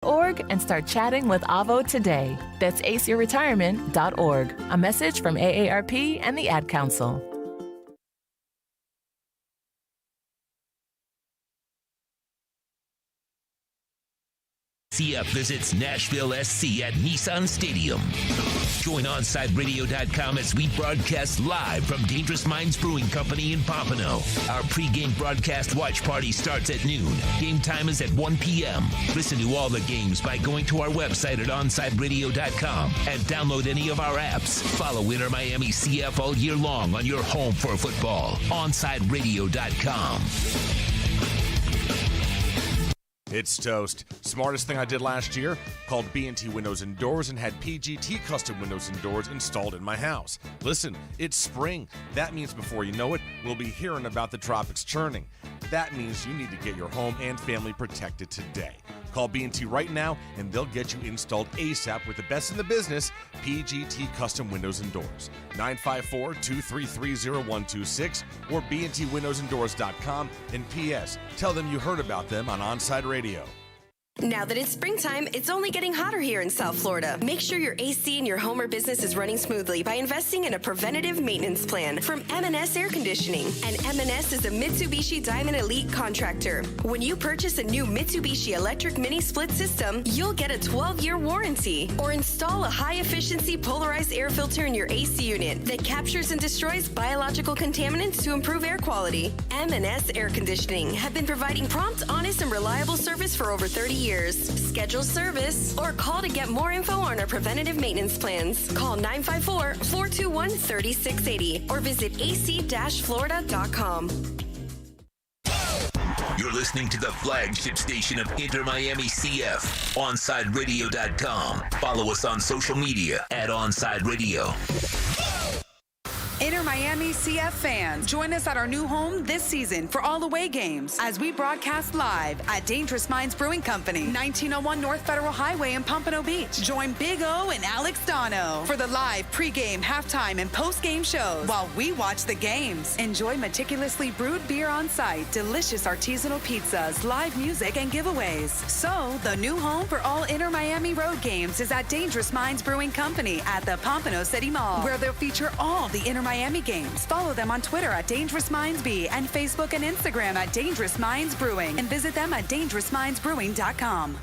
Org and start chatting with Avo today. That's acretirement.org. A message from AARP and the Ad Council. CF visits Nashville SC at Nissan Stadium. Join OnSideRadio.com as we broadcast live from Dangerous Minds Brewing Company in Pompano. Our pregame broadcast watch party starts at noon. Game time is at 1 p.m. Listen to all the games by going to our website at OnSideRadio.com and download any of our apps. Follow Inter Miami CF all year long on your home for football. OnSideRadio.com. It's Toast. Smartest thing I did last year? Called B&T Windows and Doors and had PGT custom windows and doors installed in my house. Listen, it's spring. That means before you know it, we'll be hearing about the tropics churning. That means you need to get your home and family protected today. Call B&T right now and they'll get you installed ASAP with the best in the business, PGT Custom Windows and Doors. 954-233-0126 or bntwindowsanddoors.com. And P.S. Tell them you heard about them on Onside Radio. Now that it's springtime, it's only getting hotter here in South Florida. Make sure your AC in your home or business is running smoothly by investing in a preventative maintenance plan from M&S Air Conditioning. And M&S is a Mitsubishi Diamond Elite contractor. When you purchase a new Mitsubishi electric mini split system, you'll get a 12-year warranty. Or install a high-efficiency polarized air filter in your AC unit that captures and destroys biological contaminants to improve air quality. M&S Air Conditioning have been providing prompt, honest, and reliable service for over 30 years. Schedule service or call to get more info on our preventative maintenance plans. Call 954-421-3680 or visit ac-florida.com. You're listening to the flagship station of Inter Miami CF, OnSideRadio.com. Follow us on social media at Onside Radio. Inter Miami CF fans, join us at our new home this season for all away games as we broadcast live at Dangerous Minds Brewing Company, 1901 North Federal Highway in Pompano Beach. Join Big O and Alex Dono for the live pregame, halftime, and postgame shows while we watch the games. Enjoy meticulously brewed beer on site, delicious artisanal pizzas, live music, and giveaways. So, the new home for all Inter Miami road games is at Dangerous Minds Brewing Company at the Pompano City Mall, where they'll feature all the Inter Miami games. Follow them on Twitter at Dangerous Minds B and Facebook and Instagram at Dangerous Minds Brewing, and visit them at dangerousmindsbrewing.com.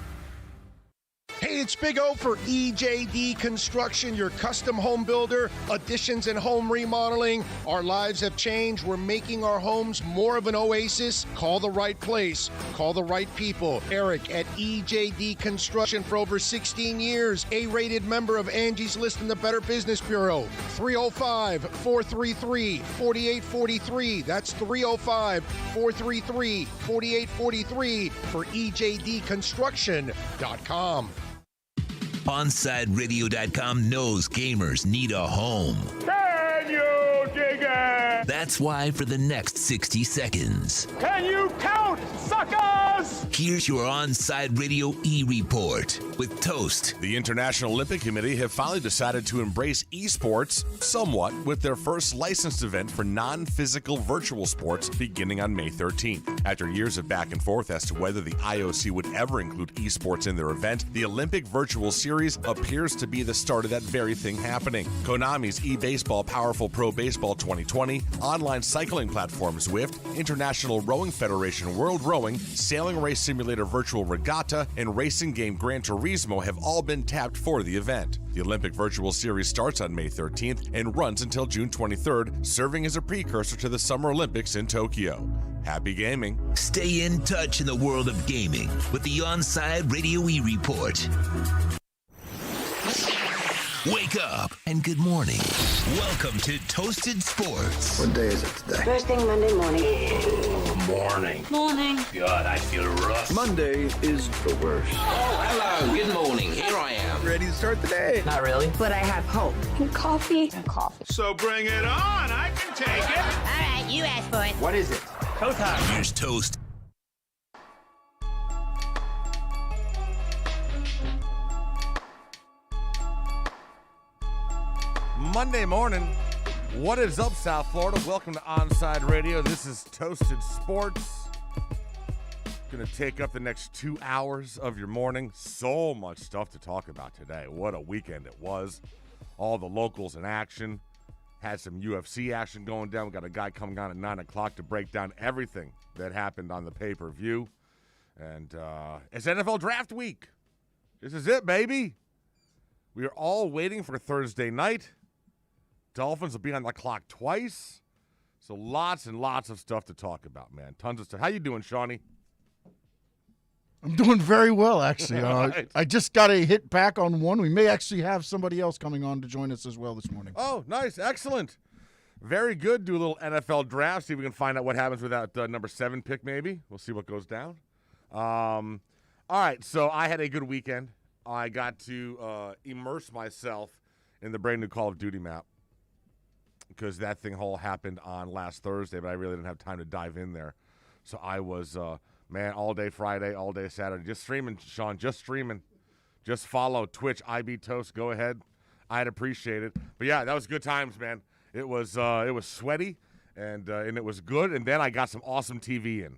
Hey, it's Big O for EJD Construction, your custom home builder, additions and home remodeling. Our lives have changed. We're making our homes more of an oasis. Call the right place. Call the right people. Eric at EJD Construction for over 16 years. A-rated member of Angie's List in the Better Business Bureau. 305-433-4843. That's 305-433-4843 for EJDconstruction.com. OnSideRadio.com knows gamers need a home. Can you dig it? That's why for the next 60 seconds, Can you count, suckers? here's your Onside Radio E-Report with Toast. The International Olympic Committee have finally decided to embrace esports somewhat with their first licensed event for non-physical virtual sports beginning on May 13th. After years of back and forth as to whether the IOC would ever include esports in their event, the Olympic Virtual Series appears to be the start of that very thing happening. Konami's eBaseball Powerful Pro Baseball 2020, online cycling platform Zwift, International Rowing Federation World Rowing, Sailing Race Simulator Virtual Regatta, and racing game Gran Turismo have all been tapped for the event. The Olympic Virtual Series starts on May 13th and runs until June 23rd, serving as a precursor to the Summer Olympics in Tokyo. Happy gaming. Stay in touch in the world of gaming with the Onside Radio E-Report. Wake up and good morning. Welcome to Toasted Sports. What day is it today? First thing Monday morning. Morning. Morning. God, I feel rough. Monday is the worst. Oh, hello. Good morning. Here I am. Ready to start the day? Not really. But I have hope. And coffee. And coffee. So bring it on. I can take it. All right, you asked for it. What is it? Go time. Here's Toast. Monday morning. What is up, South Florida? Welcome to Onside Radio. This is Toasted Sports. Going to take up the next 2 hours of your morning. So much stuff to talk about today. What a weekend it was. All the locals in action. Had some UFC action going down. We got a guy coming on at 9 o'clock to break down everything that happened on the pay-per-view. And it's NFL Draft Week. This is it, baby. We are all waiting for Thursday night. Dolphins will be on the clock twice. So lots and lots of stuff to talk about, man. Tons of stuff. How you doing, Shawnee? I'm doing very well, actually. Right. I just got a hit back on one. We may actually have somebody else coming on to join us as well this morning. Oh, nice. Excellent. Very good. Do a little NFL draft. See if we can find out what happens with that number 7 pick, maybe. We'll see what goes down. All right, so I had a good weekend. I got to immerse myself in the brand new Call of Duty map because that thing all happened on last Thursday, but I really didn't have time to dive in there. So I was... man, all day Friday, all day Saturday. Just streaming, Sean, just streaming. Just follow Twitch, IB Toast. Go ahead. I'd appreciate it. But, yeah, that was good times, man. It was sweaty, and it was good. And then I got some awesome TV in.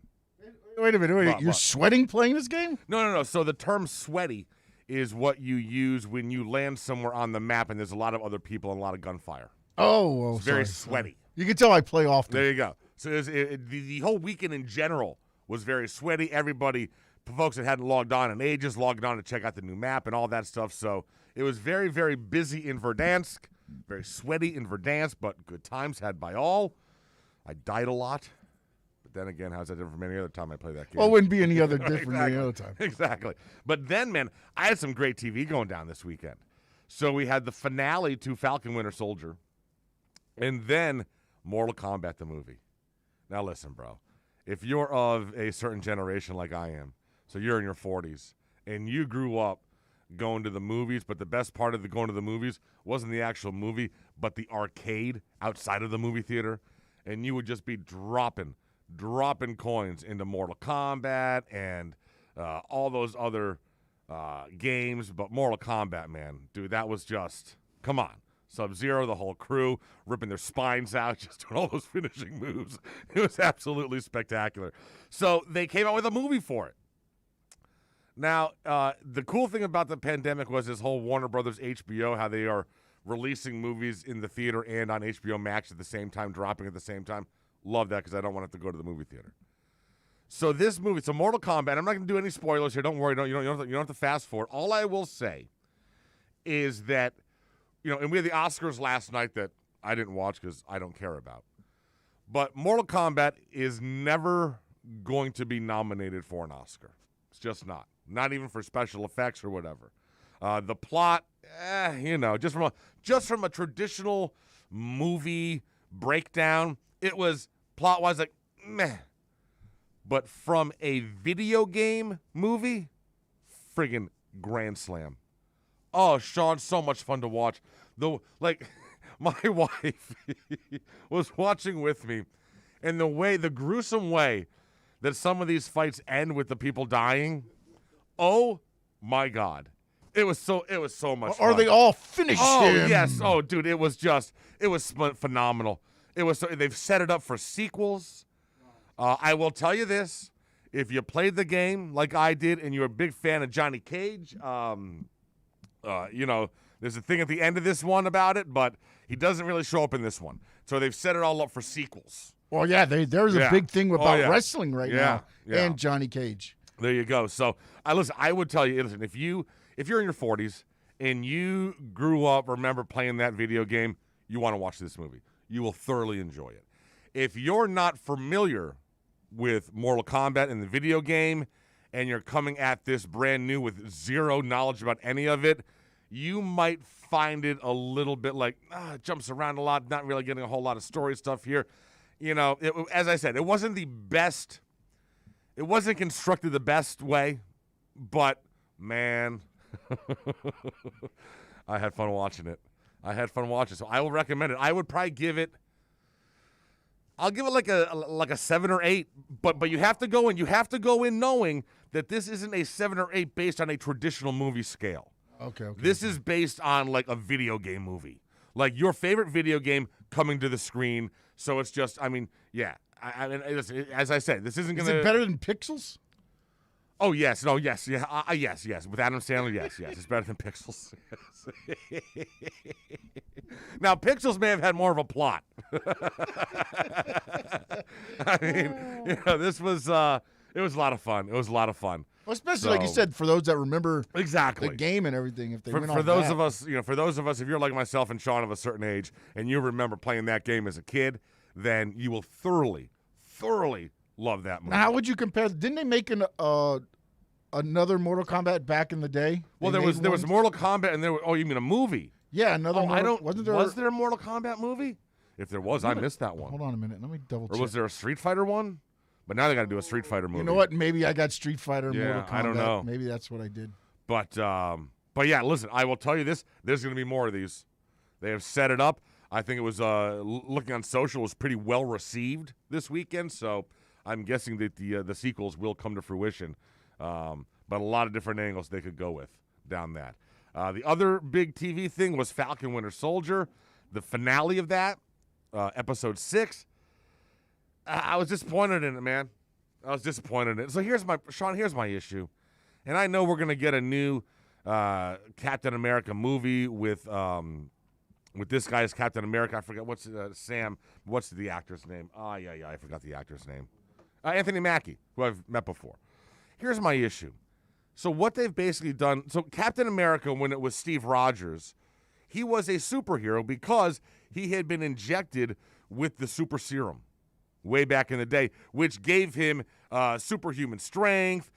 Wait a minute. You're sweating playing this game? No. So the term sweaty is what you use when you land somewhere on the map and there's a lot of other people and a lot of gunfire. Oh, well, it's very sweaty. You can tell I play often. There you go. So the whole weekend in general was very sweaty. Everybody, folks that hadn't logged on in ages, logged on to check out the new map and all that stuff. So it was very, very busy in Verdansk, very sweaty in Verdansk, but good times had by all. I died a lot. But then again, how's that different from any other time I play that game? Well, it wouldn't be any other different than any other time. Exactly. But then, man, I had some great TV going down this weekend. So we had the finale to Falcon Winter Soldier, and then Mortal Kombat the movie. Now listen, bro. If you're of a certain generation like I am, so you're in your 40s, and you grew up going to the movies, but the best part of going to the movies wasn't the actual movie, but the arcade outside of the movie theater, and you would just be dropping coins into Mortal Kombat and all those other games. But Mortal Kombat, man, dude, that was just, come on. Sub-Zero, the whole crew, ripping their spines out, just doing all those finishing moves. It was absolutely spectacular. So they came out with a movie for it. Now, the cool thing about the pandemic was this whole Warner Brothers HBO, how they are releasing movies in the theater and on HBO Max at the same time, dropping at the same time. Love that because I don't want to have to go to the movie theater. So this movie, so Mortal Kombat, I'm not going to do any spoilers here. Don't worry. You don't have to fast forward. All I will say is that, and we had the Oscars last night that I didn't watch because I don't care about. But Mortal Kombat is never going to be nominated for an Oscar. It's just not. Not even for special effects or whatever. The plot, just from a traditional movie breakdown, it was plot-wise like, meh. But from a video game movie, friggin' grand slam. Oh, Sean, so much fun to watch. My wife was watching with me, and the gruesome way that some of these fights end with the people dying, oh my God. It was so much fun. Are they all finished? Oh, yes. Oh, dude, it was phenomenal. They've set it up for sequels. I will tell you this. If you played the game like I did and you're a big fan of Johnny Cage, there's a thing at the end of this one about it, but he doesn't really show up in this one. So they've set it all up for sequels. Well, yeah, there's a big thing about wrestling right now and Johnny Cage. There you go. So, I would tell you, if you're in your 40s and you grew up, remember playing that video game, you want to watch this movie. You will thoroughly enjoy it. If you're not familiar with Mortal Kombat and the video game, and you're coming at this brand new with zero knowledge about any of it, you might find it a little bit like, it jumps around a lot, not really getting a whole lot of story stuff here. As I said, it wasn't the best. It wasn't constructed the best way, but, man, I had fun watching it. So I will recommend it. I would probably give it, I'll give it like a 7 or 8, but you have to go in knowing that this isn't a 7 or 8 based on a traditional movie scale. Okay. This is based on like a video game movie. Like your favorite video game coming to the screen. So it's just, as I said, this isn't going to... Is it better than Pixels? Oh, yes. No, yes. Yeah. Yes. With Adam Sandler, yes. It's better than Pixels. Yes. Now, Pixels may have had more of a plot. I mean, this was, it was a lot of fun. Well, especially like you said, for those that remember exactly the game and everything. If they went for on those that. of us, for those of us, if you're like myself and Sean of a certain age, and you remember playing that game as a kid, then you will thoroughly love that movie. Now, how would you compare? Didn't they make another Mortal Kombat back in the day? Well, there was Mortal Kombat, and you mean a movie? Yeah, another. Was there a Mortal Kombat movie? If there was, I missed that one. Hold on a minute, let me double check. Or was there a Street Fighter one? But now they got to do a Street Fighter movie. You know what? Maybe I got Street Fighter. Yeah, Mortal Kombat. I don't know. Maybe that's what I did. But yeah, listen, I will tell you this: there's going to be more of these. They have set it up. I think it was looking on social was pretty well received this weekend. So I'm guessing that the sequels will come to fruition. But a lot of different angles they could go with down that. The other big TV thing was Falcon Winter Soldier, the finale of that, episode 6. I was disappointed in it, man. I was disappointed in it. So here's my issue. And I know we're going to get a new Captain America movie with this guy as Captain America. I forgot what's the actor's name? I forgot the actor's name. Anthony Mackie, who I've met before. Here's my issue. So what they've basically done, so Captain America, when it was Steve Rogers, he was a superhero because he had been injected with the super serum way back in the day, which gave him superhuman strength,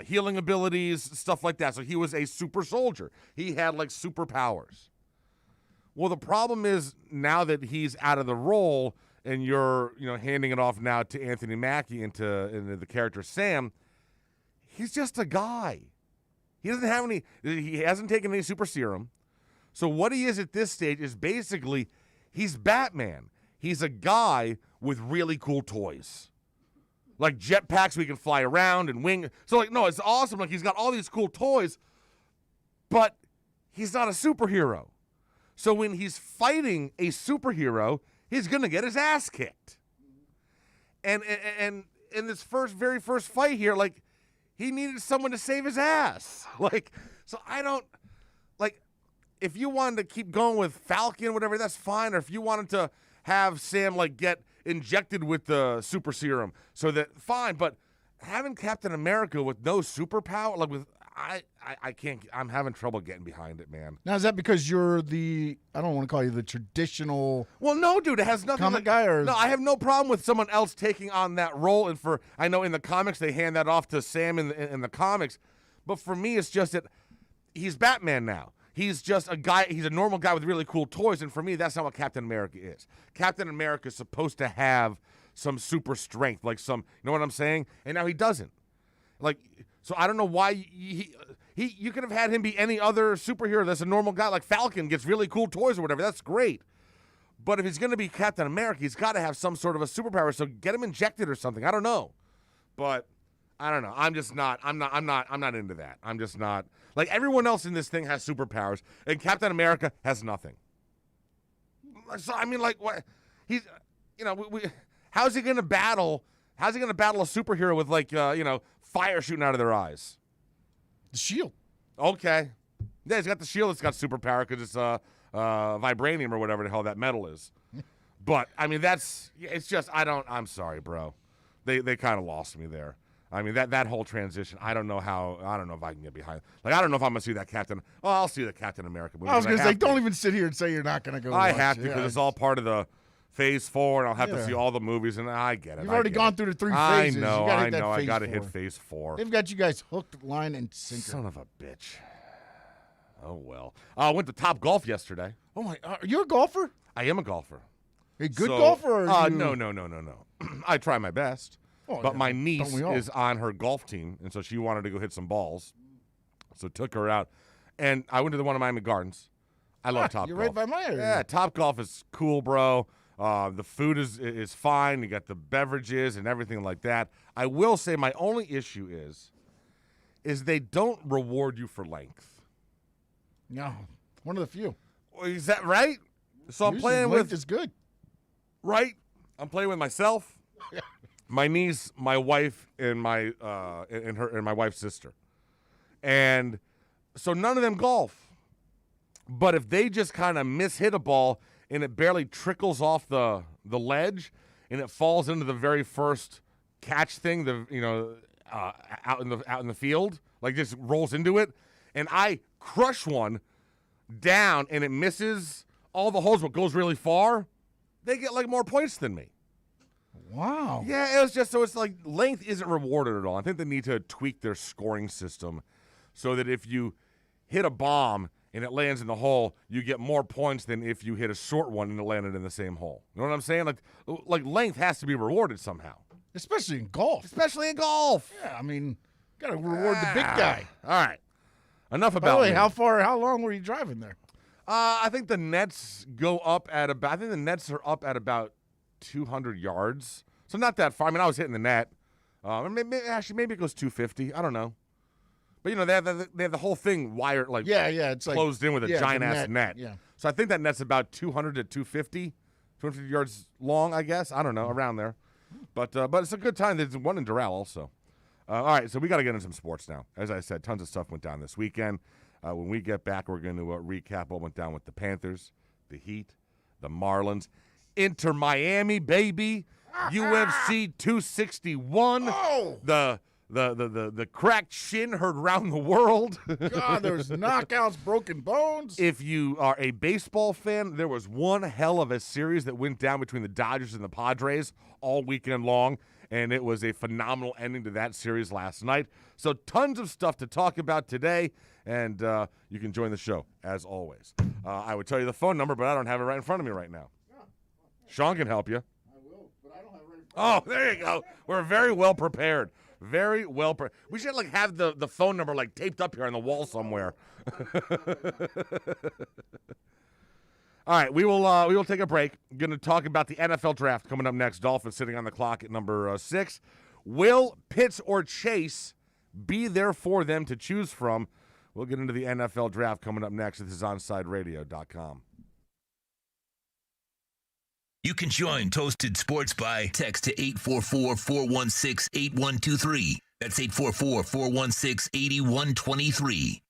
healing abilities, stuff like that. So he was a super soldier. He had like superpowers. Well, the problem is now that he's out of the role and you're handing it off now to Anthony Mackie into the character Sam, he's just a guy. He doesn't have any. He hasn't taken any super serum. So what he is at this stage is basically he's Batman. He's a guy with really cool toys. Like jetpacks we can fly around and wing. So no, it's awesome. Like he's got all these cool toys, but he's not a superhero. So when he's fighting a superhero, he's going to get his ass kicked. And in this very first fight here, like he needed someone to save his ass. So I don't if you wanted to keep going with Falcon, whatever, that's fine. Or if you wanted to have Sam get injected with the super serum, so that fine. But having Captain America with no superpower, I can't. I'm having trouble getting behind it, man. Now is that because you're I don't want to call you the traditional? Well, no, dude, it has nothing. Comic guy, or no? I have no problem with someone else taking on that role. And I know in the comics they hand that off to Sam in the comics, but for me it's just that he's Batman now. He's just a guy. He's a normal guy with really cool toys, and for me, that's not what Captain America is. Captain America is supposed to have some super strength, you know what I'm saying? And now he doesn't. So I don't know why you could have had him be any other superhero that's a normal guy, like Falcon gets really cool toys or whatever. That's great. But if he's going to be Captain America, he's got to have some sort of a superpower. So get him injected or something. I don't know, but I don't know. I'm not into that. I'm just not. Like everyone else in this thing has superpowers, and Captain America has nothing. So I mean, what? He's, how's he going to battle? How's he going to battle a superhero with fire shooting out of their eyes? The shield. Okay. Yeah, he's got the shield. It's got superpower because it's vibranium or whatever the hell that metal is. But I mean, it's just I'm sorry, bro. They kind of lost me there. I mean, that whole transition, I don't know if I can get behind. I don't know if I'm going to see that Captain. Well, I'll see the Captain America movie. I was going to say, don't even sit here and say you're not going to go. I have to because it's all part of the Phase 4, and I'll have to see all the movies, and I get it. You've already gone through the 3 phases. I know. I got to hit Phase 4. They've got you guys hooked, line, and sinker. Son of a bitch. Oh, well. I went to Top Golf yesterday. Oh, my. Are you a golfer? I am a golfer. A good golfer? Or No. I try my best. Oh, but my niece is on her golf team, and so she wanted to go hit some balls. So took her out. And I went to one of Miami Gardens. I love Top Golf. You're right by my area. Yeah, Top Golf is cool, bro. The food is fine. You got the beverages and everything like that. I will say my only issue is they don't reward you for length. No, one of the few. Is that right? So I'm Usually playing length with is good. Right? I'm playing with myself. my niece, my wife, and my my wife's sister. And so none of them golf. But if they just kind of mishit a ball and it barely trickles off the ledge and it falls into the very first catch thing, out in the field, like just rolls into it, and I crush one down and it misses all the holes but goes really far, they get like more points than me. Wow. Yeah, it was just, so it's like length isn't rewarded at all. I think they need to tweak their scoring system so that if you hit a bomb and it lands in the hole, you get more points than if you hit a short one and it landed in the same hole. You know what I'm saying? Like length has to be rewarded somehow. Especially in golf. Yeah, I mean, got to reward the big guy. All right. Enough about By the way, me. how long were you driving there? I think the nets go up at about, I think the nets are up at about 200 yards. So not that far. I mean, I was hitting the net. Maybe it goes 250. I don't know. But, you know, they have the whole thing wired, like, it's like closed in with a giant-ass net. Yeah. So I think that net's about 200 to 250 yards long, I guess. I don't know, around there. But it's a good time. There's one in Doral also. All right, so we got to get into some sports now. As I said, tons of stuff went down this weekend. When we get back, we're going to recap what went down with the Panthers, the Heat, the Marlins, Inter Miami, baby, UFC 261, the cracked shin heard round the world. God, there's knockouts, broken bones. If you are a baseball fan, there was one hell of a series that went down between the Dodgers and the Padres all weekend long, and it was a phenomenal ending to that series last night. So tons of stuff to talk about today, and you can join the show, as always. I would tell you the phone number, but I don't have it right in front of me right now. Sean can help you. I will, but I don't have it right in front of me. Oh, there you go. We're very well prepared. Very well prepared. We should have the phone number taped up here on the wall somewhere. All right, we will take a break. Going to talk about the NFL draft coming up next. Dolphins sitting on the clock at number 6. Will Pitts or Chase be there for them to choose from? We'll get into the NFL draft coming up next. This is OnSideRadio.com. You can join Toasted Sports by text to 844-416-8123. That's 844-416-8123.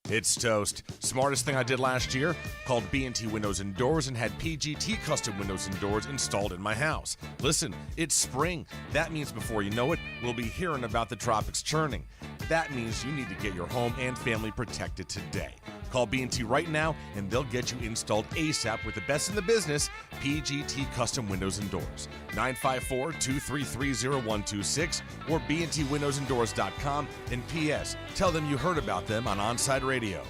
It's Toast. Smartest thing I did last year? Called B&T Windows and Doors and had PGT custom windows and doors installed in my house. Listen, it's spring. That means before you know it, we'll be hearing about the tropics churning. That means you need to get your home and family protected today. Call B&T right now, and they'll get you installed ASAP with the best in the business, PGT Custom Windows and Doors. 954-233-0126 or bntwindowsanddoors.com. And P.S. Tell them you heard about them on Onside Radio.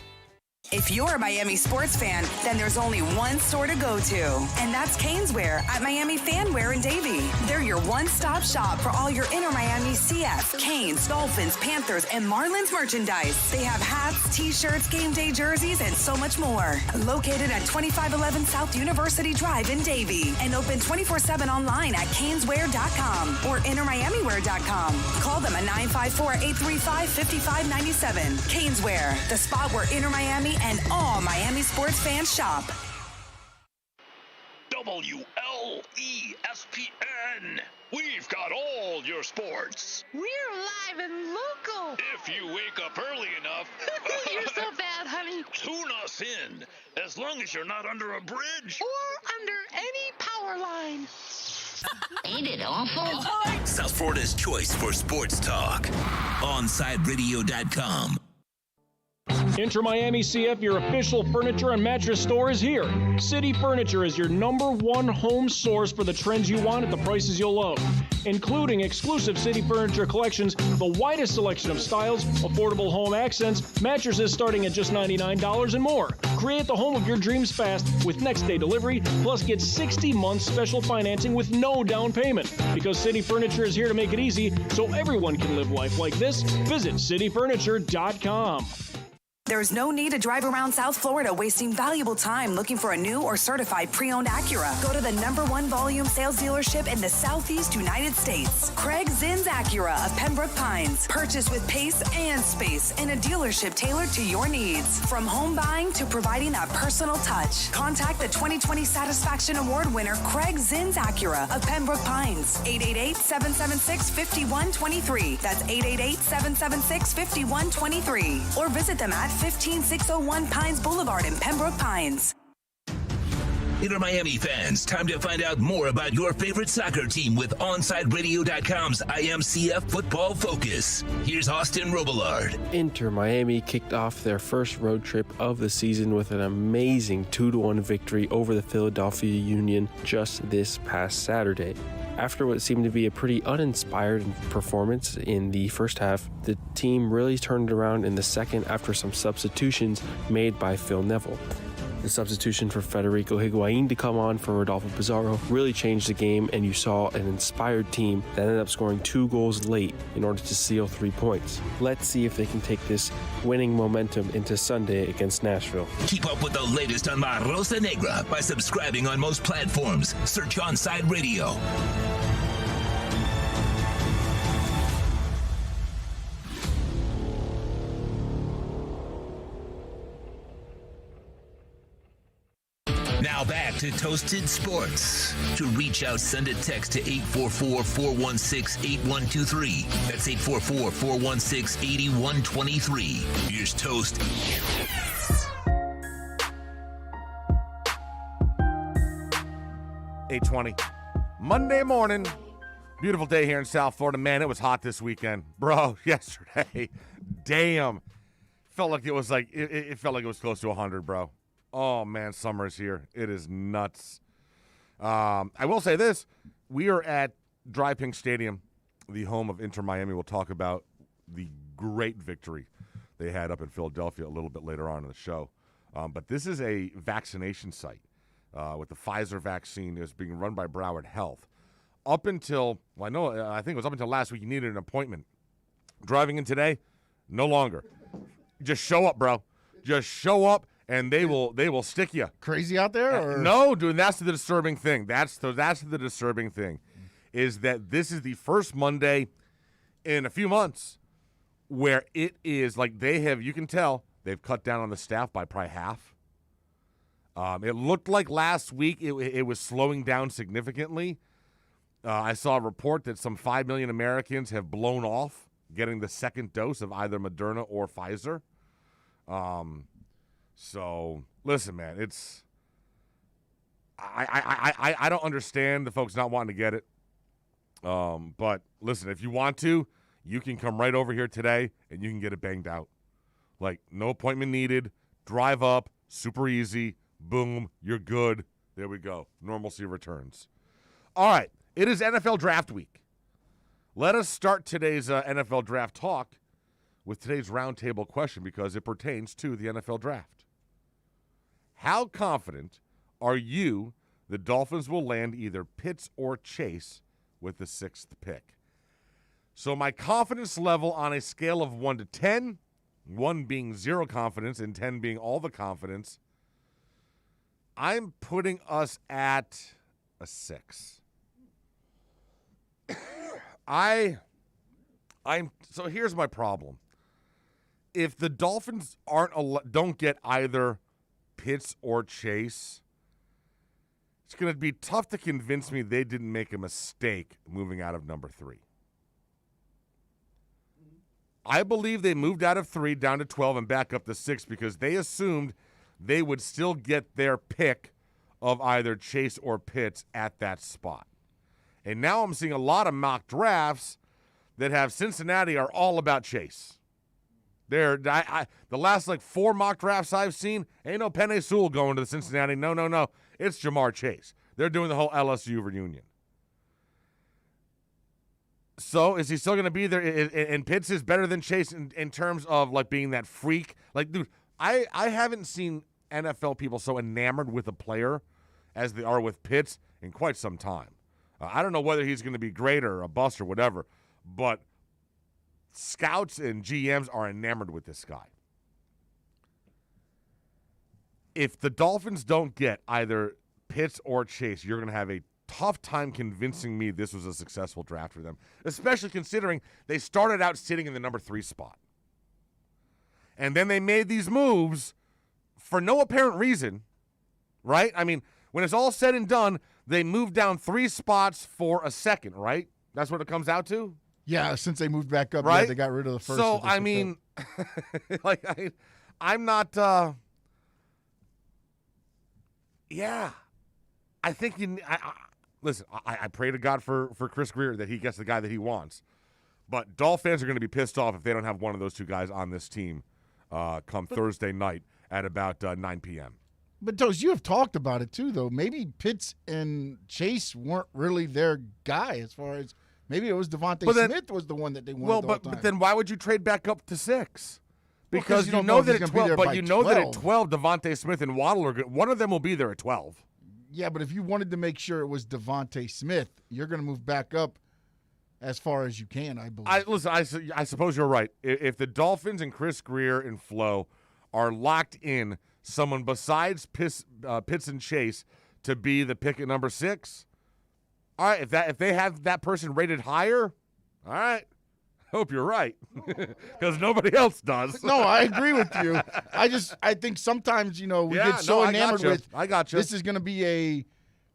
If you're a Miami sports fan, then there's only one store to go to, and that's Caneswear at Miami Fanwear in Davie. They're your one-stop shop for all your Inter Miami CF, Canes, Dolphins, Panthers, and Marlins merchandise. They have hats, t-shirts, game day jerseys, and so much more. Located at 2511 South University Drive in Davie, and open 24/7 online at caneswear.com or intermiamiwear.com. Call them at 954-835-5597. Caneswear, the spot where Inter Miami and all Miami sports fans shop. WLESPN. We've got all your sports. We're live and local. If you wake up early enough. You're so bad, honey. Tune us in. As long as you're not under a bridge. Or under any power line. Ain't it awful? South Florida's choice for sports talk. OnSideRadio.com. Inter Miami CF, your official furniture and mattress store, is here. City Furniture is your #1 home source for the trends you want at the prices you'll love, including exclusive City Furniture collections, the widest selection of styles, affordable home accents, mattresses starting at just $99 and more. Create the home of your dreams fast with next-day delivery, plus get 60 months special financing with no down payment. Because City Furniture is here to make it easy so everyone can live life like this, visit cityfurniture.com. There's no need to drive around South Florida wasting valuable time looking for a new or certified pre-owned Acura. Go to the #1 volume sales dealership in the Southeast United States. Craig Zinn's Acura of Pembroke Pines. Purchase with pace and space in a dealership tailored to your needs. From home buying to providing that personal touch. Contact the 2020 Satisfaction Award winner Craig Zinn's Acura of Pembroke Pines. 888-776-5123. That's 888-776-5123. Or visit them at 15601 Pines Boulevard in Pembroke Pines. Inter Miami fans, time to find out more about your favorite soccer team with OnSideRadio.com's IMCF Football Focus. Here's Austin Robillard. Inter Miami kicked off their first road trip of the season with an amazing 2-1 victory over the Philadelphia Union just this past Saturday. After what seemed to be a pretty uninspired performance in the first half, the team really turned it around in the second after some substitutions made by Phil Neville. The substitution for Federico Higuain to come on for Rodolfo Pizarro really changed the game, and you saw an inspired team that ended up scoring 2 goals late in order to seal 3 points. Let's see if they can take this winning momentum into Sunday against Nashville. Keep up with the latest on La Rosa Negra by subscribing on most platforms. Search Onside Radio. Now back to Toasted Sports. To reach out, send a text to 844-416-8123. That's 844-416-8123. Here's Toast. $8:20. Monday morning. Beautiful day here in South Florida. Man, it was hot this weekend. Bro, yesterday. Damn. Felt like it was it felt like it was close to 100, bro. Oh, man, summer is here. It is nuts. I will say this. We are at Dry Pink Stadium, the home of Inter Miami. We'll talk about the great victory they had up in Philadelphia a little bit later on in the show. But this is a vaccination site with the Pfizer vaccine. It's being run by Broward Health. Up until, I think it was up until last week, you needed an appointment. Driving in today, no longer. Just show up, bro. Just show up. And they will stick you. Crazy out there? Or? No, dude, that's the disturbing thing. That's the disturbing thing, is that this is the first Monday in a few months where it is like you can tell, they've cut down on the staff by probably half. It looked like last week it was slowing down significantly. I saw a report that some 5 million Americans have blown off getting the second dose of either Moderna or Pfizer. So listen, man, it's I don't understand the folks not wanting to get it. But listen, if you want to, you can come right over here today and you can get it banged out. Like, no appointment needed. Drive up, super easy. Boom, you're good. There we go. Normalcy returns. All right, it is NFL Draft Week. Let us start today's NFL Draft talk with today's roundtable question because it pertains to the NFL Draft. How confident are you the Dolphins will land either Pitts or Chase with the 6th pick? So my confidence level on a scale of 1 to 10, 1 being 0 confidence and 10 being all the confidence, I'm putting us at a 6. So here's my problem. If the Dolphins don't get either Pitts or Chase, it's going to be tough to convince me they didn't make a mistake moving out of number 3. I believe they moved out of 3 down to 12 and back up to 6 because they assumed they would still get their pick of either Chase or Pitts at that spot. And now I'm seeing a lot of mock drafts that have Cincinnati are all about Chase. The last 4 mock drafts I've seen, ain't no Penei Sewell going to the Cincinnati. No. It's Jamar Chase. They're doing the whole LSU reunion. So is he still going to be there? And Pitts is better than Chase in terms of being that freak. Dude, I haven't seen NFL people so enamored with a player as they are with Pitts in quite some time. I don't know whether he's going to be great or a bust or whatever, but scouts and GMs are enamored with this guy. if the Dolphins don't get either Pitts or Chase, you're going to have a tough time convincing me this was a successful draft for them, especially considering they started out sitting in the number 3 spot. And then they made these moves for no apparent reason, right? I mean, when it's all said and done, they moved down 3 spots for a second, right? That's what it comes out to? Yeah, since they moved back up, right? Yeah, they got rid of the first. So, I mean, I'm not yeah. I think listen, I pray to God for Chris Greer that he gets the guy that he wants. But Dolphin fans are going to be pissed off if they don't have one of those 2 guys on this team come Thursday night at about 9 p.m. But, Toast, you have talked about it, too, though. Maybe Pitts and Chase weren't really their guy as far as maybe it was Devontae Smith was the one that they wanted the whole time. But then why would you trade back up to 6? Because you know that at 12, but you know that at 12, Devontae Smith and Waddle are good. One of them will be there at 12. Yeah, but if you wanted to make sure it was Devontae Smith, you're going to move back up as far as you can, I believe. I suppose you're right. If the Dolphins and Chris Greer and Flo are locked in someone besides Pitts and Chase to be the pick at number 6, all right, if they have that person rated higher, all right. Hope you're right, because nobody else does. No, I agree with you. I think sometimes, we get so enamored with, I got you. This is going to be a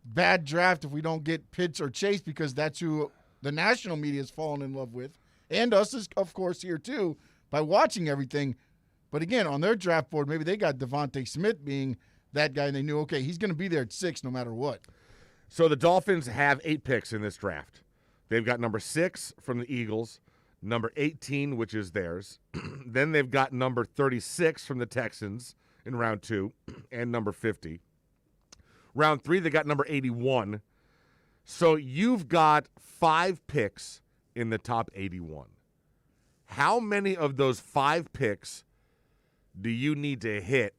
bad draft if we don't get Pitts or Chase, because that's who the national media has fallen in love with, and us, of course, here too, by watching everything. But again, on their draft board, maybe they got Devontae Smith being that guy, and they knew, okay, he's going to be there at 6 no matter what. So the Dolphins have 8 picks in this draft. They've got number 6 from the Eagles, number 18, which is theirs. Then they've got number 36 from the Texans in round 2, and number 50. Round 3, they got number 81. So you've got 5 picks in the top 81. How many of those 5 picks do you need to hit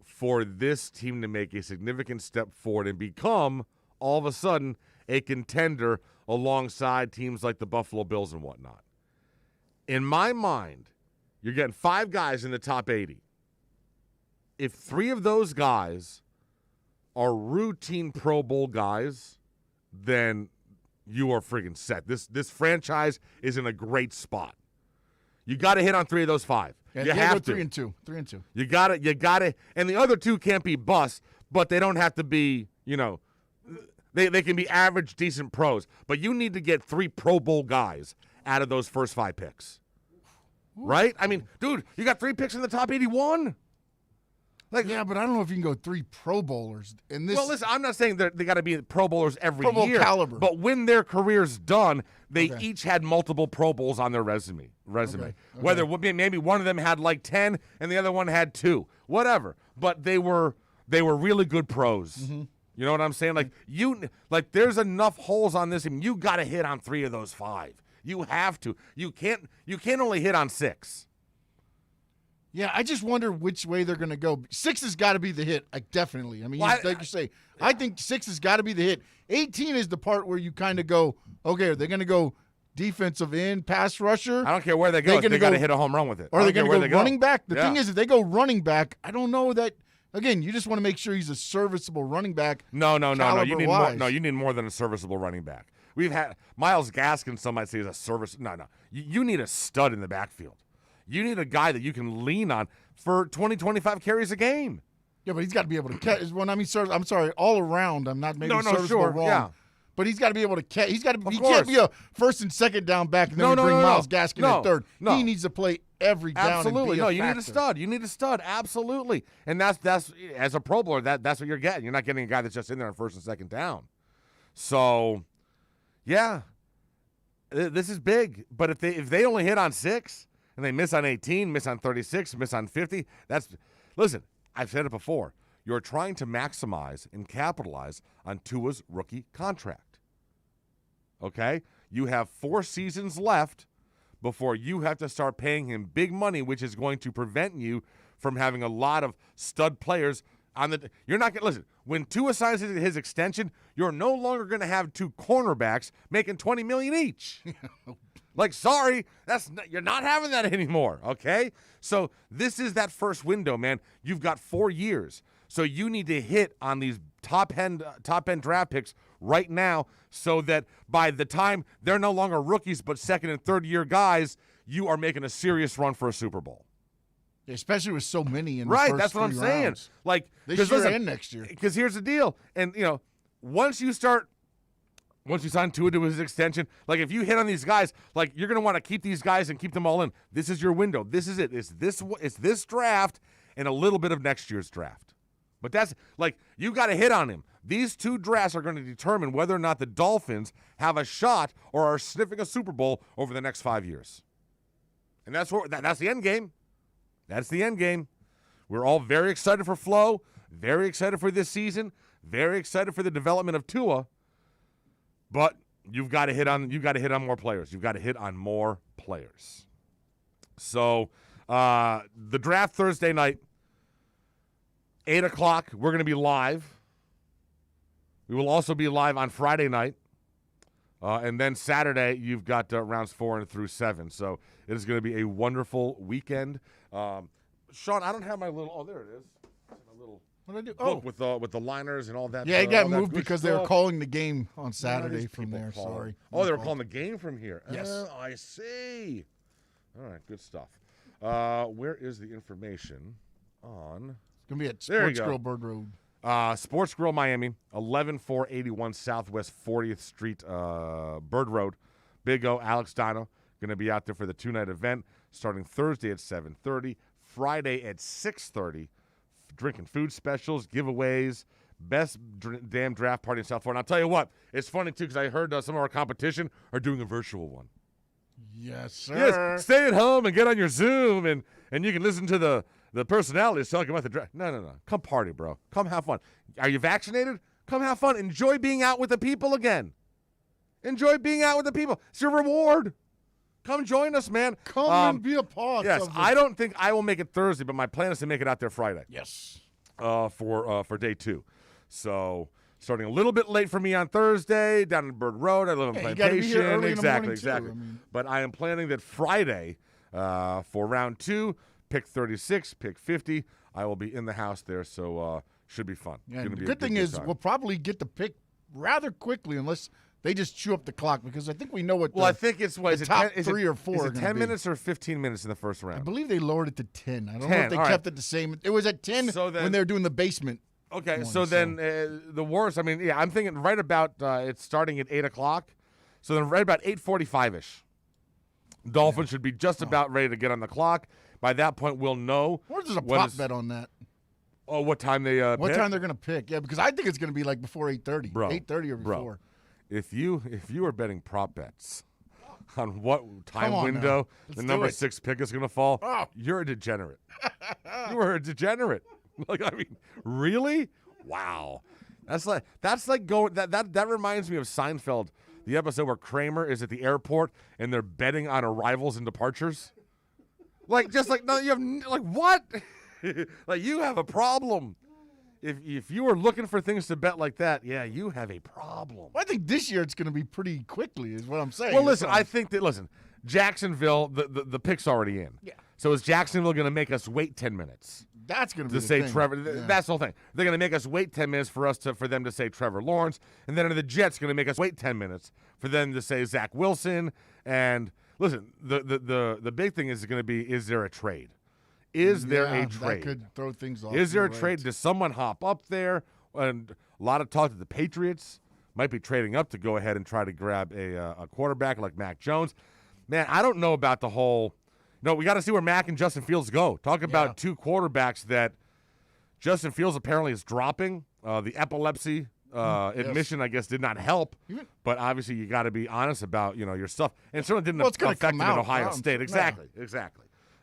for this team to make a significant step forward and become, all of a sudden, a contender alongside teams like the Buffalo Bills and whatnot? In my mind, you're getting 5 guys in the top 80. If 3 of those guys are routine Pro Bowl guys, then you are friggin' set. This franchise is in a great spot. You got to hit on 3 of those 5. Yeah, you have to. 3 and 2. 3 and 2. You got it. And the other 2 can't be busts, but they don't have to be, they can be average, decent pros. But you need to get 3 Pro Bowl guys out of those first 5 picks. Right? I mean, dude, you got 3 picks in the top 81. Yeah, but I don't know if you can go 3 Pro Bowlers in this. Well, listen, I'm not saying they got to be Pro Bowlers every Pro Bowl year. caliber. But when their career's done, they each had multiple Pro Bowls on their resume. Okay. Whether maybe one of them had like 10 and the other one had 2. Whatever. But they were really good pros. Mm-hmm. You know what I'm saying? There's enough holes on this team. You got to hit on 3 of those 5. You have to. You can't only hit on 6. Yeah, I just wonder which way they're going to go. 6 has got to be the hit, definitely. I mean, like you say, I think 6 has got to be the hit. 18 is the part where you kind of go, okay, are they going to go defensive end, pass rusher? I don't care where they go. They got to hit a home run with it. Or are they going to go running back? The thing is, if they go running back, I don't know that. Again, you just want to make sure he's a serviceable running back. No. You need more. No, you need more than a serviceable running back. We've had Myles Gaskin. Some might say is a service. No. You need a stud in the backfield. You need a guy that you can lean on for 20, 25 carries a game. Yeah, but he's got to be able to catch. I'm sorry, all around. I'm not maybe serviceable wrong. Yeah. But he's got to be able to catch. He can't be a first and second down back and then bring Myles Gaskin at third. No. He needs to play every down. Absolutely. And be you need a stud. You need a stud. Absolutely. And that's as a Pro Bowler, that's what you're getting. You're not getting a guy that's just in there on first and second down. So, yeah, this is big. But if they only hit on 6 and they miss on 18, miss on 36, miss on 50, listen, I've said it before. You're trying to maximize and capitalize on Tua's rookie contract. Okay? You have 4 seasons left before you have to start paying him big money, which is going to prevent you from having a lot of stud players on the. You're not going to listen. When Tua signs his extension, you're no longer going to have 2 cornerbacks making $20 million each. Sorry, you're not having that anymore. Okay, so this is that first window, man. You've got 4 years. So you need to hit on these top end draft picks right now so that by the time they're no longer rookies but second and third year guys, you are making a serious run for a Super Bowl. Especially with so many in the right, first that's what I'm 3 saying. rounds. Like This year listen, and next year. Because here's the deal. And, once you sign Tua to his extension, like if you hit on these guys, like you're going to want to keep these guys and keep them all in. This is your window. This is it. It's this draft and a little bit of next year's draft. But that's like you got to hit on him. These 2 drafts are going to determine whether or not the Dolphins have a shot or are sniffing a Super Bowl over the next 5 years. And that's the end game. That's the end game. We're all very excited for Flo, very excited for this season, very excited for the development of Tua. But you've got to hit on more players. You've got to hit on more players. So the draft Thursday night, 8 o'clock, we're going to be live. We will also be live on Friday night. And then Saturday, you've got rounds 4 through 7. So it is going to be a wonderful weekend. Sean, I don't have my little. Oh, there it is. My little what did I do? book with the liners and all that. Yeah, it got moved because they were calling the game on Saturday from there. Calling. Sorry. Oh, they were calling the game from here. Yes. I see. All right, good stuff. Where is the information on? It's gonna be at Sports Grill Bird Road. Sports Grill Miami, 11481 Southwest 40th Street, Bird Road. Big O, Alex Dino, going to be out there for the 2-night event, starting Thursday at 7:30, Friday at 6:30. Drinking food specials, giveaways, best damn draft party in South Florida. And I'll tell you what, it's funny too because I heard some of our competition are doing a virtual one. Yes, sir. Yes, stay at home and get on your Zoom and you can listen to the personalities talking about the draft. No. Come party, bro. Come have fun. Are you vaccinated? Come have fun. Enjoy being out with the people again. Enjoy being out with the people. It's your reward. Come join us, man. Come and be a part. Yes, I don't think I will make it Thursday, but my plan is to make it out there Friday. Yes. For day 2. So starting a little bit late for me on Thursday down in Bird Road. I live in Plantation. Exactly. But I am planning that Friday for round 2, pick 36, pick 50. I will be in the house there, so should be fun. Yeah, the good thing is we'll probably get the pick rather quickly unless they just chew up the clock because I think we know what. Well, I think it's what the top 3 or 4. Is it 10 minutes or 15 minutes in the first round? I believe they lowered it to 10. I don't know if they kept it the same. It was at 10 when they were doing the basement. Okay, then the worst. I mean, yeah, I'm thinking right about it's starting at 8 o'clock, so then right about 8:45ish. Dolphins should be just about ready to get on the clock. By that point, we'll know. Or there's a prop bet on that. Oh, what time they what time they're going to pick? Yeah, because I think it's going to be like before 8:30. Bro, 8:30 or before. Bro, if you are betting prop bets on what time window the number 6 pick is going to fall, you're a degenerate. You are a degenerate. Like, I mean, really? Wow. That's like going that reminds me of Seinfeld, the episode where Kramer is at the airport and they're betting on arrivals and departures. Like, just like, no, you have, like, what? Like, you have a problem. If you are looking for things to bet like that, yeah, you have a problem. Well, I think this year it's going to be pretty quickly is what I'm saying. Well, listen, I think that, Jacksonville, the pick's already in. Yeah. So is Jacksonville going to make us wait 10 minutes? That's going to be to say thing. Trevor. Yeah. That's the whole thing. They're going to make us wait 10 minutes for them to say Trevor Lawrence, and then the Jets going to make us wait 10 minutes for them to say Zach Wilson. And listen, the big thing is going to be: is there a trade? Is there a trade? That could throw things off. Is there a trade? Does someone hop up there? And a lot of talk that the Patriots might be trading up to go ahead and try to grab a quarterback like Mac Jones. Man, I don't know about the whole. No, we got to see where Mac and Justin Fields go. Talk about 2 quarterbacks that Justin Fields apparently is dropping. The epilepsy admission, I guess, did not help. But obviously, you got to be honest about your stuff. And it certainly didn't affect him in Ohio State. Exactly.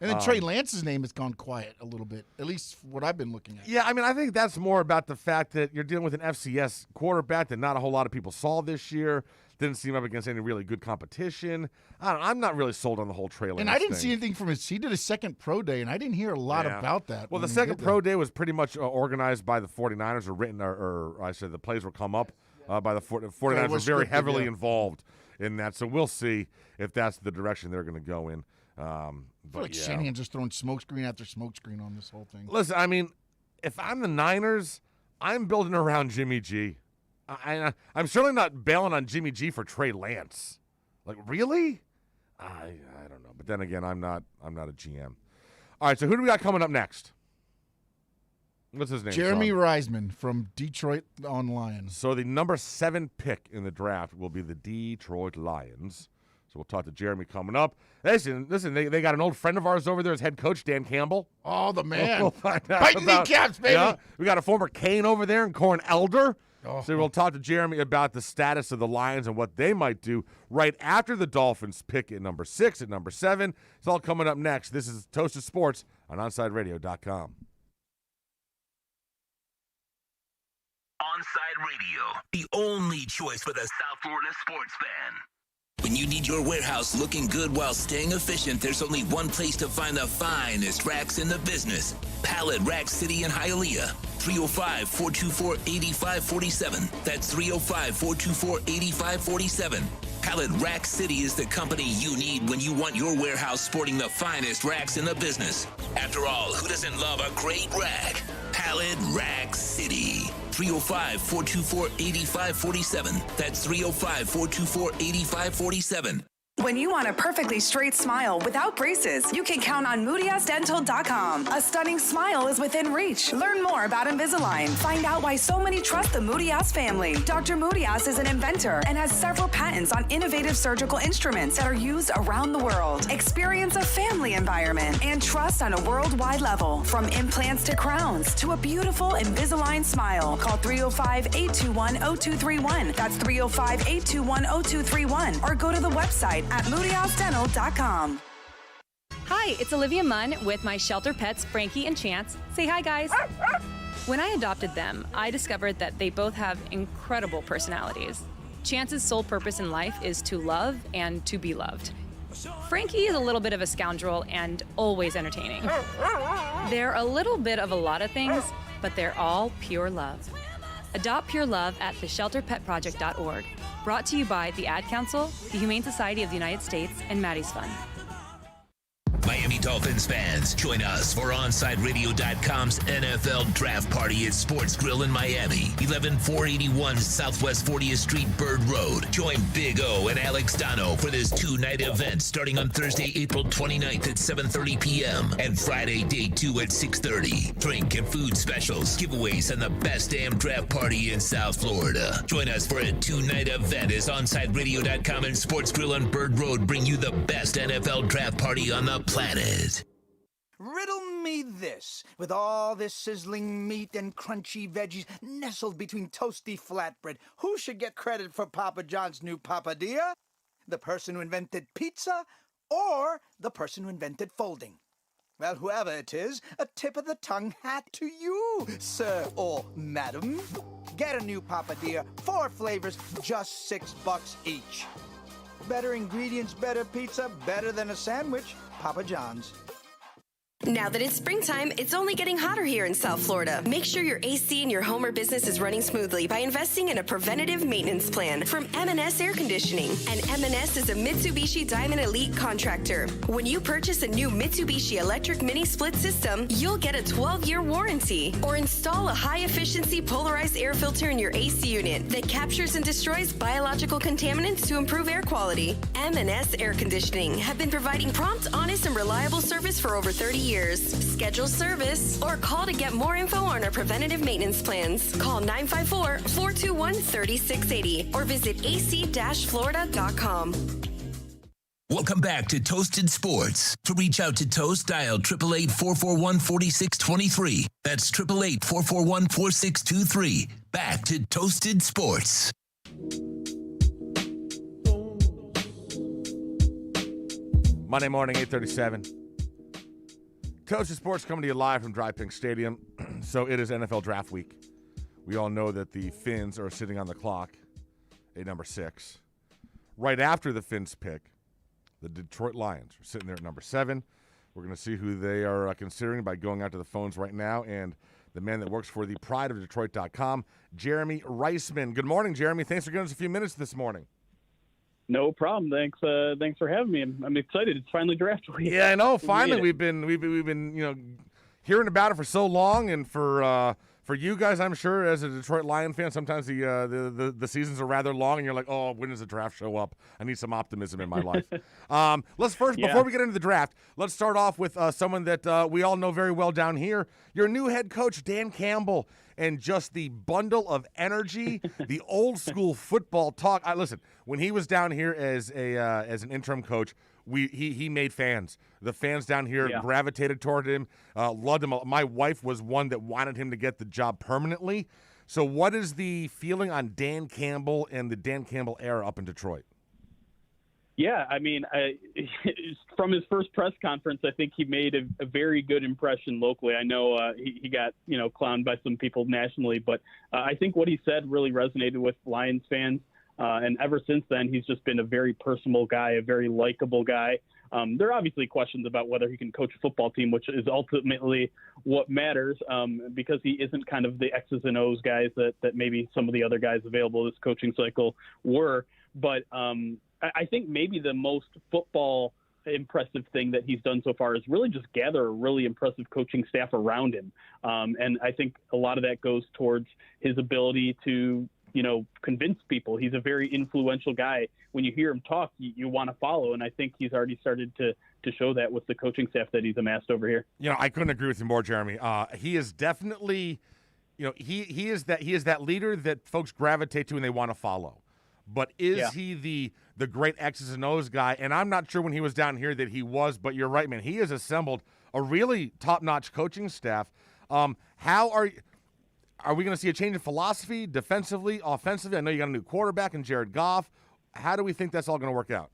And then Trey Lance's name has gone quiet a little bit, at least what I've been looking at. Yeah, I mean, I think that's more about the fact that you're dealing with an FCS quarterback that not a whole lot of people saw this year. Didn't seem up against any really good competition. I'm not really sold on the whole Trey Lance And I didn't thing. see anything from he did a second pro day, and I didn't hear a lot about that. Well, the second pro day was pretty much organized by the 49ers, or written, or I said the plays were come up by the 49ers were very heavily involved in that. So we'll see if that's the direction they're going to go in. I feel like Shanahan's just throwing smokescreen after smokescreen on this whole thing. Listen, I mean, if I'm the Niners, I'm building around Jimmy G. I'm certainly not bailing on Jimmy G for Trey Lance. Like, really? I don't know. But then again, I'm not a GM. All right, so who do we got coming up next? What's his name? Jeremy Reisman from Detroit on Lions. So the number 7 pick in the draft will be the Detroit Lions. So we'll talk to Jeremy coming up. Listen, they got an old friend of ours over there as head coach, Dan Campbell. Oh, the man. We'll find out Biting kneecaps, baby. Yeah, we got a former Kane over there and Corn Elder. Oh. So we'll talk to Jeremy about the status of the Lions and what they might do right after the Dolphins pick at number 6, at number 7. It's all coming up next. This is Toasted Sports on OnSideRadio.com. Onside Radio, the only choice for the South Florida sports fan. When you need your warehouse looking good while staying efficient, there's only one place to find the finest racks in the business. Pallet Rack City in Hialeah. 305-424-8547. That's 305-424-8547. Pallet Rack City is the company you need when you want your warehouse sporting the finest racks in the business. After all, who doesn't love a great rack? Pallet Rack City. 305-424-8547. That's 305-424-8547. When you want a perfectly straight smile without braces, you can count on MoodiasDental.com. A stunning smile is within reach. Learn more about Invisalign. Find out why so many trust the Moodias family. Dr. Moodias is an inventor and has several patents on innovative surgical instruments that are used around the world. Experience a family environment and trust on a worldwide level. From implants to crowns to a beautiful Invisalign smile. Call 305-821-0231. That's 305-821-0231. Or go to the website at MoodiasDental.com. Hi, it's Olivia Munn with my shelter pets, Frankie and Chance. Say hi, guys. When I adopted them, I discovered that they both have incredible personalities. Chance's sole purpose in life is to love and to be loved. Frankie is a little bit of a scoundrel and always entertaining. They're a little bit of a lot of things, but they're all pure love. Adopt pure love at theshelterpetproject.org. Brought to you by the Ad Council, the Humane Society of the United States, and Maddie's Fund. Miami Dolphins fans, join us for OnSideRadio.com's NFL Draft Party at Sports Grill in Miami, 11481 Southwest 40th Street, Bird Road. Join Big O and Alex Dono for this 2-night event starting on Thursday, April 29th at 7:30 p.m. and Friday, day 2 at 6:30. Drink and food specials, giveaways, and the best damn draft party in South Florida. Join us for a 2-night event as OnSideRadio.com and Sports Grill on Bird Road bring you the best NFL draft party on the planet. Riddle me this. With all this sizzling meat and crunchy veggies nestled between toasty flatbread, who should get credit for Papa John's new papadilla? The person who invented pizza or the person who invented folding? Well, whoever it is, a tip of the tongue hat to you, sir or madam. Get a new papadilla, 4 flavors, just $6 each. Better ingredients, better pizza, better than a sandwich. Papa John's. Now that it's springtime, it's only getting hotter here in South Florida. Make sure your AC in your home or business is running smoothly by investing in a preventative maintenance plan from M&S Air Conditioning. And M&S is a Mitsubishi Diamond Elite contractor. When you purchase a new Mitsubishi electric mini split system, you'll get a 12-year warranty. Or install a high-efficiency polarized air filter in your AC unit that captures and destroys biological contaminants to improve air quality. M&S Air Conditioning have been providing prompt, honest, and reliable service for over 30 years. Schedule service or call to get more info on our preventative maintenance plans. Call 954-421-3680 or visit ac-florida.com. Welcome back to Toasted Sports. To reach out to Toast, dial 888-441-4623. That's 888-441-4623. Back to Toasted Sports. Monday morning, 8:37. Toasted Sports coming to you live from Dry Pink Stadium. So it is NFL Draft Week. We all know that the Finns are sitting on the clock at number 6. Right after the Finns pick, the Detroit Lions are sitting there at number 7. We're going to see who they are considering by going out to the phones right now. And the man that works for the pride of Detroit.com, Jeremy Reisman. Good morning, Jeremy. Thanks for giving us a few minutes this morning. No problem. Thanks for having me. I'm excited. It's finally draft week. Yeah, I know. Finally, we've been hearing about it for so long, and for you guys, I'm sure, as a Detroit Lion fan, sometimes the seasons are rather long, and you're like, oh, when does the draft show up? I need some optimism in my life. Let's first, before we get into the draft, let's start off with someone that we all know very well down here. Your new head coach, Dan Campbell, and just the bundle of energy, the old school football talk. Listen, when he was down here as an interim coach, he made fans. The fans down here gravitated toward him, loved him. My wife was one that wanted him to get the job permanently. So what is the feeling on Dan Campbell and the Dan Campbell era up in Detroit? Yeah, I mean, from his first press conference, I think he made a very good impression locally. I know he got, clowned by some people nationally, but I think what he said really resonated with Lions fans. And ever since then, he's just been a very personal guy, a very likable guy. There are obviously questions about whether he can coach a football team, which is ultimately what matters, because he isn't kind of the X's and O's guys that maybe some of the other guys available this coaching cycle were. But I think maybe the most football impressive thing that he's done so far is really just gather a really impressive coaching staff around him. And I think a lot of that goes towards his ability to convince people. He's a very influential guy. When you hear him talk, you want to follow. And I think he's already started to show that with the coaching staff that he's amassed over here. I couldn't agree with you more, Jeremy. He is definitely, he is that leader that folks gravitate to and they want to follow. But is he the great X's and O's guy? And I'm not sure when he was down here that he was, but you're right, man. He has assembled a really top-notch coaching staff. How are we going to see a change in philosophy, defensively, offensively? I know you got a new quarterback in Jared Goff. How do we think that's all going to work out?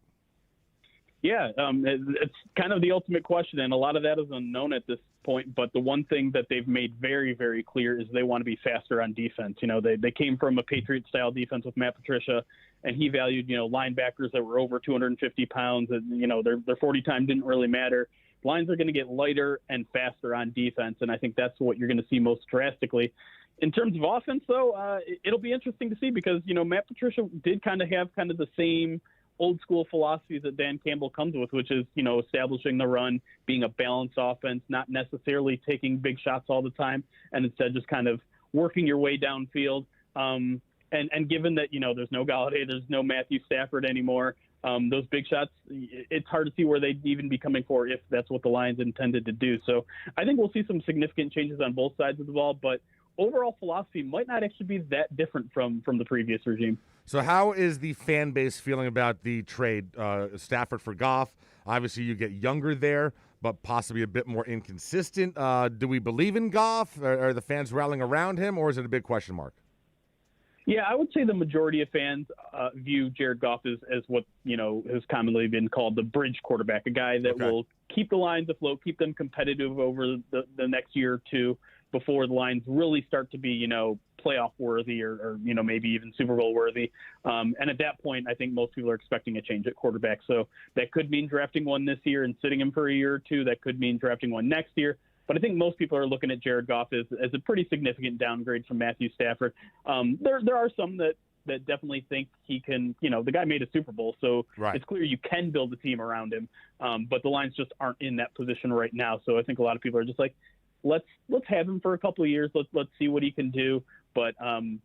Yeah, it's kind of the ultimate question, and a lot of that is unknown at this point. But the one thing that they've made very, very clear is they want to be faster on defense. They came from a Patriot-style defense with Matt Patricia, and he valued, linebackers that were over 250 pounds. And, their 40 time didn't really matter. Lines are going to get lighter and faster on defense, and I think that's what you're going to see most drastically. In terms of offense, though, it'll be interesting to see because, Matt Patricia did kind of have the same old school philosophies that Dan Campbell comes with, which is, establishing the run, being a balanced offense, not necessarily taking big shots all the time, and instead just kind of working your way downfield. And given that, there's no Galladay, there's no Matthew Stafford anymore, those big shots, it's hard to see where they'd even be coming for if that's what the Lions intended to do. So I think we'll see some significant changes on both sides of the ball, but overall philosophy might not actually be that different from the previous regime. So how is the fan base feeling about the trade, Stafford for Goff? Obviously, you get younger there, but possibly a bit more inconsistent. Do we believe in Goff? Are the fans rallying around him, or is it a big question mark? Yeah, I would say the majority of fans view Jared Goff as what, has commonly been called the bridge quarterback, a guy that will keep the Lions afloat, keep them competitive over the next year or two before the Lions really start to be, playoff worthy or maybe even Super Bowl worthy. And at that point, I think most people are expecting a change at quarterback. So that could mean drafting one this year and sitting him for a year or two. That could mean drafting one next year. But I think most people are looking at Jared Goff as a pretty significant downgrade from Matthew Stafford. There are some that definitely think he can, the guy made a Super Bowl, so It's clear you can build a team around him. But the Lions just aren't in that position right now. So I think a lot of people are just like, let's have him for a couple of years. Let's see what he can do. But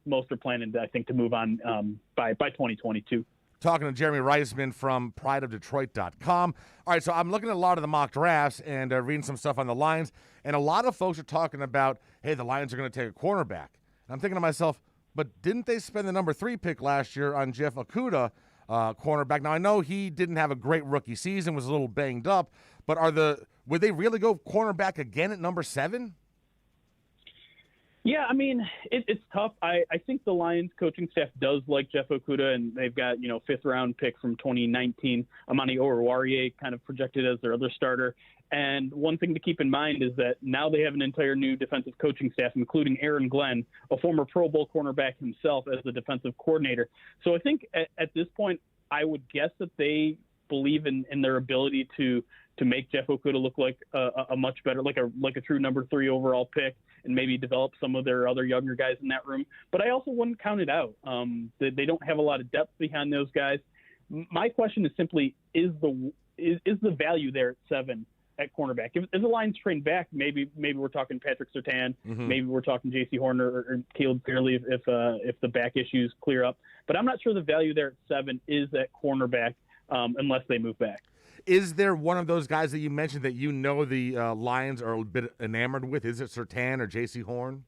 most are planning, I think, to move on by 2022. Talking to Jeremy Reisman from prideofdetroit.com. All right, so I'm looking at a lot of the mock drafts and reading some stuff on the Lions, and a lot of folks are talking about, hey, the Lions are going to take a cornerback. And I'm thinking to myself, but didn't they spend the number 3 pick last year on Jeff Okudah, cornerback? Now, I know he didn't have a great rookie season, was a little banged up, but would they really go cornerback again at number 7? Yeah, I mean, it's tough. I think the Lions coaching staff does like Jeff Okudah, and they've got, 5th-round pick from 2019, Amani Oruwariye, kind of projected as their other starter. And one thing to keep in mind is that now they have an entire new defensive coaching staff, including Aaron Glenn, a former Pro Bowl cornerback himself, as the defensive coordinator. So I think at this point, I would guess that they believe in their ability to make Jeff Okudah look like a much better, like a true number 3 overall pick, and maybe develop some of their other younger guys in that room. But I also wouldn't count it out. They don't have a lot of depth behind those guys. My question is simply, is the value there at 7 at cornerback. If the Lions train back, maybe we're talking Patrick Surtain, maybe we're talking J.C. Horner or Caleb Fairley if the back issues clear up. But I'm not sure the value there at 7 is at cornerback unless they move back. Is there one of those guys that you mentioned that the Lions are a bit enamored with? Is it Surtain or J.C. Horn?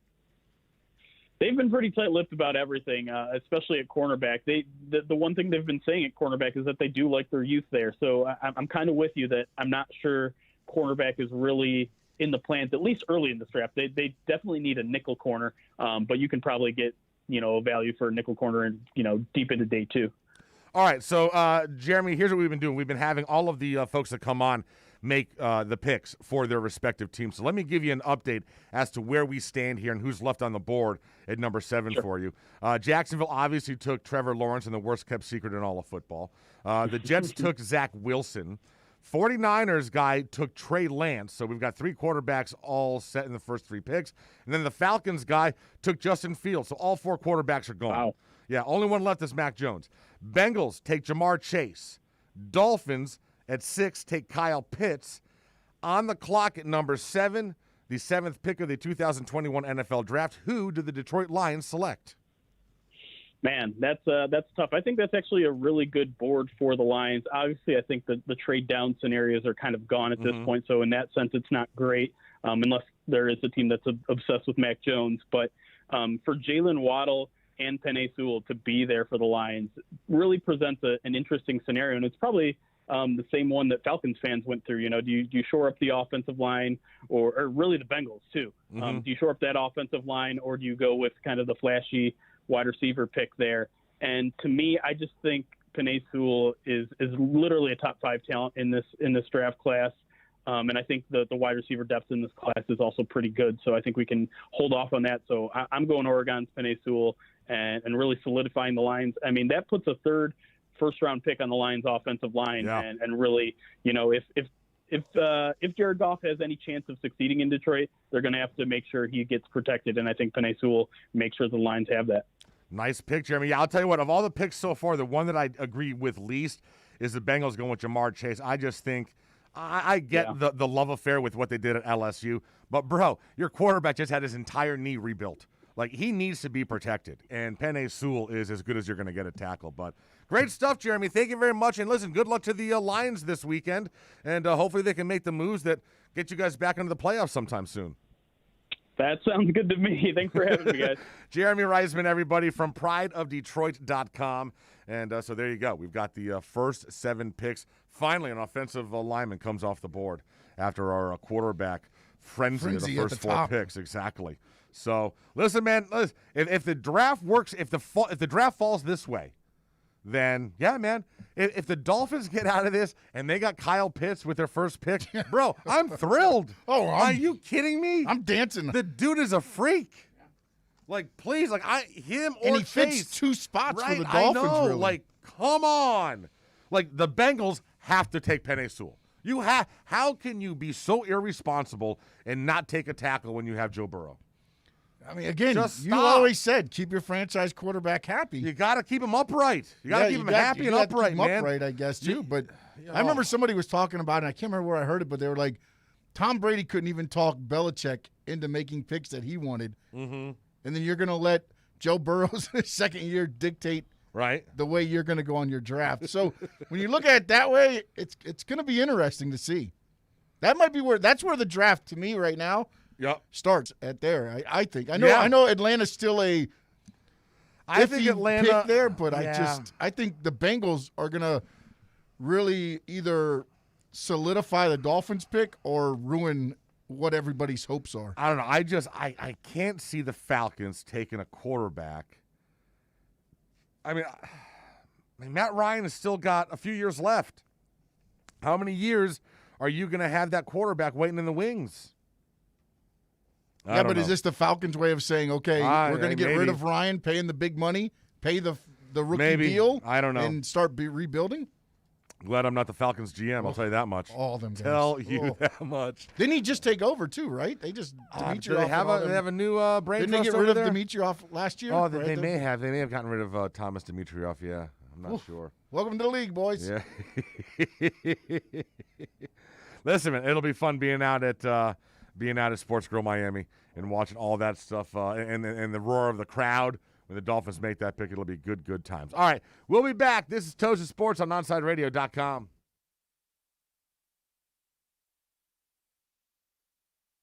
They've been pretty tight-lipped about everything, especially at cornerback. The one thing they've been saying at cornerback is that they do like their youth there. So I'm kind of with you that I'm not sure cornerback is really in the plans, at least early in this draft. They definitely need a nickel corner, but you can probably get a value for a nickel corner and deep into day 2. All right, so Jeremy, here's what we've been doing. We've been having all of the folks that come on make the picks for their respective teams. So let me give you an update as to where we stand here and who's left on the board at number 7 for you. Jacksonville obviously took Trevor Lawrence, and the worst-kept secret in all of football. The Jets took Zach Wilson. 49ers guy took Trey Lance. So we've got 3 quarterbacks all set in the first 3 picks. And then the Falcons guy took Justin Fields. So all 4 quarterbacks are gone. Wow. Yeah, only one left is Mac Jones. Bengals take Jamar Chase. Dolphins at 6 take Kyle Pitts. On the clock at number 7, the 7th pick of the 2021 NFL Draft. Who did the Detroit Lions select? Man, that's tough. I think that's actually a really good board for the Lions. Obviously, I think the trade down scenarios are kind of gone at this point. So in that sense, it's not great unless there is a team that's obsessed with Mac Jones. But for Jalen Waddle and Penei Sewell to be there for the Lions really presents an interesting scenario. And it's probably the same one that Falcons fans went through. Do you shore up the offensive line or really the Bengals too? Do you shore up that offensive line or do you go with kind of the flashy wide receiver pick there? And to me, I just think Penei Sewell is literally a top 5 talent in this draft class. And I think the wide receiver depth in this class is also pretty good. So I think we can hold off on that. So I'm going Oregon's Penei Sewell and really solidifying the Lions. I mean, that puts a third first-round pick on the Lions' offensive line. Yeah. And really, if Jared Goff has any chance of succeeding in Detroit, they're going to have to make sure he gets protected. And I think Penei Sewell makes sure the Lions have that. Nice pick, Jeremy. Yeah, I'll tell you what, of all the picks so far, the one that I agree with least is the Bengals going with Jamar Chase. I just think I get the love affair with what they did at LSU. But, bro, your quarterback just had his entire knee rebuilt. Like, he needs to be protected. And Penei Sewell is as good as you're going to get at tackle. But great stuff, Jeremy. Thank you very much. And, listen, good luck to the Lions this weekend. And hopefully they can make the moves that get you guys back into the playoffs sometime soon. That sounds good to me. Thanks for having me, guys. Jeremy Reisman, everybody, from prideofdetroit.com. And so there you go. We've got the first 7 picks. Finally, an offensive lineman comes off the board after our quarterback frenzy of the first 4 picks. Exactly. So, listen, man, if the draft works, if the draft falls this way, then, yeah, man, if the Dolphins get out of this and they got Kyle Pitts with their first pick, bro, I'm thrilled. Are you kidding me? I'm dancing. The dude is a freak. Like, please, like, him or and he Chase. fits 2 spots right? for the Dolphins, I know. really. Like, come on. Like, the Bengals have to take Penei Sewell. How can you be so irresponsible and not take a tackle when you have Joe Burrow? I mean, again, Just you stop. always said keep your franchise quarterback happy. You got to keep him upright. You got to keep him happy and upright, man. Upright, I guess, too. But I remember somebody was talking about it, and I can't remember where I heard it, but they were like, Tom Brady couldn't even talk Belichick into making picks that he wanted. Mm-hmm. And then you're going to let Joe Burrow's second year dictate the way you're going to go on your draft. So when you look at it that way, it's going to be interesting to see. That's where the draft, to me right now, starts at there. I think. I know Atlanta's still a I think Atlanta pick there, but I think the Bengals are gonna really either solidify the Dolphins pick or ruin what everybody's hopes are. I don't know. I can't see the Falcons taking a quarterback. I mean, Matt Ryan has still got a few years left. How many years are you going to have that quarterback waiting in the wings? Yeah, but is this the Falcons' way of saying, okay, we're going to get rid of Ryan, paying the big money, pay the rookie deal? I don't know. And start rebuilding? Glad I'm not the Falcons GM, I'll tell you that much. All them guys. Tell you that much. Didn't he just take over, too, right? They just Dimitroff. Do they have a new brain Didn't they get rid of Dimitroff last year? Oh, they may have. They may have gotten rid of Thomas Dimitroff, yeah. I'm not sure. Welcome to the league, boys. Yeah. Listen, man, it'll be fun being out at Sports Grill Miami and watching all that stuff and the roar of the crowd when the Dolphins make that pick. It'll be good times. All right, we'll be back. This is Toasted Sports on OnSideRadio.com.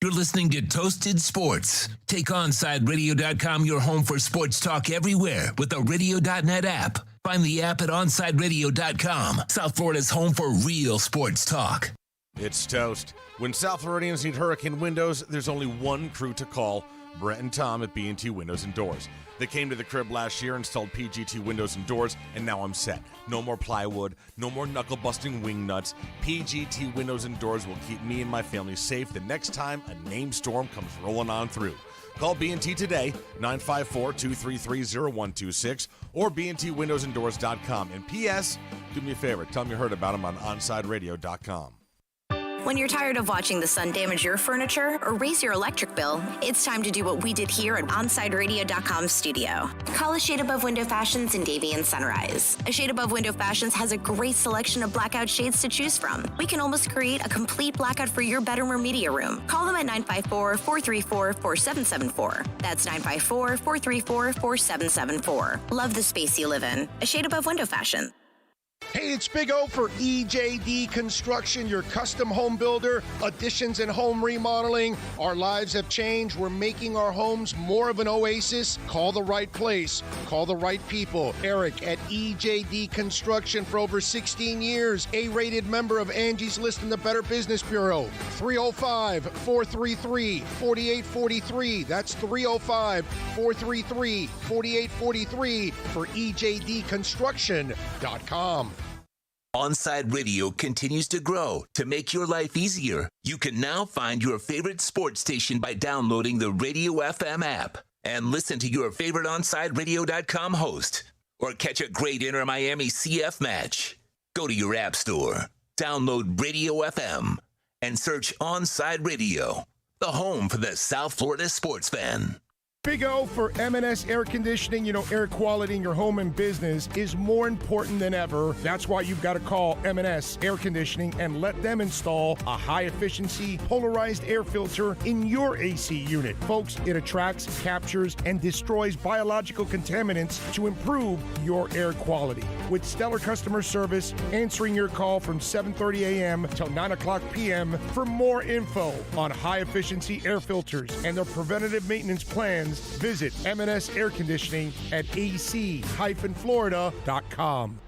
You're listening to Toasted Sports. Take OnSideRadio.com, your home for sports talk everywhere with the Radio.net app. Find the app at OnSideRadio.com, South Florida's home for real sports talk. It's Toast. When South Floridians need hurricane windows, there's only one crew to call, Brett and Tom at B&T Windows and Doors. They came to the crib last year, installed PGT windows and doors, and now I'm set. No more plywood, no more knuckle-busting wing nuts. PGT windows and doors will keep me and my family safe the next time a named storm comes rolling on through. Call B&T today, 954-233-0126, or bntwindowsanddoors.com. And P.S., do me a favor, tell them you heard about them on OnSideRadio.com. When you're tired of watching the sun damage your furniture or raise your electric bill, it's time to do what we did here at OnSideRadio.com studio. Call A Shade Above Window Fashions in Davie and Sunrise. A Shade Above Window Fashions has a great selection of blackout shades to choose from. We can almost create a complete blackout for your bedroom or media room. Call them at 954-434-4774. That's 954-434-4774. Love the space you live in. A Shade Above Window Fashion. Hey, it's Big O for EJD Construction, your custom home builder, additions and home remodeling. Our lives have changed. We're making our homes more of an oasis. Call the right place. Call the right people. Eric at EJD Construction for over 16 years. A-rated member of Angie's List in the Better Business Bureau. 305-433-4843. That's 305-433-4843 for EJDConstruction.com. Onside Radio continues to grow. To make your life easier, you can now find your favorite sports station by downloading the Radio FM app and listen to your favorite OnSideRadio.com host or catch a great Inter Miami CF match. Go to your app store, download Radio FM, and search Onside Radio, the home for the South Florida sports fan. Big O for M&S Air Conditioning. You know, air quality in your home and business is more important than ever. That's why you've got to call M&S Air Conditioning and let them install a high-efficiency polarized air filter in your AC unit. Folks, it attracts, captures, and destroys biological contaminants to improve your air quality. With stellar customer service, answering your call from 7:30 a.m. till 9 o'clock p.m. For more info on high-efficiency air filters and their preventative maintenance plans, visit M&S Air Conditioning at ac-florida.com.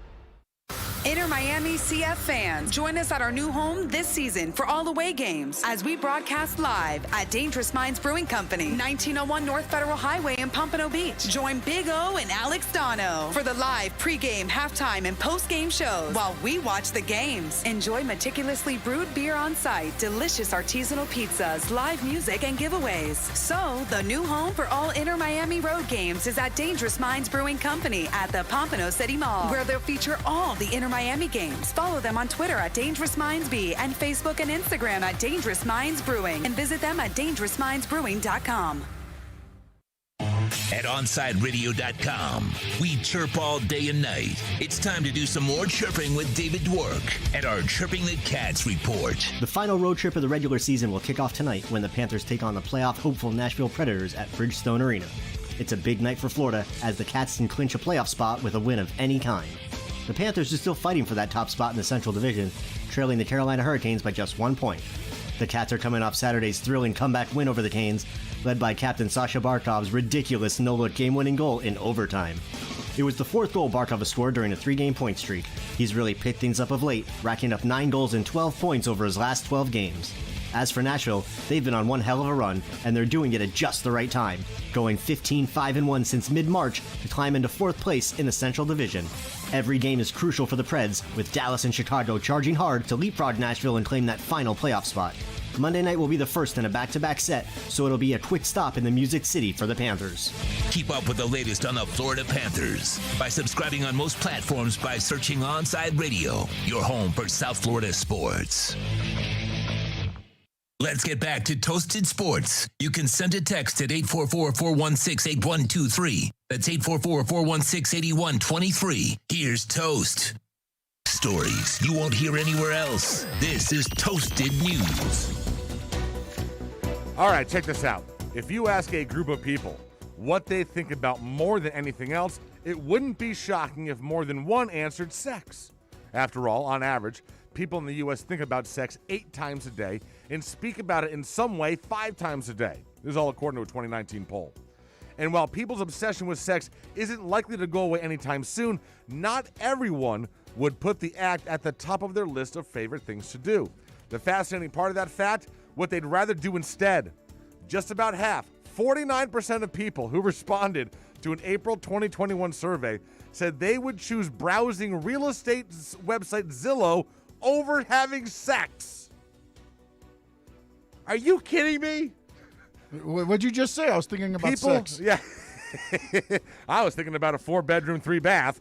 Inter Miami CF fans, join us at our new home this season for all away games as we broadcast live at Dangerous Minds Brewing Company, 1901 North Federal Highway in Pompano Beach. Join Big O and Alex Dono for the live pregame, halftime, and postgame shows while we watch the games. Enjoy meticulously brewed beer on site, delicious artisanal pizzas, live music, and giveaways. So, the new home for all Inter Miami road games is at Dangerous Minds Brewing Company at the Pompano City Mall, where they'll feature all the Inter Miami games. Follow them on Twitter at Dangerous Minds B and Facebook and Instagram at Dangerous Minds Brewing, and visit them at dangerousmindsbrewing.com. At OnSideRadio.com, we chirp all day and night. It's time to do some more chirping with David Dwork at our Chirping the Cats report. The final road trip of the regular season will kick off tonight when the Panthers take on the playoff hopeful Nashville Predators at Bridgestone Arena. It's a big night for Florida as the Cats can clinch a playoff spot with a win of any kind. The Panthers are still fighting for that top spot in the Central Division, trailing the Carolina Hurricanes by just 1 point. The Cats are coming off Saturday's thrilling comeback win over the Canes, led by captain Sasha Barkov's ridiculous no-look game-winning goal in overtime. It was the fourth goal Barkov has scored during a 3-game point streak. He's really picked things up of late, racking up 9 goals and 12 points over his last 12 games. As for Nashville, they've been on one hell of a run, and they're doing it at just the right time, going 15-5-1 since mid-March to climb into 4th place in the Central Division. Every game is crucial for the Preds, with Dallas and Chicago charging hard to leapfrog Nashville and claim that final playoff spot. Monday night will be the first in a back-to-back set, so it'll be a quick stop in the Music City for the Panthers. Keep up with the latest on the Florida Panthers by subscribing on most platforms by searching Onside Radio, your home for South Florida sports. Let's get back to Toasted Sports. You can send a text at 844-416-8123. That's 844-416-8123. Here's Toast. Stories you won't hear anywhere else. This is Toasted News. All right, check this out. If you ask a group of people what they think about more than anything else, it wouldn't be shocking if more than one answered sex. After all, on average, people in the U.S. think about sex 8 times a day and speak about it in some way 5 times a day. This is all according to a 2019 poll. And while people's obsession with sex isn't likely to go away anytime soon, not everyone would put the act at the top of their list of favorite things to do. The fascinating part of that fact, what they'd rather do instead. Just about half, 49% of people who responded to an April 2021 survey said they would choose browsing real estate website Zillow over having sex. Are you kidding me? What'd you just say? I was thinking about sex. Yeah. I was thinking about a 4-bedroom, 3-bath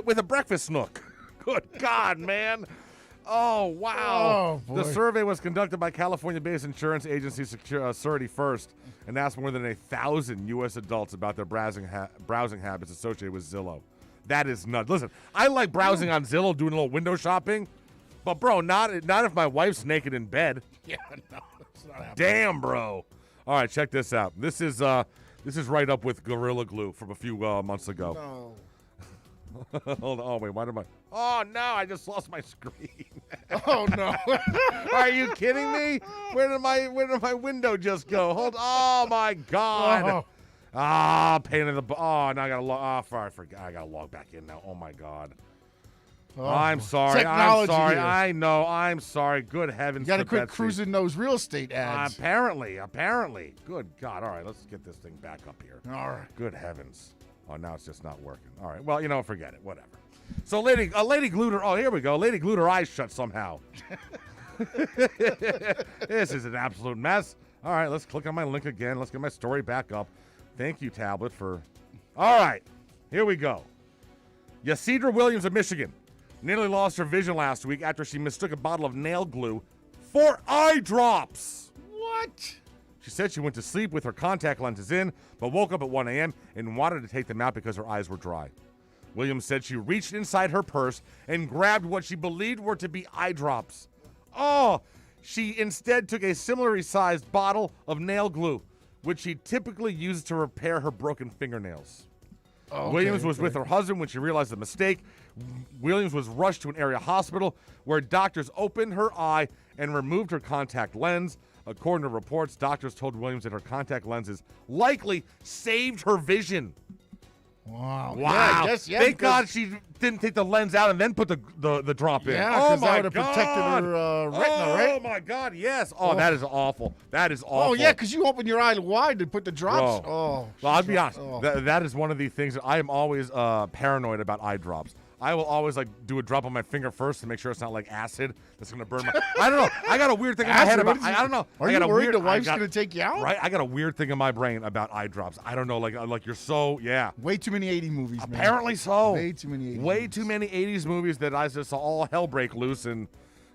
with a breakfast nook. Good God, man. Oh, wow. Oh, the survey was conducted by California-based insurance agency Security First and asked more than 1,000 U.S. adults about their browsing habits associated with Zillow. That is nuts. Listen, I like browsing on Zillow, doing a little window shopping, but, bro, not if my wife's naked in bed. Yeah, no, it's not happening. Damn, bro. All right, check this out. This is right up with Gorilla Glue from a few months ago. No. Hold on. Oh, wait, why did Oh, no, I just lost my screen. Oh, no. Are you kidding me? Where did my window just go? Oh, my God. Pain in the Oh, now I got to log. Oh, I forgot. I got to log back in now. Oh, my God. Oh, I'm sorry. Technology I'm sorry. here. I know. I'm sorry. Good heavens. You got to for quit Betsy. cruising those real estate ads. Apparently. Good God. All right, let's get this thing back up here. All right. Good heavens. Oh, now it's just not working. All right. Well, forget it. Whatever. So, lady glued her. Oh, here we go. Lady glued her eyes shut somehow. This is an absolute mess. All right, let's click on my link again. Let's get my story back up. Thank you, tablet, for. All right, here we go. Yasidra Williams of Michigan nearly lost her vision last week after she mistook a bottle of nail glue for eye drops. What? She said she went to sleep with her contact lenses in, but woke up at 1 a.m. and wanted to take them out because her eyes were dry. Williams said she reached inside her purse and grabbed what she believed were to be eye drops. Oh, she instead took a similarly sized bottle of nail glue, which she typically uses to repair her broken fingernails. Okay, Williams was with her husband when she realized the mistake. Williams was rushed to an area hospital where doctors opened her eye and removed her contact lens. According to reports, doctors told Williams that her contact lenses likely saved her vision. Wow. Wow. Yeah, Thank God she didn't take the lens out and then put the drop in. Yeah, oh because my that would have God. protected her retina, right? Oh, my God, yes. Oh, that is awful. That is awful. Oh, yeah, because you open your eye wide to put the drops. Bro. Oh. Well, I'll be honest. Oh. That is one of the things that I am always paranoid about eye drops. I will always do a drop on my finger first to make sure it's not like acid that's going to burn my. I don't know. I got a weird thing in my head about. I don't know. Are I you got worried the wife's going to take you out? Right. I got a weird thing in my brain about eye drops. I don't know. Like you're so Way too many 80 movies. Apparently so. Way too many 80s. Way too many 80s movies that I just saw all hell break loose and.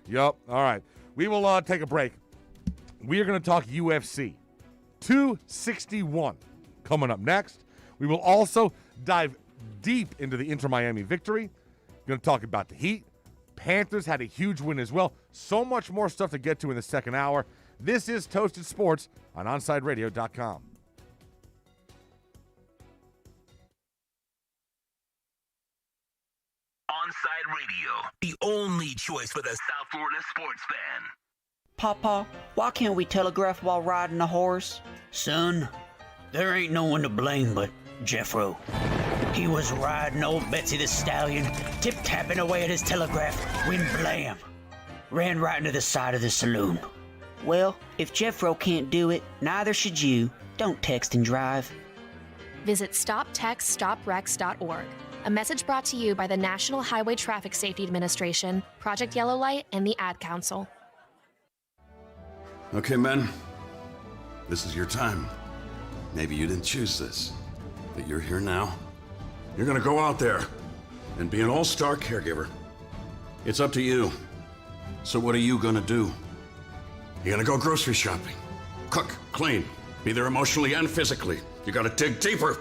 Yep. All right. We will take a break. We are going to talk UFC 261 coming up next. We will also dive deep into the Inter Miami victory. Going to talk about the Heat. Panthers had a huge win as well. So much more stuff to get to in the second hour. This is Toasted Sports on OnSideRadio.com. Onside Radio, the only choice for the South Florida sports fan. Papa, why can't we telegraph while riding a horse? Son, there ain't no one to blame but Jeffro. He was riding old Betsy the Stallion, tip-tapping away at his telegraph, when blam! Ran right into the side of the saloon. Well, if Jeffro can't do it, neither should you. Don't text and drive. Visit StopTextStopWrecks.org. A message brought to you by the National Highway Traffic Safety Administration, Project Yellow Light, and the Ad Council. Okay, men. This is your time. Maybe you didn't choose this, but you're here now. You're gonna go out there and be an all-star caregiver. It's up to you. So what are you gonna do? You're gonna go grocery shopping, cook, clean, be there emotionally and physically. You gotta dig deeper.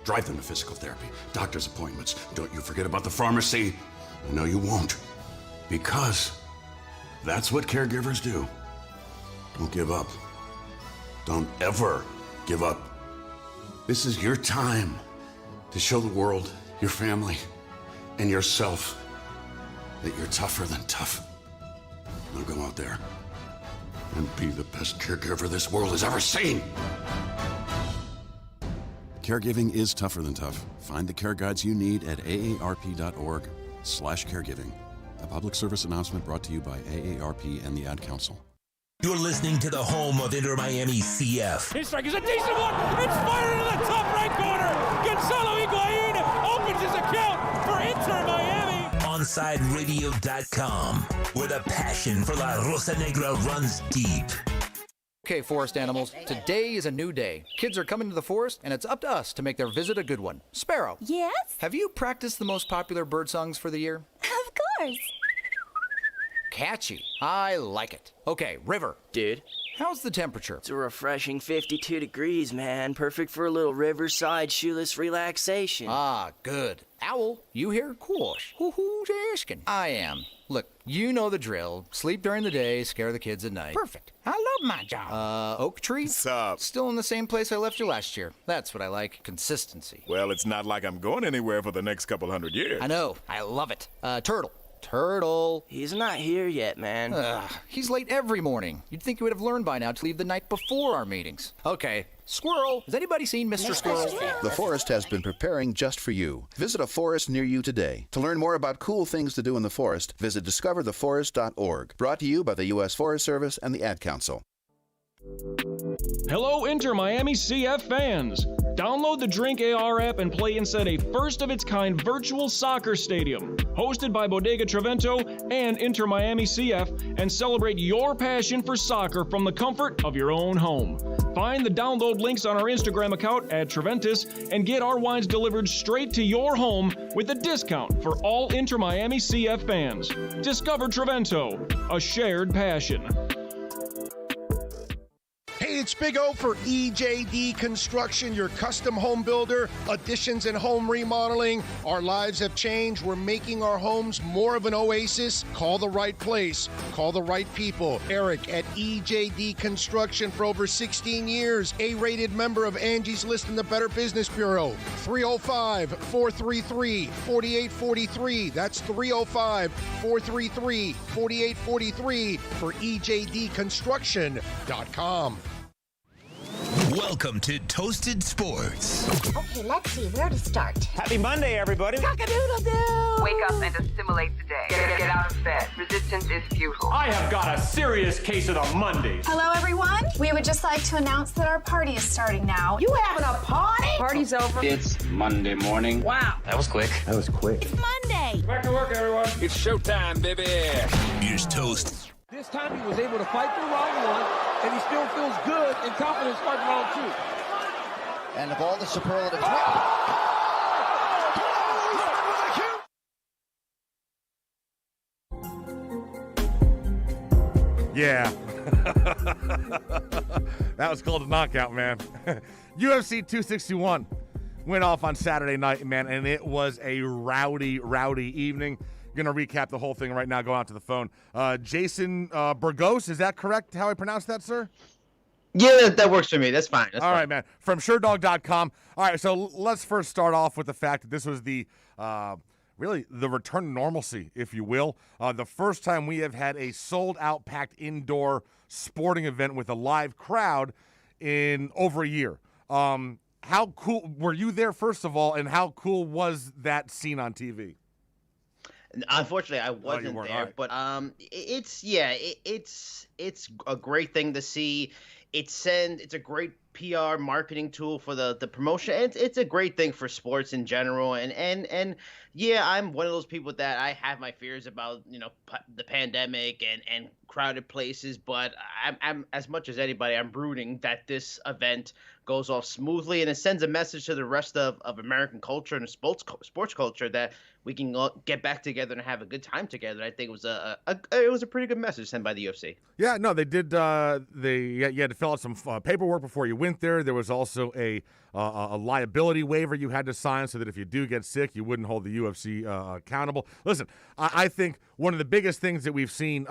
Drive them to physical therapy, doctor's appointments. Don't you forget about the pharmacy. No, you won't. Because that's what caregivers do. Don't give up. Don't ever give up. This is your time to show the world, your family, and yourself that you're tougher than tough. Now go out there and be the best caregiver this world has ever seen. Caregiving is tougher than tough. Find the care guides you need at aarp.org/caregiving. A public service announcement brought to you by AARP and the Ad Council. You're listening to the home of Inter Miami CF. His strike is a decent one. It's fired into the top right corner. Gonzalo Higuain opens his account for Inter Miami. OnSideRadio.com, where the passion for La Rosa Negra runs deep. Okay, forest animals, today is a new day. Kids are coming to the forest, and it's up to us to make their visit a good one. Sparrow. Yes? Have you practiced the most popular bird songs for the year? Of course. Catchy. I like it. Okay, River. Dude. How's the temperature? It's a refreshing 52 degrees, man. Perfect for a little riverside shoeless relaxation. Ah, good. Owl, you here? Course. Who's asking? I am. Look, you know the drill. Sleep during the day, scare the kids at night. Perfect. I love my job. Oak Tree? What's up? Still in the same place I left you last year. That's what I like. Consistency. Well, it's not like I'm going anywhere for the next couple hundred years. I know. I love it. Turtle. Turtle. He's not here yet, man. He's late every morning. You'd think he would have learned by now to leave the night before our meetings. Okay. Squirrel. Has anybody seen Mr. Squirrel? The forest has been preparing just for you. Visit a forest near you today. To learn more about cool things to do in the forest, visit discovertheforest.org. Brought to you by the U.S. Forest Service and the Ad Council. Hello, Inter Miami CF fans! Download the Drink AR app and play inside a first-of-its-kind virtual soccer stadium, hosted by Bodega Trevento and Inter Miami CF, and celebrate your passion for soccer from the comfort of your own home. Find the download links on our Instagram account at Treventus and get our wines delivered straight to your home with a discount for all Inter Miami CF fans. Discover Trevento, a shared passion. Hey, it's Big O for EJD Construction, your custom home builder, additions and home remodeling. Our lives have changed. We're making our homes more of an oasis. Call the right place. Call the right people. Eric at EJD Construction for over 16 years. A-rated member of Angie's List in the Better Business Bureau. 305-433-4843. That's 305-433-4843 for EJDconstruction.com. Welcome to Toasted Sports. Okay, let's see where to start. Happy Monday, everybody. Cock-a-doodle-doo! Wake up and assimilate today. Get out of bed. Resistance is futile. I have got a serious case of the Mondays. Hello, everyone. We would just like to announce that our party is starting now. You having a party? Party's over. It's Monday morning. Wow. That was quick. It's Monday. Back to work, everyone. It's showtime, baby. Here's Toast. This time he was able to fight through round one, and he still feels good and confident starting round two. And of all the superlatives... Yeah. That was called a knockout, man. UFC 261 went off on Saturday night, man, and it was a rowdy evening. Going to recap the whole thing right now. Go out to the phone. Jason Burgos, is that correct how I pronounce that, sir? Yeah, that works for me. That's fine. All right, man. From SureDog.com. All right, so let's first start off with the fact that this was the really the return to normalcy, if you will. The first time we have had a sold-out, packed indoor sporting event with a live crowd in over a year. How cool were you there, first of all, and how cool was that scene on TV? Unfortunately, I wasn't there, right. But it's a great thing to see. It's a great PR marketing tool for the promotion. It's a great thing for sports in general. And yeah, I'm one of those people that I have my fears about, the pandemic and crowded places. But I'm as much as anybody, I'm rooting that this event goes off smoothly, and it sends a message to the rest of American culture and sports culture that we can get back together and have a good time together. I think it was a pretty good message sent by the UFC. Yeah, no, they did. You had to fill out some paperwork before you went there. There was also a liability waiver you had to sign so that if you do get sick, you wouldn't hold the UFC accountable. Listen, I think one of the biggest things that we've seen,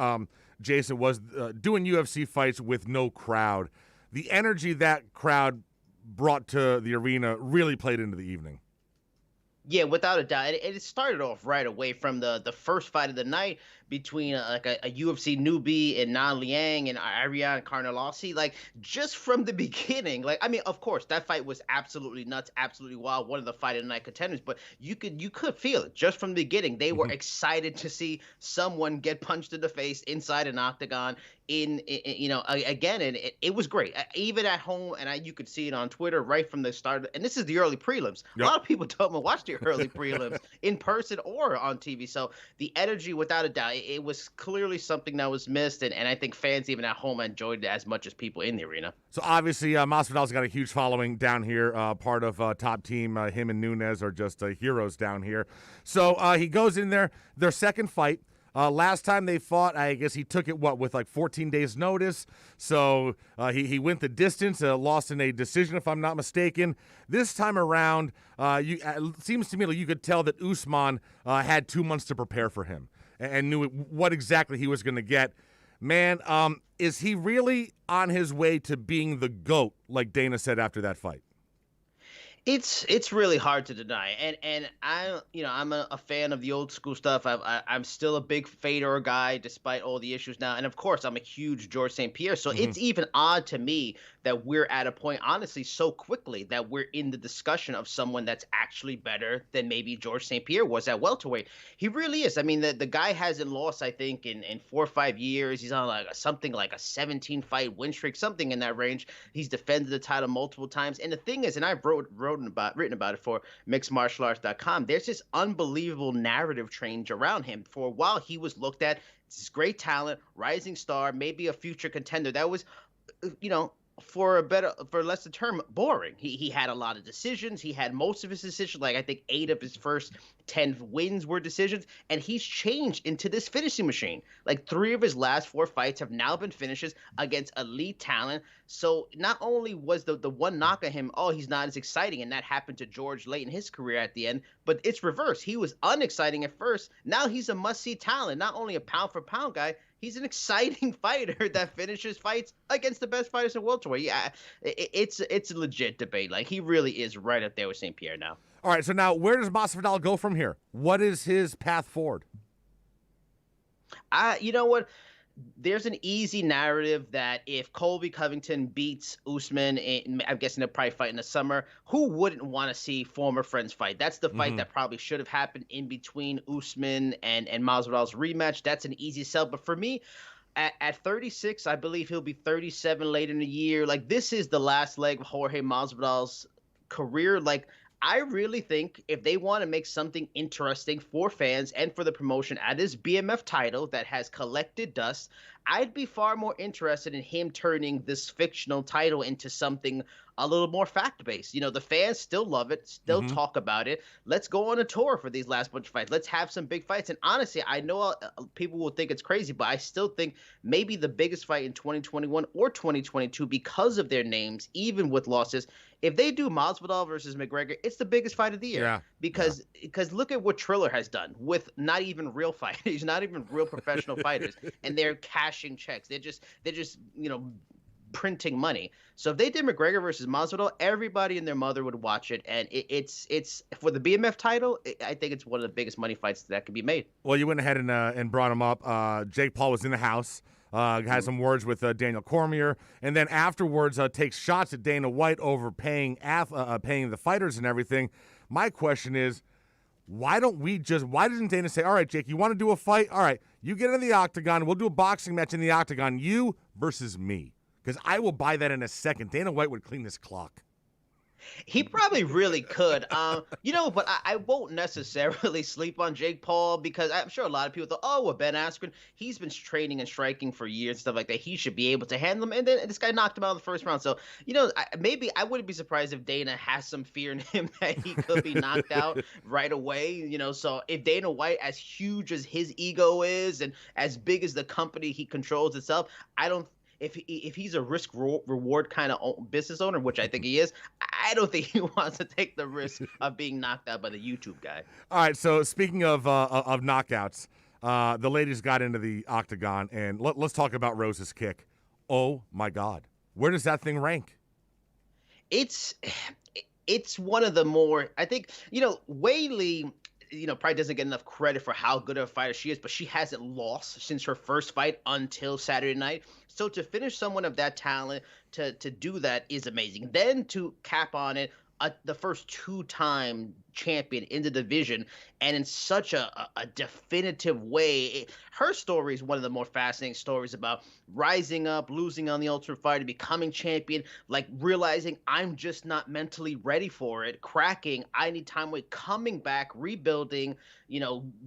Jason, was doing UFC fights with no crowd. The energy that crowd brought to the arena really played into the evening. Yeah, without a doubt. It started off right away from the first fight of the night between a UFC newbie and Na Liang and Ariane Carnelossi. Like, just from the beginning, like, I mean, of course, that fight was absolutely nuts, absolutely wild, one of the fight of the night contenders, but you could feel it just from the beginning. They were excited to see someone get punched in the face inside an octagon again, and it was great. Even at home, and you could see it on Twitter right from the start. And this is the early prelims. Yep. A lot of people don't watch the early prelims in person or on TV. So the energy, without a doubt, it was clearly something that was missed, and I think fans even at home enjoyed it as much as people in the arena. So obviously, Masvidal's got a huge following down here, part of Top Team. Him and Nunes are just heroes down here. So he goes in there, their second fight. Last time they fought, I guess he took it, with like 14 days notice. So he went the distance, lost in a decision, if I'm not mistaken. This time around, it seems to me like you could tell that Usman had 2 months to prepare for him and knew what exactly he was going to get. Man, is he really on his way to being the GOAT, like Dana said after that fight? It's really hard to deny, and I'm a fan of the old school stuff. I'm still a big Fedor guy despite all the issues now, and of course I'm a huge George St. Pierre. So it's even odd to me that we're at a point, honestly, so quickly that we're in the discussion of someone that's actually better than maybe George St. Pierre was at welterweight. He really is. I mean, the guy hasn't lost, I think, in 4 or 5 years. He's on something like a 17 fight win streak, something in that range. He's defended the title multiple times, and the thing is, and I written about it for mixedmartialarts.com, there's this unbelievable narrative change around him. For a while, he was looked at as this great talent, rising star, maybe a future contender. That was, for less the term, boring. He had a lot of decisions. He had most of his decisions, like I think 8 of his first 10 wins were decisions, and he's changed into this finishing machine. Like 3 of his last 4 fights have now been finishes against elite talent. So not only was the one knock at him, he's not as exciting, and that happened to George late in his career at the end, but it's reversed. He was unexciting at first. Now he's a must-see talent, not only a pound-for-pound guy, he's an exciting fighter that finishes fights against the best fighters in welterweight. Yeah, it's a legit debate. Like, he really is right up there with St. Pierre now. All right, so now where does Masvidal go from here? What is his path forward? You know what? There's an easy narrative that if Colby Covington beats Usman, I'm guessing they'll probably fight in the summer, who wouldn't want to see former friends fight? That's the fight that probably should have happened in between Usman and Masvidal's rematch. That's an easy sell. But for me, at 36, I believe he'll be 37 later in the year. Like, this is the last leg of Jorge Masvidal's career. Like, I really think if they want to make something interesting for fans and for the promotion at his BMF title that has collected dust, I'd be far more interested in him turning this fictional title into something a little more fact-based. The fans still love it, still talk about it. Let's go on a tour for these last bunch of fights. Let's have some big fights. And honestly, I know people will think it's crazy, but I still think maybe the biggest fight in 2021 or 2022, because of their names, even with losses, if they do Masvidal versus McGregor, it's the biggest fight of the year. Yeah. Because look at what Triller has done with not even real fighters, not even real professional fighters, and they're cashing checks. They're just printing money. So if they did McGregor versus Masvidal, everybody and their mother would watch it, and it's for the BMF title. I think it's one of the biggest money fights that could be made. Well, you went ahead and brought him up. Jake Paul was in the house. Had some words with Daniel Cormier, and then afterwards takes shots at Dana White over paying the fighters and everything. My question is, why doesn't Dana say, all right, Jake, you want to do a fight? All right, you get in the octagon. We'll do a boxing match in the octagon, you versus me, because I will buy that in a second. Dana White would clean this clock. He probably really could. But I won't necessarily sleep on Jake Paul because I'm sure a lot of people thought, oh, well, Ben Askren, he's been training and striking for years and stuff like that. He should be able to handle him. And then this guy knocked him out in the first round. So, maybe I wouldn't be surprised if Dana has some fear in him that he could be knocked out right away. So if Dana White, as huge as his ego is and as big as the company he controls itself, if he's a risk reward kind of business owner, which I think he is, I don't think he wants to take the risk of being knocked out by the YouTube guy. All right, so speaking of knockouts, the ladies got into the octagon, and let's talk about Rose's kick. Oh, my God. Where does that thing rank? It's one of the more, I think, Whaley, probably doesn't get enough credit for how good of a fighter she is, but she hasn't lost since her first fight until Saturday night. So to finish someone of that talent, to do that is amazing. Then to cap on it, the first two-time champion in the division, and in such a definitive way. Her story is one of the more fascinating stories about rising up, losing on the Ultimate Fighter, becoming champion, like realizing I'm just not mentally ready for it, cracking, I need time away, coming back, rebuilding,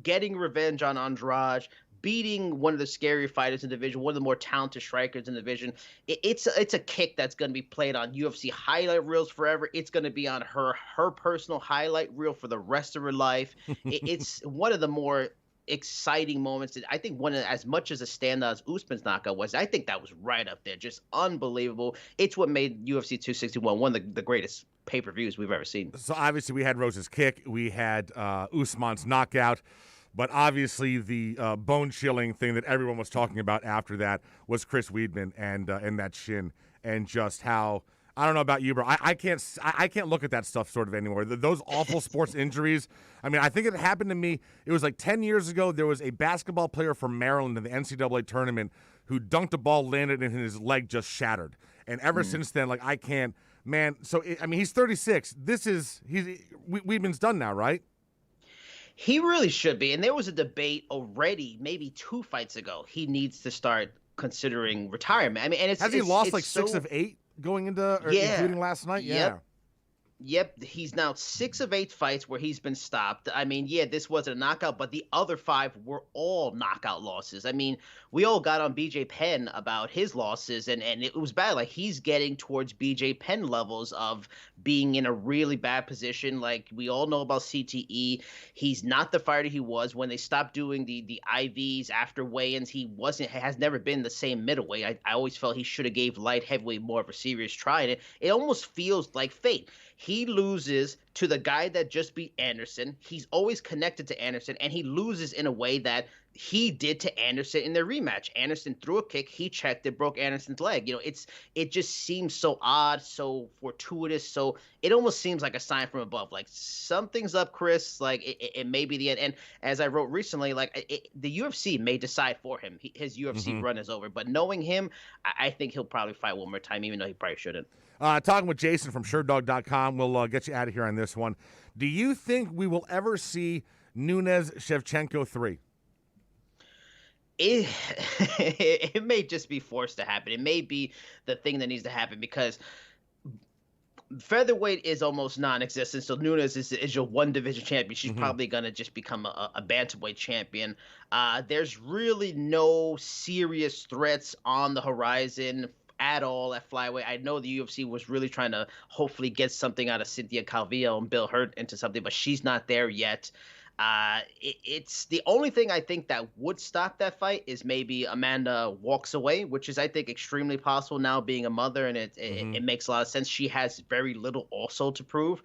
getting revenge on Andrade, beating one of the scarier fighters in the division, one of the more talented strikers in the division. It's a kick that's going to be played on UFC highlight reels forever. It's going to be on her personal highlight reel for the rest of her life. It's one of the more exciting moments. I think as much as a standout as Usman's knockout was, I think that was right up there. Just unbelievable. It's what made UFC 261 one of the greatest pay-per-views we've ever seen. So obviously we had Rose's kick. We had Usman's knockout. But obviously, the bone-chilling thing that everyone was talking about after that was Chris Weidman and that shin, and just how, I don't know about you, bro. I can't look at that stuff sort of anymore. Those awful sports injuries. I mean, I think it happened to me. It was like 10 years ago. There was a basketball player from Maryland in the NCAA tournament who dunked a ball, landed, and his leg just shattered. And ever since then, like, I can't, man. So he's 36. Weidman's done now, right? He really should be. And there was a debate already, maybe 2 fights ago. He needs to start considering retirement. I mean, and has he lost like 6 of 8 going into, including last night? Yeah. Yep, he's now 6 of 8 fights where he's been stopped. I mean, this wasn't a knockout, but the other 5 were all knockout losses. I mean, we all got on BJ Penn about his losses, and it was bad. Like, he's getting towards BJ Penn levels of being in a really bad position. Like, we all know about CTE. He's not the fighter he was. When they stopped doing the IVs after weigh-ins, has never been the same middleweight. I always felt he should have gave light heavyweight more of a serious try, and it almost feels like fate. He loses to the guy that just beat Anderson. He's always connected to Anderson, and he loses in a way that he did to Anderson in their rematch. Anderson threw a kick, he checked it, broke Anderson's leg. It just seems so odd, so fortuitous, so it almost seems like a sign from above. Like, something's up, Chris. Like, it may be the end. And as I wrote recently, like, the UFC may decide for him. His UFC run is over. But knowing him, I think he'll probably fight one more time, even though he probably shouldn't. Talking with Jason from SureDog.com. We'll get you out of here on this one. Do you think we will ever see Nunes-Shevchenko 3? It may just be forced to happen. It may be the thing that needs to happen because featherweight is almost non-existent. So Nunes is your one division champion. She's probably going to just become a bantamweight champion. There's really no serious threats on the horizon at all at flyweight. I know the UFC was really trying to hopefully get something out of Cynthia Calvillo and Bill Hurt into something, but she's not there yet. It's the only thing I think that would stop that fight is maybe Amanda walks away, which is, I think, extremely possible now being a mother, and it makes a lot of sense. She has very little also to prove.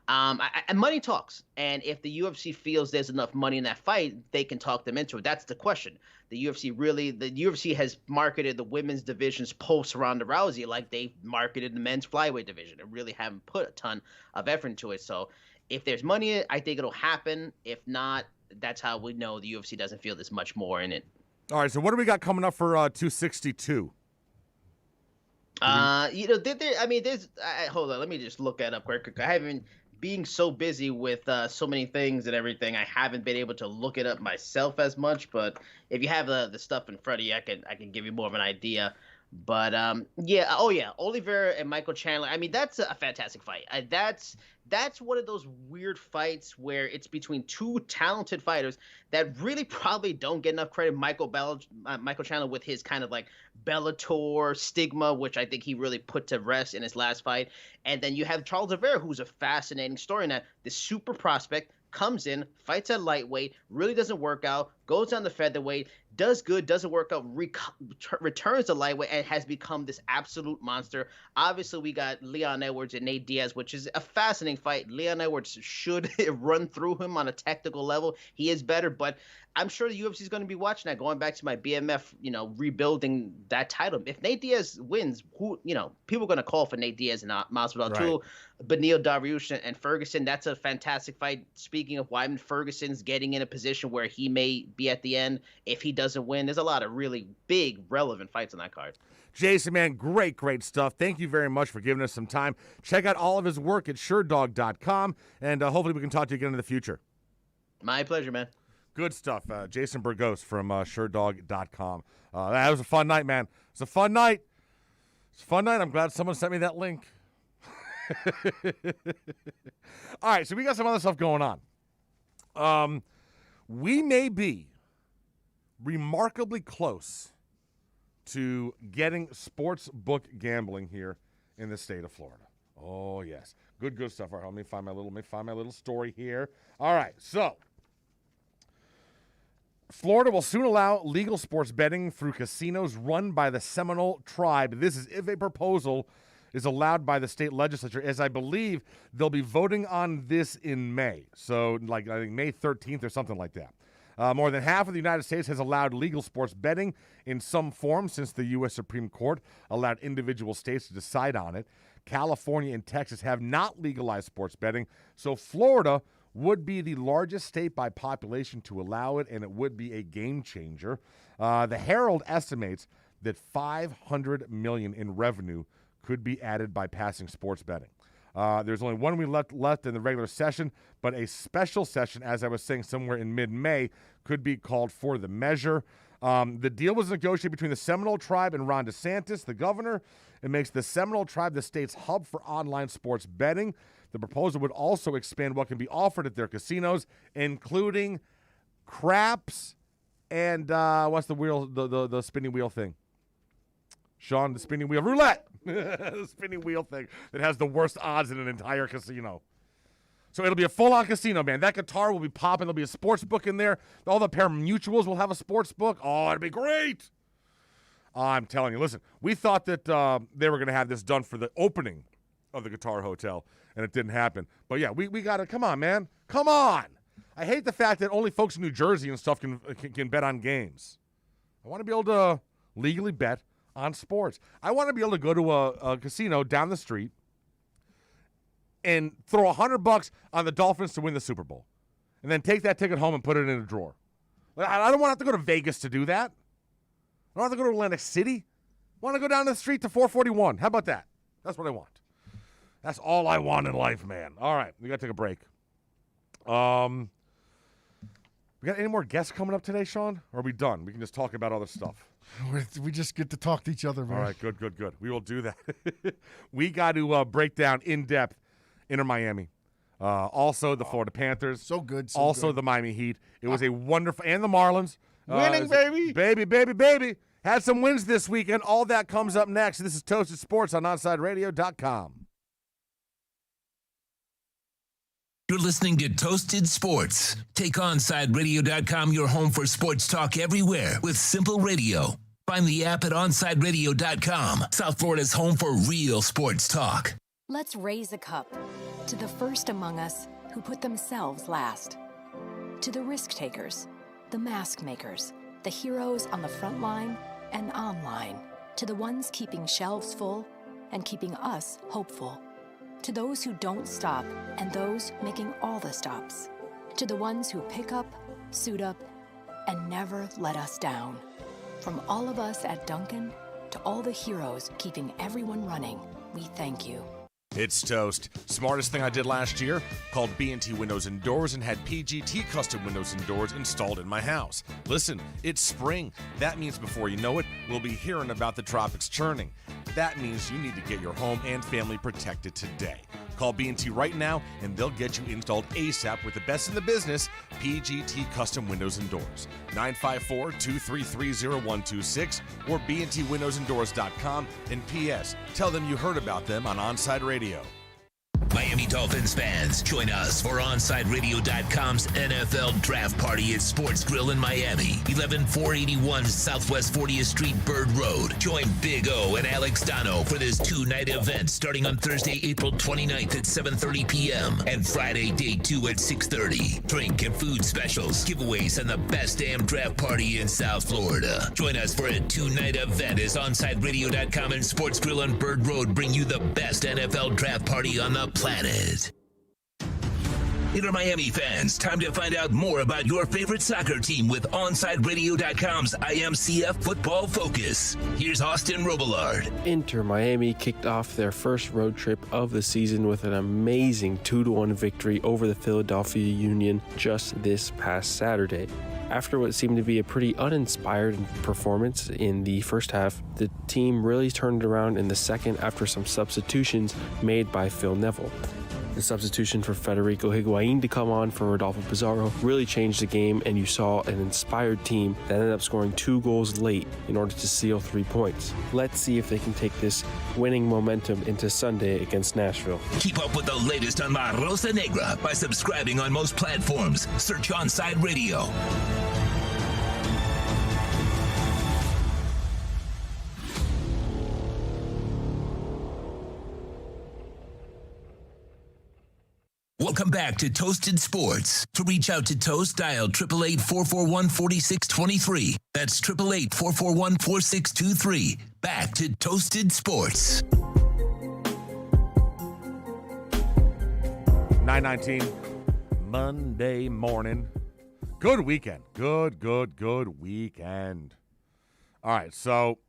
And money talks. And if the UFC feels there's enough money in that fight, they can talk them into it. That's the question. The UFC has marketed the women's divisions post Ronda Rousey like they marketed the men's flyweight division and really haven't put a ton of effort into it. So if there's money, I think it'll happen. If not, that's how we know the UFC doesn't feel there's much more in it. All right, so what do we got coming up for 262? There's hold on, let me just look that up quick. I haven't, being so busy with so many things and everything, I haven't been able to look it up myself as much. But if you have the stuff in front of you, I can give you more of an idea. But yeah, oh yeah, Oliveira and Michael Chandler. I mean, that's a fantastic fight. That's one of those weird fights where it's between two talented fighters that really probably don't get enough credit. Michael Chandler with his kind of like Bellator stigma, which I think he really put to rest in his last fight. And then you have Charles Oliveira, who's a fascinating story in that this super prospect comes in, fights at lightweight, really doesn't work out, goes down to featherweight, does good, doesn't work out, returns to lightweight, and has become this absolute monster. Obviously, we got Leon Edwards and Nate Diaz, which is a fascinating fight. Leon Edwards should run through him on a technical level. He is better, but I'm sure the UFC is going to be watching that. Going back to my BMF, rebuilding that title. If Nate Diaz wins, people are going to call for Nate Diaz and Masvidal too. But Neil Dariush and Ferguson, that's a fantastic fight. Speaking of Wyman, Ferguson's getting in a position where he may be at the end if he doesn't win. There's a lot of really big, relevant fights on that card. Jason, man, great stuff. Thank you very much for giving us some time. Check out all of his work at SureDog.com, and hopefully we can talk to you again in the future. My pleasure, man. Good stuff. Jason Burgos from SureDog.com. That was a fun night, man. It's a fun night. I'm glad someone sent me that link. All right, so we got some other stuff going on. We may be remarkably close to getting sports book gambling here in the state of Florida. Oh, yes. Good stuff. All right, let me find my little story here. All right, so Florida will soon allow legal sports betting through casinos run by the Seminole tribe. This is if a proposal is allowed by the state legislature, as I believe they'll be voting on this in May. So, I think May 13th or something like that. More than half of the United States has allowed legal sports betting in some form since the U.S. Supreme Court allowed individual states to decide on it. California and Texas have not legalized sports betting, so Florida would be the largest state by population to allow it, and it would be a game changer. The Herald estimates that $500 million in revenue could be added by passing sports betting. There's only 1 week left in the regular session, but a special session, as I was saying, somewhere in mid-May, could be called for the measure. The deal was negotiated between the Seminole tribe and Ron DeSantis, the governor. It makes the Seminole tribe the state's hub for online sports betting. The proposal would also expand what can be offered at their casinos, including craps and what's the wheel, the spinning wheel thing? Sean, the spinning wheel roulette. The spinning wheel thing that has the worst odds in an entire casino. So it'll be a full-on casino, man. That guitar will be popping. There'll be a sports book in there. All the pari-mutuels will have a sports book. Oh, it'll be great. I'm telling you, listen, we thought that they were going to have this done for the opening of the Guitar Hotel, and it didn't happen. But, yeah, we got to – come on, man. Come on. I hate the fact that only folks in New Jersey and stuff can bet on games. I want to be able to legally bet on sports. I want to be able to go to a casino down the street and throw $100 on the Dolphins to win the Super Bowl, and then take that ticket home and put it in a drawer. I don't want to have to go to Vegas to do that. I don't have to go to Atlantic City. I want to go down the street to 441. How about that? That's what I want. That's all I want in life, man. All right, we got to take a break. We got any more guests coming up today, Sean? Or are we done? We can just talk about other stuff. We just get to talk to each other, man. All right, good. We will do that. We got to break down in depth Inter Miami. Also, the Florida Panthers. So good. Also, the Miami Heat. It was a wonderful, and the Marlins. Winning, baby. Baby. Had some wins this weekend. All that comes up next. This is Toasted Sports on OnSideRadio.com. You're listening to Toasted Sports. Take OnSideRadio.com, your home for sports talk everywhere with simple radio. Find the app at OnSideRadio.com, South Florida's home for real sports talk. Let's raise a cup to the first among us who put themselves last. To the risk takers, the mask makers, the heroes on the front line and online. To the ones keeping shelves full and keeping us hopeful. To those who don't stop and those making all the stops. To the ones who pick up, suit up, and never let us down. From all of us at Dunkin' to all the heroes keeping everyone running, we thank you. It's toast. Smartest thing I did last year? Called B&T Windows and Doors and had PGT custom windows and doors installed in my house. Listen, it's spring. That means before you know it, we'll be hearing about the tropics churning. That means you need to get your home and family protected today. Call B&T right now and they'll get you installed ASAP with the best in the business, PGT Custom Windows and Doors. 954-233-0126 or bntwindowsanddoors.com. And P.S. Tell them you heard about them on Onside Radio. Miami Dolphins fans, join us for OnsideRadio.com's NFL Draft Party at Sports Grill in Miami, 11481 Southwest 40th Street, Bird Road. Join Big O and Alex Dono for this two-night event starting on Thursday, April 29th at 7:30 p.m. and Friday, day 2 at 6:30. Drink and food specials, giveaways, and the best damn draft party in South Florida. Join us for a two-night event as OnsideRadio.com and Sports Grill on Bird Road bring you the best NFL Draft Party on the planet. Inter Miami fans, time to find out more about your favorite soccer team with OnsideRadio.com's IMCF Football Focus. Here's Austin Robillard. Inter Miami kicked off their first road trip of the season with an amazing 2-1 victory over the Philadelphia Union just this past Saturday. After what seemed to be a pretty uninspired performance in the first half, the team really turned around in the second after some substitutions made by Phil Neville. The substitution for Federico Higuain to come on for Rodolfo Pizarro really changed the game, and you saw an inspired team that ended up scoring 2 goals late in order to seal 3 points. Let's see if they can take this winning momentum into Sunday against Nashville. Keep up with the latest on La Rosa Negra by subscribing on most platforms. Search Onside Radio. Welcome back to Toasted Sports. To reach out to Toast, dial 888-441-4623. That's 888-441-4623. Back to Toasted Sports. 9:19 Monday morning. Good weekend. Good weekend. All right, so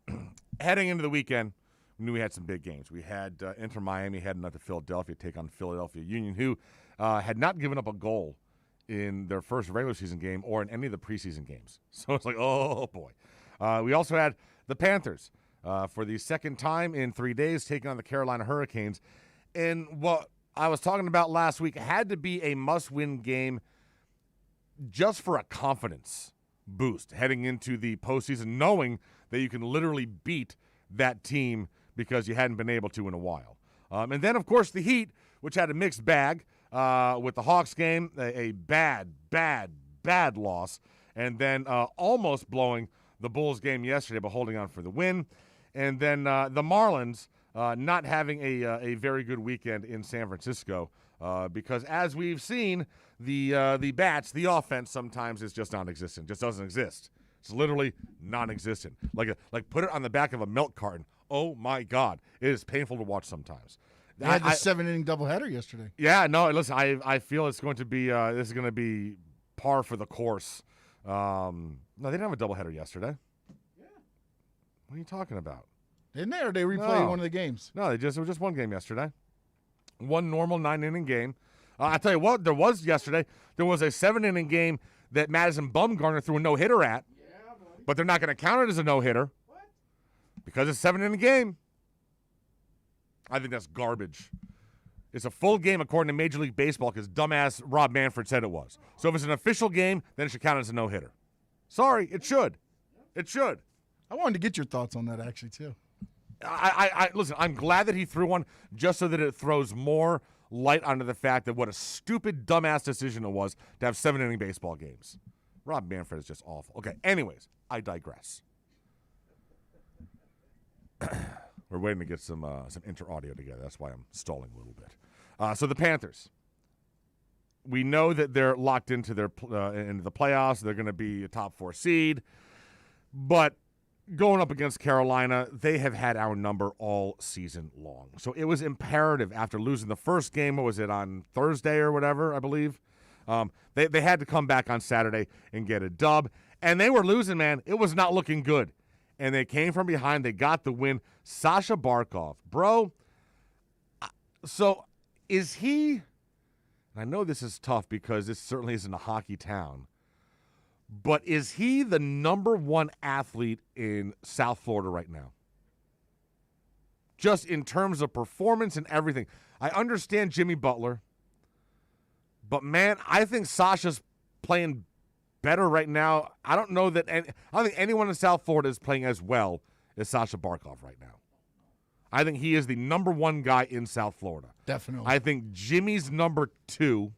heading into the weekend, we knew we had some big games. We had Inter Miami heading up to Philadelphia, take on Philadelphia Union, who had not given up a goal in their first regular season game or in any of the preseason games. So it's like, oh, boy. We also had the Panthers for the second time in 3 days taking on the Carolina Hurricanes. And what I was talking about last week had to be a must-win game just for a confidence boost heading into the postseason, knowing that you can literally beat that team because you hadn't been able to in a while. And then, of course, the Heat, which had a mixed bag with the Hawks game, a bad loss, and then almost blowing the Bulls game yesterday, but holding on for the win. And then the Marlins not having a very good weekend in San Francisco because, as we've seen, the bats, the offense sometimes is just non-existent, just doesn't exist. It's literally non-existent. Like put it on the back of a milk carton. Oh, my God. It is painful to watch sometimes. They had the 7-inning doubleheader yesterday. Yeah, no, listen, I feel it's going to be this is going to be par for the course. No, they didn't have a doubleheader yesterday. Yeah. What are you talking about? Didn't they? Or they replayed one of the games? No, it was just one game yesterday. One normal 9-inning game. I tell you what, there was yesterday. There was a 7-inning game that Madison Bumgarner threw a no-hitter at. Yeah, but they're not going to count it as a no-hitter. What? Because it's a 7-inning game. I think that's garbage. It's a full game according to Major League Baseball because dumbass Rob Manfred said it was. So if it's an official game, then it should count as a no-hitter. Sorry, it should. It should. I wanted to get your thoughts on that, actually, too. I listen, I'm glad that he threw one just so that it throws more light onto the fact that what a stupid, dumbass decision it was to have 7-inning baseball games. Rob Manfred is just awful. Okay, anyways, I digress. We're waiting to get some inter-audio together. That's why I'm stalling a little bit. So the Panthers. We know that they're locked into their into the playoffs. They're going to be a top 4 seed. But going up against Carolina, they have had our number all season long. So it was imperative after losing the first game, what was it, on Thursday or whatever, I believe? They had to come back on Saturday and get a dub. And they were losing, man. It was not looking good. And they came from behind. They got the win. Sasha Barkov. Bro, So is he, I know this is tough because this certainly isn't a hockey town, but is he the number one athlete in South Florida right now? Just in terms of performance and everything. I understand Jimmy Butler, but man, I think Sasha's playing better right now. I don't think anyone in South Florida is playing as well as Sasha Barkov right now. I think he is the number one guy in South Florida. Definitely. I think Jimmy's number 2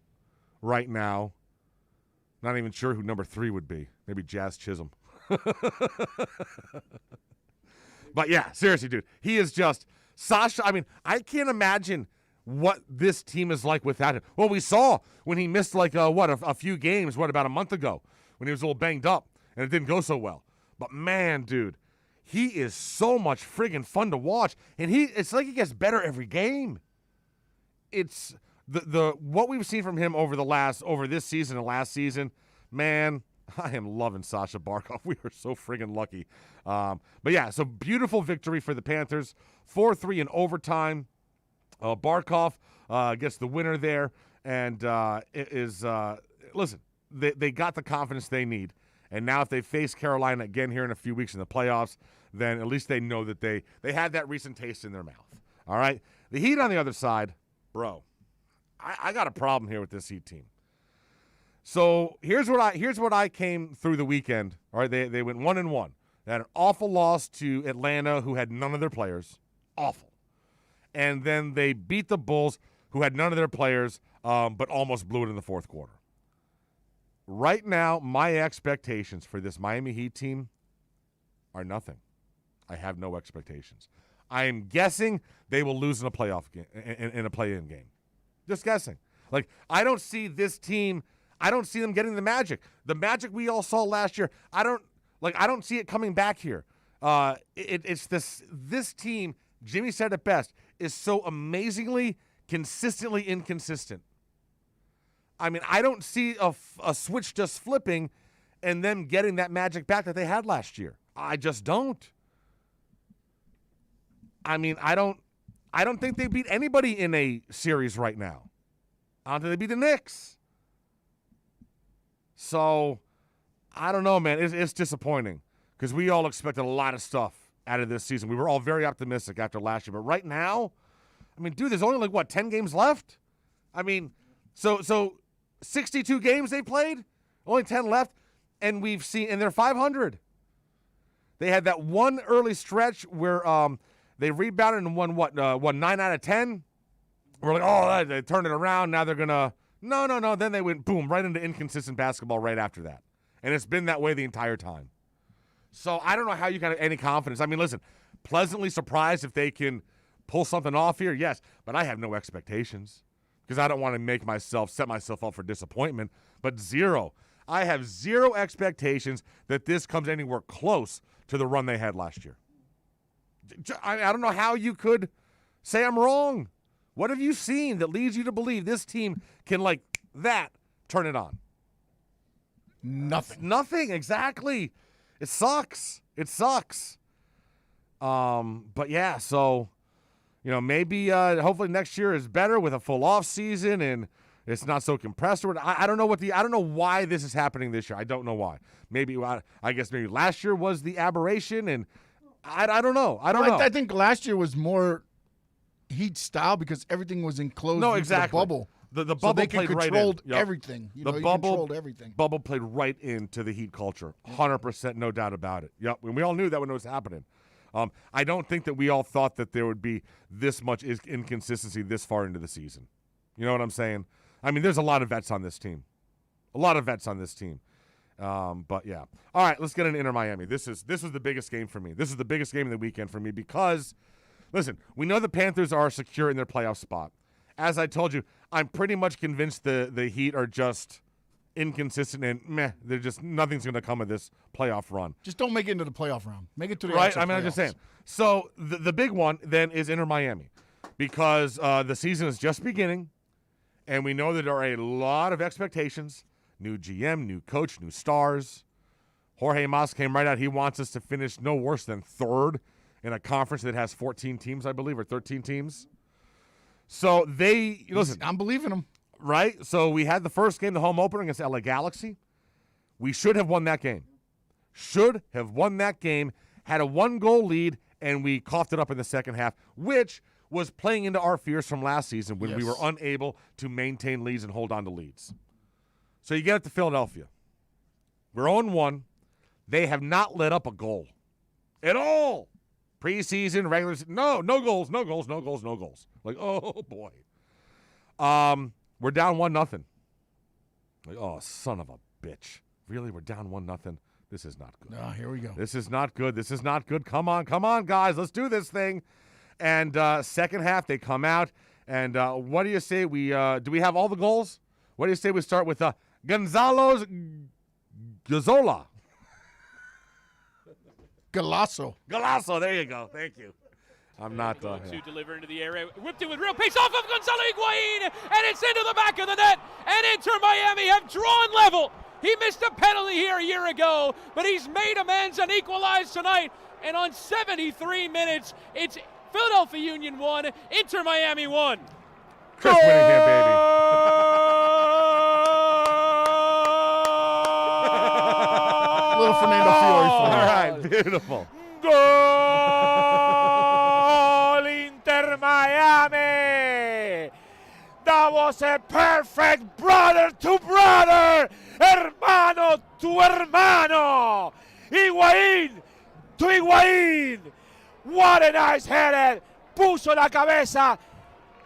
right now. Not even sure who number 3 would be. Maybe Jazz Chisholm. But yeah, seriously, dude. He is just Sasha. I mean, I can't imagine what this team is like without him. Well, we saw when he missed a few games, about a month ago when he was a little banged up and it didn't go so well. But man, dude, he is so much friggin' fun to watch, and it's like he gets better every game. It's the what we've seen from him over this season and last season, man. I am loving Sasha Barkov. We are so friggin' lucky. But yeah, so beautiful victory for the Panthers, 4-3 in overtime. Barkov gets the winner there, and listen, they got the confidence they need. And now if they face Carolina again here in a few weeks in the playoffs, then at least they know that they had that recent taste in their mouth. All right? The Heat on the other side, bro, I got a problem here with this Heat team. So here's what I came through the weekend. All right, they went 1-1. They had an awful loss to Atlanta, who had none of their players. Awful. And then they beat the Bulls, who had none of their players, but almost blew it in the fourth quarter. Right now, my expectations for this Miami Heat team are nothing. I have no expectations. I am guessing they will lose in a playoff game, in a play-in game. Just guessing. Like, I don't see this team. I don't see them getting the magic. The magic we all saw last year. I don't see it coming back here. It's this team. Jimmy said it best. Is so amazingly, consistently inconsistent. I mean, I don't see a switch just flipping and them getting that magic back that they had last year. I just don't. I mean, I don't think they beat anybody in a series right now. I don't think they beat the Knicks. So, I don't know, man. It's disappointing because we all expected a lot of stuff out of this season. We were all very optimistic after last year. But right now, I mean, dude, there's only 10 games left? I mean, so 62 games they played, only 10 left, and they're 500. They had that one early stretch where they rebounded and won 9 out of 10. We're like, oh, they turned it around. Now they're gonna no. Then they went boom right into inconsistent basketball right after that, and it's been that way the entire time. So I don't know how you got any confidence. I mean, listen, pleasantly surprised if they can pull something off here, yes, but I have no expectations because I don't want to set myself up for disappointment. But zero. I have zero expectations that this comes anywhere close to the run they had last year. I don't know how you could say I'm wrong. What have you seen that leads you to believe this team can, turn it on? Nothing, exactly. It sucks. But yeah, so, maybe hopefully next year is better with a full off season and it's not so compressed. I don't know I don't know why this is happening this year. I don't know why. I guess maybe last year was the aberration, and I don't know. I don't know. I think last year was more Heat style because everything was enclosed into the bubble. The bubble they played right in. Controlled everything. The bubble controlled everything. Bubble played right into the Heat culture. 100%, no doubt about it. Yep, and we all knew that when it was happening. I don't think that we all thought that there would be this much inconsistency this far into the season. You know what I'm saying? I mean, there's a lot of vets on this team. But yeah. All right, let's get into Inter Miami. This was the biggest game for me. This is the biggest game of the weekend for me because, listen, we know the Panthers are secure in their playoff spot. As I told you, I'm pretty much convinced the Heat are just inconsistent and meh. They're just nothing's going to come of this playoff run. Just don't make it into the playoff round. Make it to the right. I mean, I'm just saying. So the big one then is Inter Miami because the season is just beginning, and we know that there are a lot of expectations. New GM, new coach, new stars. Jorge Mas came right out. He wants us to finish no worse than third in a conference that has 14 teams, I believe, or 13 teams. So listen. I'm believing them. Right? So we had the first game, the home opener against LA Galaxy. We should have won that game. Had a 1-goal lead, and we coughed it up in the second half, which was playing into our fears from last season when we were unable to maintain leads and hold on to leads. So you get it to Philadelphia. We're 0-1. They have not let up a goal at all. Preseason, regular season, no goals. Like, oh, boy. We're down 1-0. Like, oh, son of a bitch. Really? We're down 1-0? This is not good. Here we go. This is not good. Come on, guys. Let's do this thing. And second half, they come out. And what do you say? Do we have all the goals? What do you say we start with Gonzalo's Gazzola? Golasso, there you go. Thank you. I'm not to deliver into the area. Whipped it with real pace off of Gonzalo Higuain, and it's into the back of the net. And Inter Miami have drawn level. He missed a penalty here a year ago, but he's made amends and equalized tonight. And on 73 minutes, it's Philadelphia Union 1, Inter Miami 1. Chris Winningham, baby. Little Fernando Fiore for you. All right, beautiful. Goal Inter Miami! That was a perfect brother to brother, hermano to hermano. Higuaín to Higuaín. What a nice header. Puso la cabeza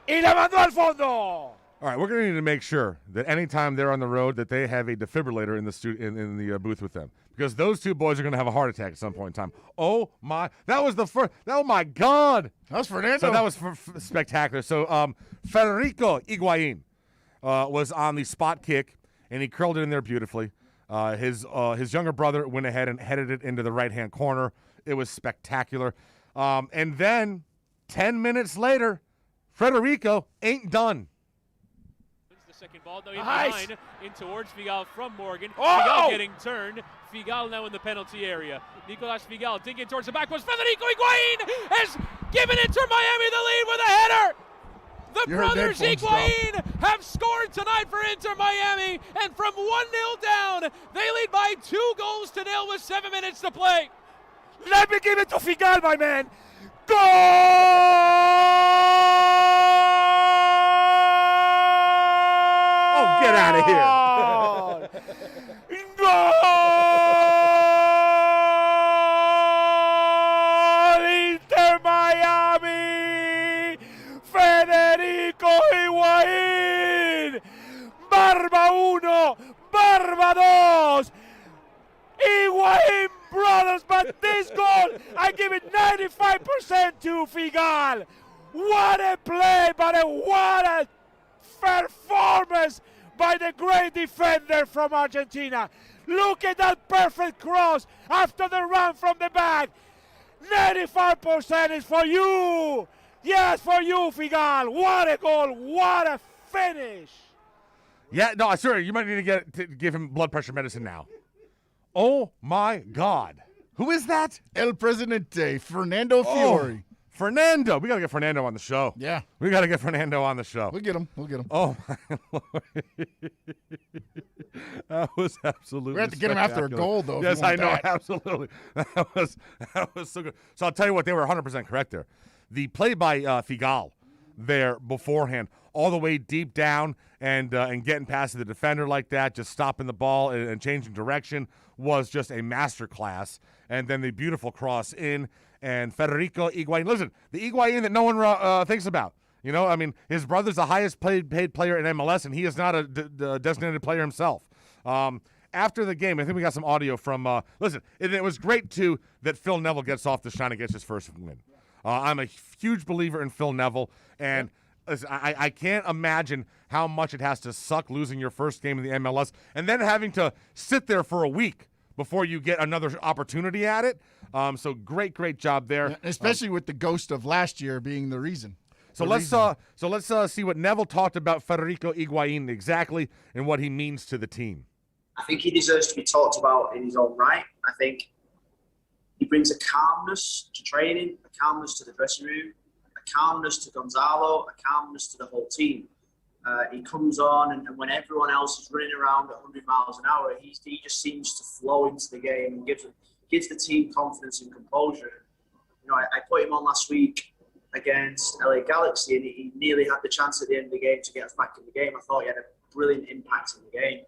y la mandó al fondo. All right, we're going to need to make sure that anytime they're on the road that they have a defibrillator in the booth with them, because those two boys are going to have a heart attack at some point in time. Oh my! That was the first. Oh my God! That was Fernando. So that was spectacular. So Federico Higuaín was on the spot kick, and he curled it in there beautifully. His younger brother went ahead and headed it into the right-hand corner. It was spectacular. And then 10 minutes later, Federico ain't done. Second ball, no, Nice. in towards Figal from Morgan. Oh! Figal getting turned. Figal now in the penalty area. Nicolas Figal digging towards the back post. Federico Higuaín has given Inter Miami the lead with a header. The brothers Higuaín have scored tonight for Inter Miami, and from 1-0 down, they lead by 2-0 with 7 minutes to play. Let me give it to Figal, my man. Goal! Oh, get out of here. Goal! Inter Miami! Federico Higuaín! Barba 1, Barba 2! Higuaín brothers, but this goal, I give it 95% to Figal. What a play, but what a performance by the great defender from Argentina. Look at that perfect cross after the run from the back. 95% is for you. Yes, for you, Figal. What a goal. What a finish. Yeah, no, sure. You might need to give him blood pressure medicine now. Oh, my God. Who is that? El Presidente, Fernando Fiore. Fernando. We got to get Fernando on the show. Yeah. We got to get Fernando on the show. We'll get him. Oh, my Lord. That was absolutely We have to get him after a goal, though. Yes, I know. Absolutely. That was so good. So I'll tell you what, they were 100% correct there. The play by Figal there beforehand, all the way deep down and getting past the defender like that, just stopping the ball and changing direction was just a masterclass. And then the beautiful cross in, and Federico Higuaín. Listen, the Higuaín that no one thinks about. You know, I mean, his brother's the highest paid player in MLS, and he is not a designated player himself. After the game, I think we got some audio from listen, it was great, too, that Phil Neville gets off the shine and gets his first win. I'm a huge believer in Phil Neville, and listen, I can't imagine how much it has to suck losing your first game in the MLS and then having to sit there for a week before you get another opportunity at it. So great job there. Yeah, especially with the ghost of last year being the reason. So let's see what Neville talked about Federico Higuaín exactly and what he means to the team. I think he deserves to be talked about in his own right. I think he brings a calmness to training, a calmness to the dressing room, a calmness to Gonzalo, a calmness to the whole team. He comes on, and when everyone else is running around at 100 miles an hour, he just seems to flow into the game and gives the team confidence and composure. You know, I put him on last week against LA Galaxy, and he nearly had the chance at the end of the game to get us back in the game. I thought he had a brilliant impact in the game.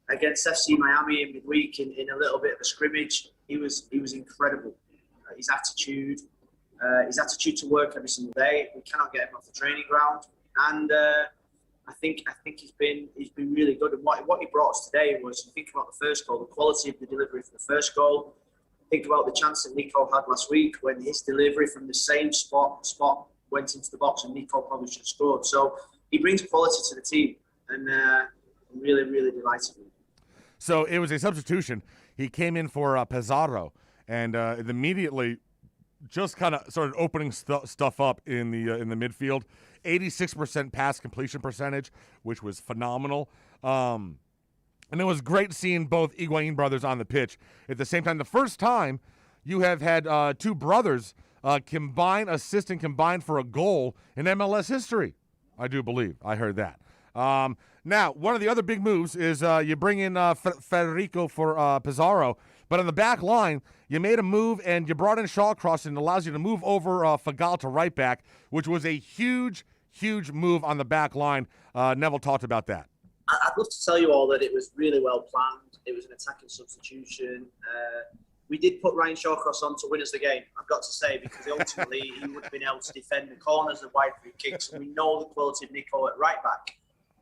Against FC Miami in midweek in a little bit of a scrimmage, he was incredible. His attitude to work every single day. We cannot get him off the training ground, and I think he's been really good. And what he brought us today was, you think about the first goal, the quality of the delivery for the first goal. Think about the chance that Nico had last week when his delivery from the same spot went into the box, and Nico probably should have scored. So he brings quality to the team, and I'm really, really delighted with him. So it was a substitution. He came in for Pizarro, and immediately just kind of started opening stuff up in the midfield. 86% pass completion percentage, which was phenomenal. And it was great seeing both Higuain brothers on the pitch. At the same time, the first time you have had two brothers combine for a goal in MLS history. I do believe. I heard that. Now, one of the other big moves is you bring in Federico for Pizarro, but on the back line, you made a move and you brought in Shawcross, and it allows you to move over Figal to right back, which was a huge, huge move on the back line. Neville talked about that. I'd love to tell you all that it was really well planned. It was an attacking substitution. We did put Ryan Shawcross on to win us the game, I've got to say, because ultimately he would have been able to defend the corners, the wide free kicks, and we know the quality of Nico at right back.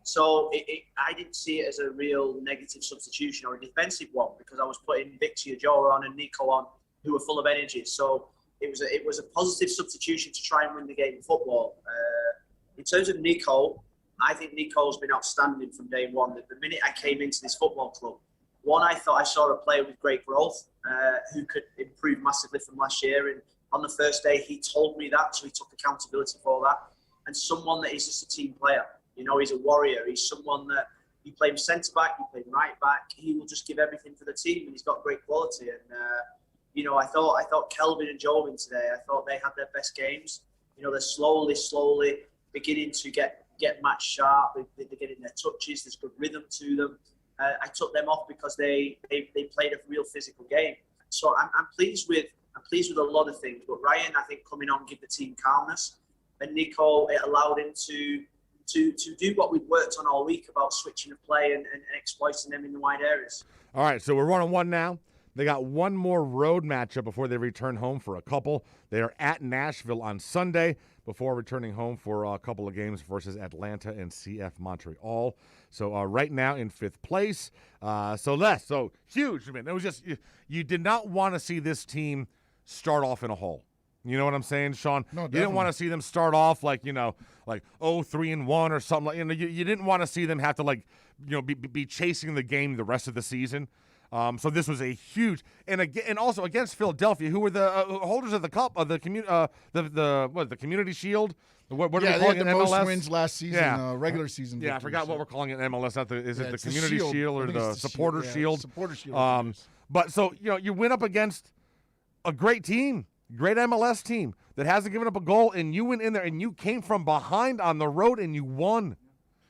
So I didn't see it as a real negative substitution or a defensive one, because I was putting Victor Joe on and Nico on, who were full of energy. So it was a positive substitution to try and win the game in football. In terms of Nico, I think Nico's been outstanding from day one. The minute I came into this football club, I thought I saw a player with great growth, who could improve massively from last year. And on the first day, he told me that, so he took accountability for that. And someone that is just a team player. You know, he's a warrior. He's someone that you play him centre back, you play him right back. He will just give everything for the team, and he's got great quality. And you know, I thought Kelvin and Jovin today, I thought they had their best games. You know, they're slowly beginning to get match sharp. They're getting their touches. There's good rhythm to them. I took them off because they played a real physical game. So I'm pleased with a lot of things. But Ryan, I think, coming on, give the team calmness, and Nico, it allowed him to do what we've worked on all week about switching of play and exploiting them in the wide areas. All right, so we're 1-1 now. They got one more road matchup before they return home for a couple. They are at Nashville on Sunday before returning home for a couple of games versus Atlanta and CF Montreal. So right now in 5th place. So huge. I mean, it was just you did not want to see this team start off in a hole. You know what I'm saying, Sean? No, you didn't want to see them start off like 3-1 or something. Like, you didn't want to see them have to be chasing the game the rest of the season. So this was a huge, and also against Philadelphia, who were the holders of the cup of the Community Shield. What are we calling it? They had the MLS? most wins last season, regular season. Yeah, I forgot what we're calling it in MLS. Is it the Community Shield or the Supporter Shield? Supporter Shield. But so you went up against a great team. Great MLS team that hasn't given up a goal, and you went in there and you came from behind on the road and you won.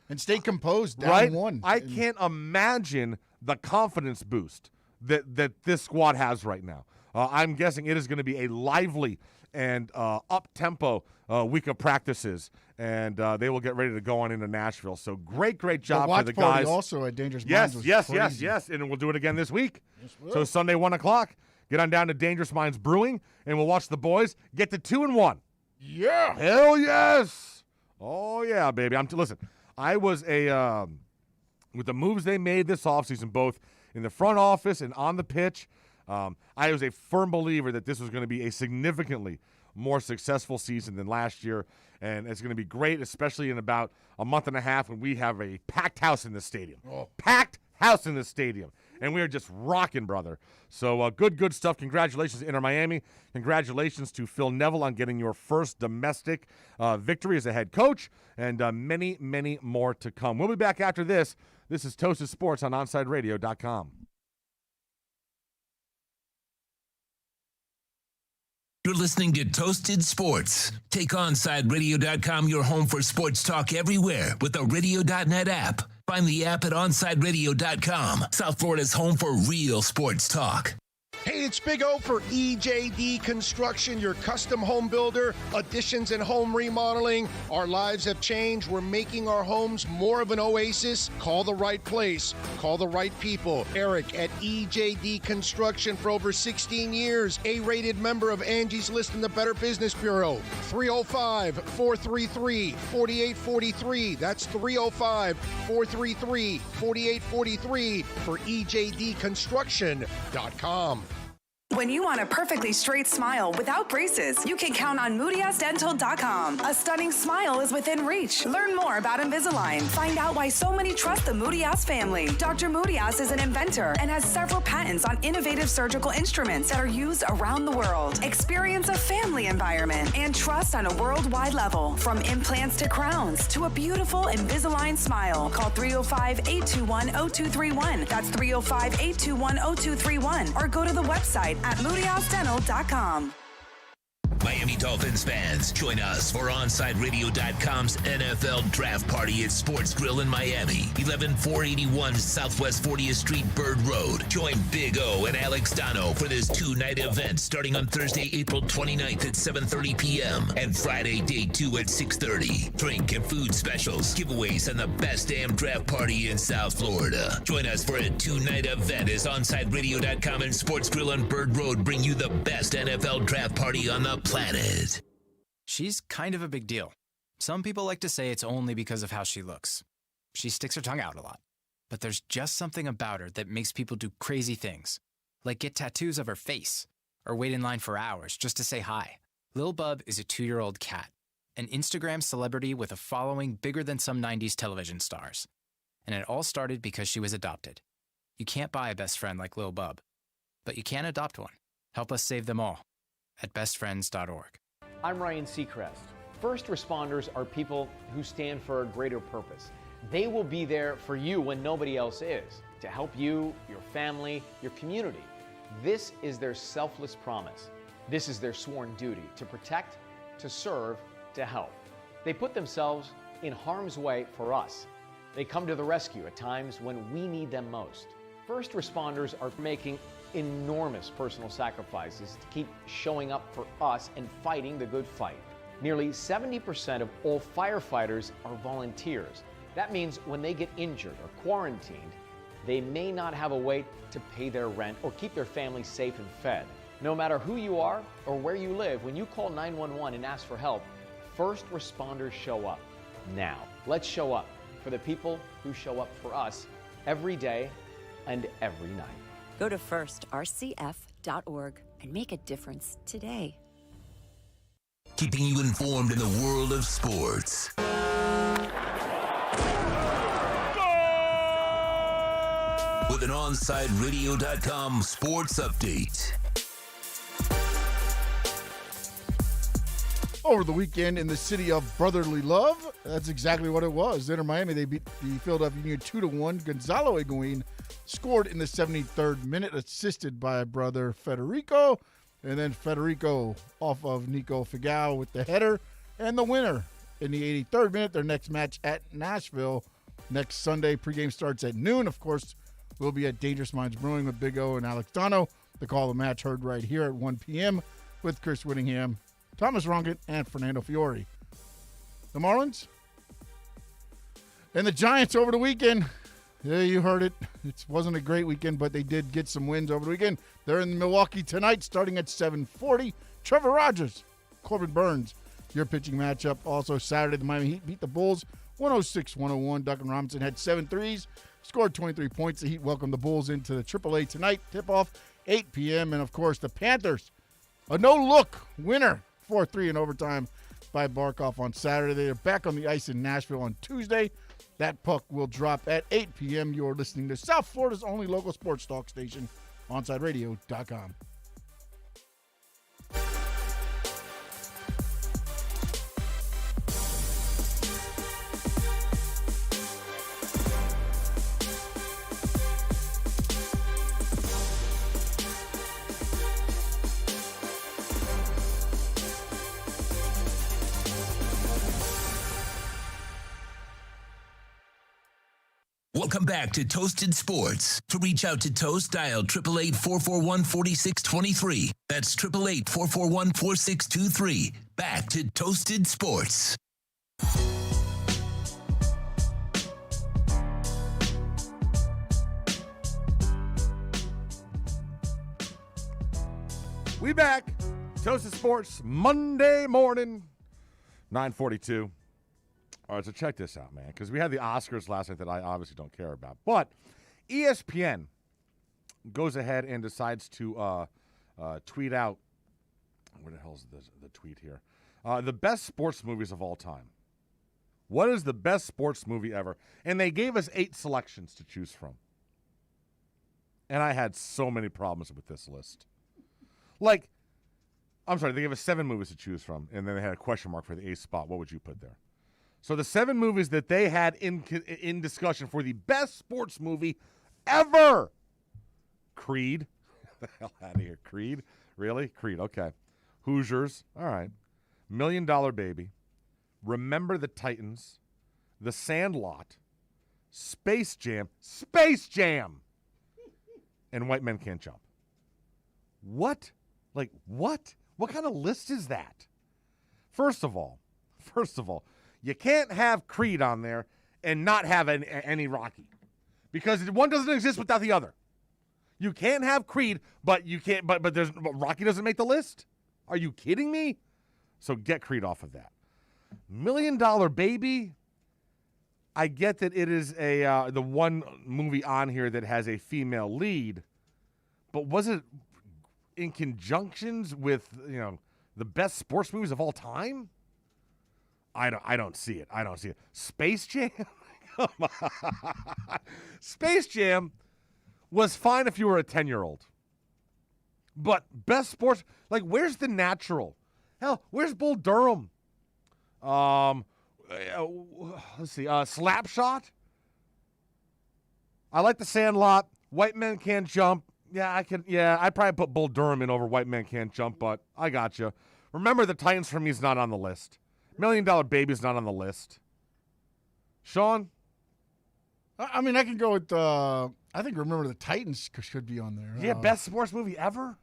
And stayed composed, down right? one. I can't imagine the confidence boost that this squad has right now. I'm guessing it is going to be a lively and up-tempo week of practices, and they will get ready to go on into Nashville. So great job for the guys. Also at Dangerous Minds was crazy. Yes, and we'll do it again this week. Yes, we'll. So Sunday 1:00. Get on down to Dangerous Minds Brewing, and we'll watch the boys get to 2-1. Yeah. Hell yes. Oh, yeah, baby. Listen, I was with the moves they made this offseason, both in the front office and on the pitch, I was a firm believer that this was going to be a significantly more successful season than last year, and it's going to be great, especially in about a month and a half when we have a packed house in the stadium. Oh. Packed house in the stadium. And we are just rocking, brother. So good stuff. Congratulations to Inter Miami. Congratulations to Phil Neville on getting your first domestic victory as a head coach, and many, many more to come. We'll be back after this. This is Toasted Sports on OnSideRadio.com. You're listening to Toasted Sports. Take OnsideRadio.com, your home for sports talk everywhere with the Radio.net app. Find the app at OnsideRadio.com, South Florida's home for real sports talk. Hey, it's Big O for EJD Construction, your custom home builder, additions and home remodeling. Our lives have changed. We're making our homes more of an oasis. Call the right place. Call the right people. Eric at EJD Construction for over 16 years. A-rated member of Angie's List in the Better Business Bureau. 305-433-4843. That's 305-433-4843 for EJDConstruction.com. When you want a perfectly straight smile without braces, you can count on MoodyAsDental.com. A stunning smile is within reach. Learn more about Invisalign. Find out why so many trust the Moody-Ass family. Dr. Moody-Ass is an inventor and has several patents on innovative surgical instruments that are used around the world. Experience a family environment and trust on a worldwide level. From implants to crowns to a beautiful Invisalign smile. Call 305-821-0231. That's 305-821-0231. Or go to the website at MoodyAsDental.com. Miami Dolphins fans, join us for OnsideRadio.com's NFL Draft Party at Sports Grill in Miami, 11481 Southwest 40th Street, Bird Road. Join Big O and Alex Dono for this two-night event starting on Thursday, April 29th at 7:30 p.m. and Friday, day 2 at 6:30. Drink and food specials, giveaways, and the best damn draft party in South Florida. Join us for a two-night event as OnsideRadio.com and Sports Grill on Bird Road bring you the best NFL draft party on the planet. She's kind of a big deal. Some people like to say it's only because of how she looks. She sticks her tongue out a lot. But there's just something about her that makes people do crazy things, like get tattoos of her face, or wait in line for hours just to say hi. Lil Bub is a 2-year-old cat, an Instagram celebrity with a following bigger than some 90s television stars. And it all started because she was adopted. You can't buy a best friend like Lil Bub, but you can adopt one. Help us save them all at bestfriends.org. I'm Ryan Seacrest. First responders are people who stand for a greater purpose. They will be there for you when nobody else is, to help you, your family, your community. This is their selfless promise. This is their sworn duty to protect, to serve, to help. They put themselves in harm's way for us. They come to the rescue at times when we need them most. First responders are making enormous personal sacrifices to keep showing up for us and fighting the good fight. Nearly 70% of all firefighters are volunteers. That means when they get injured or quarantined, they may not have a way to pay their rent or keep their family safe and fed. No matter who you are or where you live, when you call 911 and ask for help, first responders show up. Now, let's show up for the people who show up for us every day and every night. Go to firstrcf.org and make a difference today. Keeping you informed in the world of sports. With an OnsideRadio.com sports update. Over the weekend in the city of brotherly love, that's exactly what it was. Inter Miami, they beat the Philadelphia Union 2-1. Gonzalo Higuain scored in the 73rd minute, assisted by brother Federico. And then Federico off of Nico Figal with the header. And the winner in the 83rd minute, their next match at Nashville next Sunday. Pregame starts at noon. Of course, we'll be at Dangerous Minds Brewing with Big O and Alex Dono. The call of the match heard right here at 1 p.m. with Chris Whittingham, Thomas Rungett, and Fernando Fiore. The Marlins and the Giants over the weekend. Yeah, you heard it. It wasn't a great weekend, but they did get some wins over the weekend. They're in Milwaukee tonight, starting at 7:40. Trevor Rogers, Corbin Burns, your pitching matchup. Also Saturday, the Miami Heat beat the Bulls 106-101. Duncan Robinson had 7 threes, scored 23 points. The Heat welcome the Bulls into the AAA tonight. Tip-off 8 p.m. And, of course, the Panthers, a no-look winner, 4-3 in overtime by Barkov on Saturday. They're back on the ice in Nashville on Tuesday. That puck will drop at 8 p.m. You're listening to South Florida's only local sports talk station, OnsideRadio.com. Welcome back to Toasted Sports. To reach out to Toast, dial 888-441-4623. That's 888-441-4623. Back to Toasted Sports. We back. Toasted Sports, Monday morning, 9:42. All right, so check this out, man, because we had the Oscars last night that I obviously don't care about. But ESPN goes ahead and decides to tweet out, where the hell's the tweet here? The best sports movies of all time. What is the best sports movie ever? And they gave us 8 selections to choose from. And I had so many problems with this list. Like, I'm sorry, they gave us 7 movies to choose from, and then they had a question mark for the 8th spot. What would you put there? So the 7 movies that they had in discussion for the best sports movie ever. Creed. The hell out of here. Creed? Really? Creed, okay. Hoosiers. All right. $1 Million Baby. Remember the Titans. The Sandlot. Space Jam. Space Jam! And White Men Can't Jump. What? Like, what? What kind of list is that? First of all, you can't have Creed on there and not have any Rocky, because one doesn't exist without the other. You can't have Creed, but you can't. But Rocky doesn't make the list. Are you kidding me? So get Creed off of that. $1 Million Baby. I get that it is the one movie on here that has a female lead, but was it in conjunctions with the best sports movies of all time? I don't see it. I don't see it. Space Jam? Come on. Space Jam was fine if you were a 10-year-old. But best sports, like, where's The Natural? Hell, where's Bull Durham? Let's see. Slapshot? I like The Sandlot. White Men Can't Jump. I'd probably put Bull Durham in over White Men Can't Jump, but I got you. Remember the Titans for me is not on the list. $1 Million Baby's not on the list. Sean? I mean, I can go with, I think Remember the Titans should be on there. Yeah, best sports movie ever?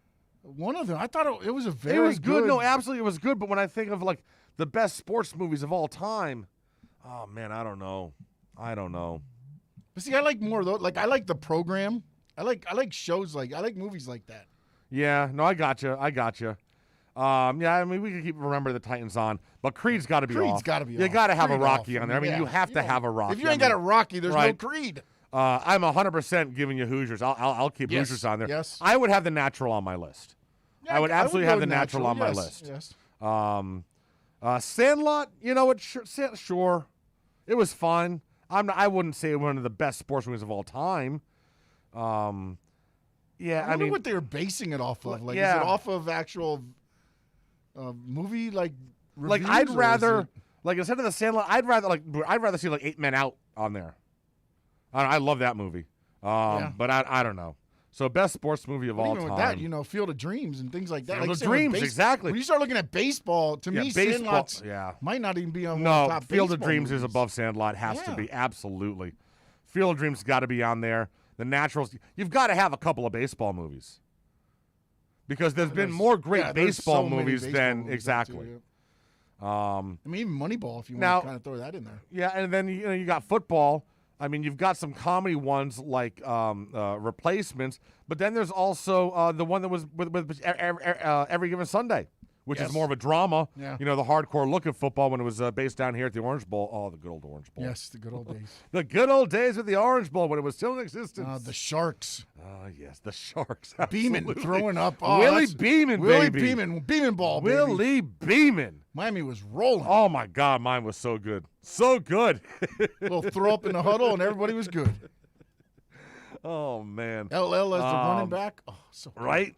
One of them. I thought it was a very It was good. good. No, absolutely it was good, but when I think of, like, the best sports movies of all time, oh, man, I don't know. But see, I like more of those. Like, I like The Program. I like shows I like movies like that. Yeah, no, I got you. I mean, we could keep Remember the Titans on, but Creed's got to be off. Creed's got to be off. You got to have Creed a Rocky off. on there. I mean, you have to have a Rocky. If you ain't got a Rocky, there's right. no Creed. I'm 100% giving you Hoosiers. I'll keep Hoosiers on there. Yes. I would have The Natural on my list. Yeah, I would absolutely have The Natural on my yes, list. Yes. Sandlot, you know what? Sure. It was fun. I wouldn't say one of the best sports movies of all time. I wonder what they were basing it off of. Like, is it off of actual movie reviews, like I'd rather instead of The Sandlot, I'd rather see like 8 Men Out on there. I love that movie. But I don't know. So best sports movie of all even time. with that, Field of Dreams and things like that. Field like of Dreams, exactly. When you start looking at baseball, to me, Sandlot might not even be on one of the top Field of baseball Dreams movies. is above Sandlot. Has to be, absolutely. Field of Dreams got to be on there. The Naturals. You've got to have a couple of baseball movies. Because there's been more great baseball movies than exactly. I mean, even Moneyball, if you want to kind of throw that in there. Yeah, and then you got football. I mean, you've got some comedy ones like Replacements, but then there's also the one that was with Every Given Sunday, which is more of a drama. Yeah. The hardcore look at football when it was based down here at the Orange Bowl. Oh, the good old Orange Bowl. Yes, the good old days. The good old days of the Orange Bowl when it was still in existence. The Sharks. Oh, yes, the Sharks. Beeman throwing up. Willie Beeman, Willie baby. Beeman ball, baby. Willie Beeman. Miami was rolling. Oh, my God, mine was so good. So good. Little throw up in the huddle, and everybody was good. Oh, man. LL as the running back. Oh, so good. Right.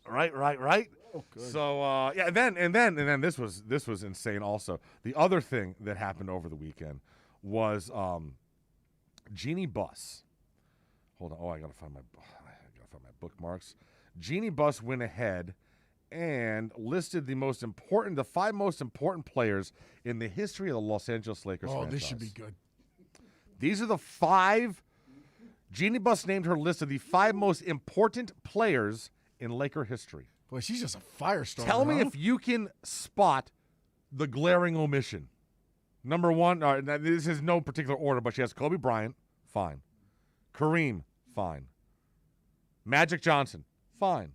Oh, good. So and then this was insane. Also, the other thing that happened over the weekend was Jeannie Buss. Hold on. Oh, I gotta find my bookmarks. Jeannie Buss went ahead and listed the 5 most important players in the history of the Los Angeles Lakers franchise. This should be good. These are the 5 Jeannie Buss named her list of the 5 most important players in Laker history. Boy, she's just a firestorm. Tell me if you can spot the glaring omission. Number 1, this is no particular order, but she has Kobe Bryant, fine. Kareem, fine. Magic Johnson, fine.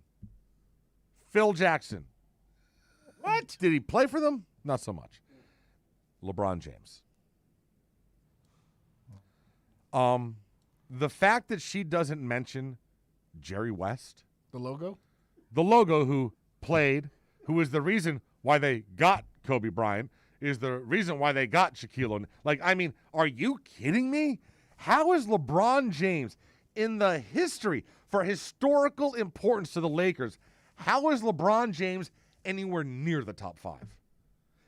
Phil Jackson. What? Did he play for them? Not so much. LeBron James. The fact that she doesn't mention Jerry West. The logo? The logo who played, who is the reason why they got Kobe Bryant, is the reason why they got Shaquille O'Neal. Like, I mean, are you kidding me? How is LeBron James in the history, for historical importance to the Lakers, how is LeBron James anywhere near the top 5?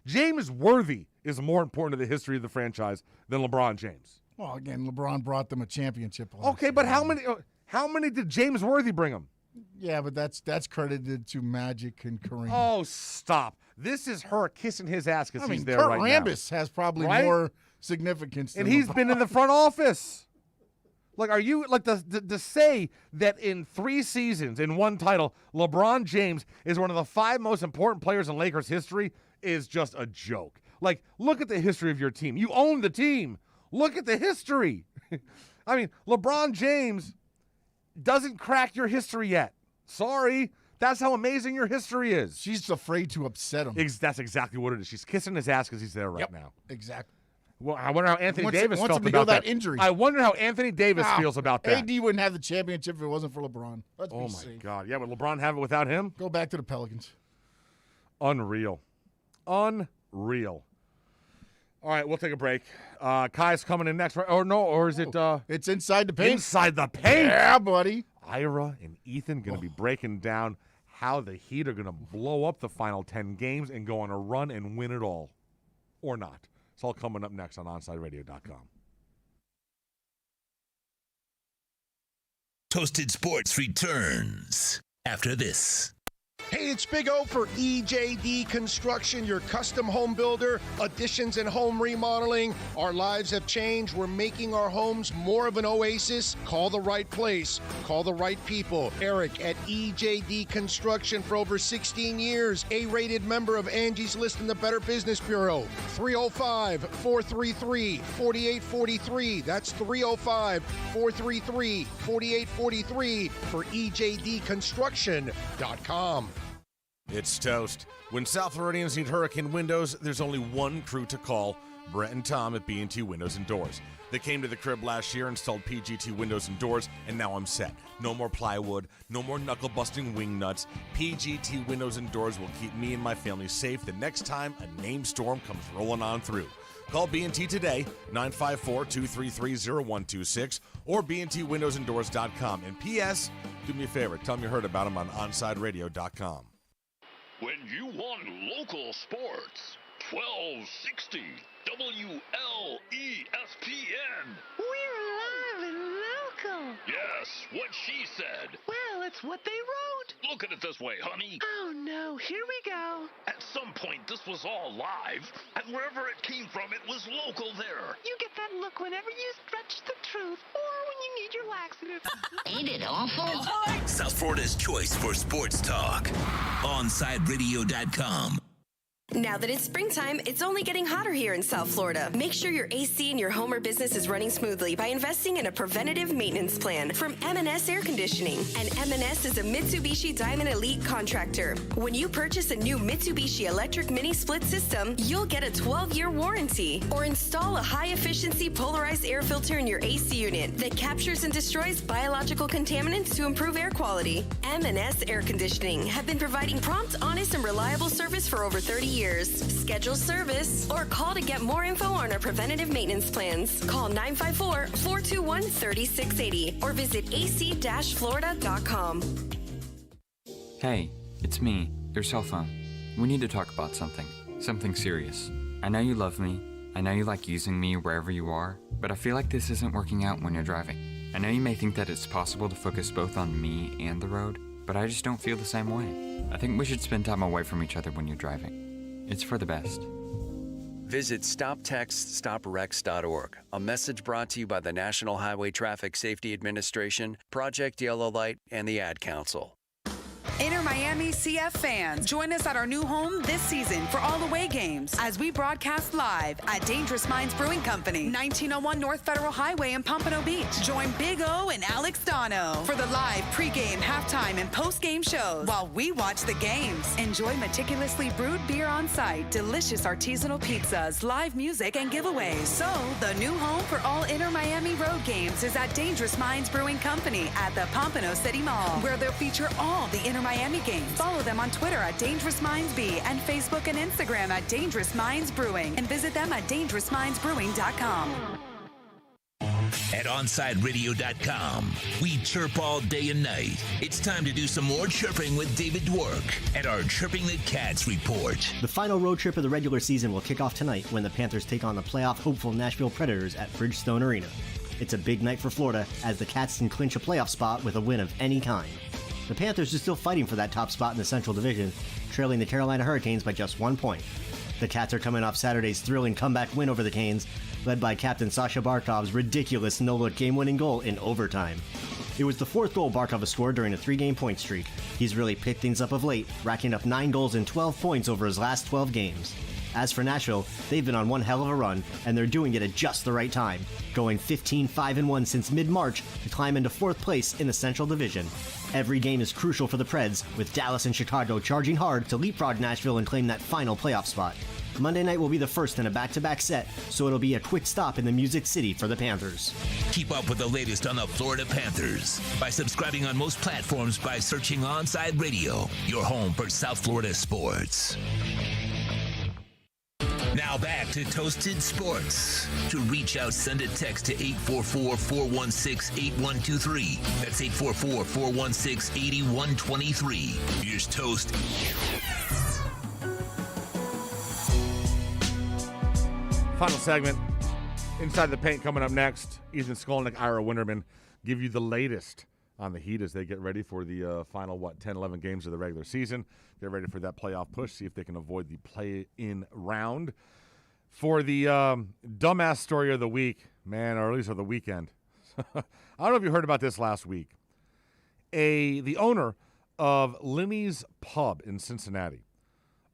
James Worthy is more important to the history of the franchise than LeBron James. Well, again, LeBron brought them a championship. Okay, but how many did James Worthy bring them? Yeah, but that's credited to Magic and Kareem. Oh, stop. This is her kissing his ass because he's there Kurt right Rambis has probably more significance than and he's LeBron. been in the front office. Like, are you, like, to say that in 3 seasons, in 1 title, LeBron James is one of the 5 most important players in Lakers history is just a joke. Like, look at the history of your team. You own the team. Look at the history. I mean, LeBron James doesn't crack your history yet. Sorry. That's how amazing your history is. She's afraid to upset him. That's exactly what it is. She's kissing his ass because he's there right now. Exactly. Well, I wonder how Anthony Davis wants felt him to heal about that injury. I wonder how Anthony Davis feels about that. AD wouldn't have the championship if it wasn't for LeBron. Let's Oh, be my safe. God. Yeah, would LeBron have it without him? Go back to the Pelicans. Unreal. Unreal. All right, we'll take a break. Kai's coming in next, right? Or is it? It's Inside the Paint. Inside the Paint. Yeah, buddy. Ira and Ethan going to be breaking down how the Heat are going to blow up the final 10 games and go on a run and win it all. Or not. It's all coming up next on OnSideRadio.com. Toasted Sports returns after this. Hey, it's Big O for EJD Construction, your custom home builder, additions and home remodeling. Our lives have changed. We're making our homes more of an oasis. Call the right place. Call the right people. Eric at EJD Construction for over 16 years. A-rated member of Angie's List in the Better Business Bureau. 305-433-4843. That's 305-433-4843 for EJDConstruction.com. It's toast. When South Floridians need hurricane windows, there's only one crew to call, Brett and Tom at B&T Windows and Doors. They came to the crib last year, installed PGT windows and doors, and now I'm set. No more plywood, no more knuckle-busting wing nuts. PGT windows and doors will keep me and my family safe the next time a named storm comes rolling on through. Call B&T today, 954-233-0126, or bntwindowsanddoors.com. And P.S., do me a favor, tell them you heard about them on OnSideRadio.com. When you want local sports, 1260 WLESPN. We're live and local. Yes, what she said. Well, it's what they wrote. Look at it this way, honey. Oh, no. Here we go. At some point, this was all live, and wherever it came from, it was local there. You get that look whenever you stretch the truth or when you need your laxative. Ain't it awful? South Florida's choice for sports talk. OnSideRadio.com. Now that it's springtime, it's only getting hotter here in South Florida. Make sure your AC in your home or business is running smoothly by investing in a preventative maintenance plan from M&S Air Conditioning. And M&S is a Mitsubishi Diamond Elite contractor. When you purchase a new Mitsubishi electric mini split system, you'll get a 12-year warranty. Or install a high-efficiency polarized air filter in your AC unit that captures and destroys biological contaminants to improve air quality. M&S Air Conditioning have been providing prompt, honest, and reliable service for over 30 years. Schedule service or call to get more info on our preventative maintenance plans. Call 954-421-3680 or visit ac-florida.com. Hey, it's me, your cell phone. We need to talk about something serious. I know you love me. I know you like using me wherever you are, but I feel like this isn't working out when you're driving. I know you may think that it's possible to focus both on me and the road, but I just don't feel the same way. I think we should spend time away from each other when you're driving. It's for the best. Visit StopTextStopWrecks.org, a message brought to you by the National Highway Traffic Safety Administration, Project Yellow Light, and the Ad Council. Inter Miami CF fans, join us at our new home this season for all away games as we broadcast live at Dangerous Minds Brewing Company, 1901 North Federal Highway in Pompano Beach. Join Big O and Alex Dono for the live pregame, halftime, and postgame shows while we watch the games. Enjoy meticulously brewed beer on site, delicious artisanal pizzas, live music, and giveaways. So, the new home for all Inter Miami road games is at Dangerous Minds Brewing Company at the Pompano City Mall, where they'll feature all the Inter Miami games. Follow them on Twitter at Dangerous Minds B and Facebook and Instagram at Dangerous Minds Brewing, and visit them at dangerousmindsbrewing.com. At OnsideRadio.com, we chirp all day and night. It's time to do some more chirping with David Dwork and our Chirping the Cats report. The final road trip of the regular season will kick off tonight when the Panthers take on the playoff hopeful Nashville Predators at Bridgestone Arena. It's a big night for Florida as the Cats can clinch a playoff spot with a win of any kind. The Panthers are still fighting for that top spot in the Central Division, trailing the Carolina Hurricanes by just 1 point. The Cats are coming off Saturday's thrilling comeback win over the Canes, led by captain Sasha Barkov's ridiculous no-look game-winning goal in overtime. It was the fourth goal Barkov has scored during a 3-game point streak. He's really picked things up of late, racking up 9 goals and 12 points over his last 12 games. As for Nashville, they've been on one hell of a run, and they're doing it at just the right time, going 15-5-1 since mid-March to climb into 4th place in the Central Division. Every game is crucial for the Preds, with Dallas and Chicago charging hard to leapfrog Nashville and claim that final playoff spot. Monday night will be the first in a back-to-back set, so it'll be a quick stop in the Music City for the Panthers. Keep up with the latest on the Florida Panthers by subscribing on most platforms by searching Onside Radio, your home for South Florida sports. Now back to Toasted Sports. To reach out, send a text to 844-416-8123. That's 844-416-8123. Here's Toast. Final segment. Inside the Paint coming up next. Ethan Skolnick, Ira Winterman give you the latest on the Heat as they get ready for the final, 10, 11 games of the regular season. Get ready for that playoff push, see if they can avoid the play-in round. For the dumbass story of the week, man, or at least of the weekend. I don't know if you heard about this last week. The owner of Limmy's Pub in Cincinnati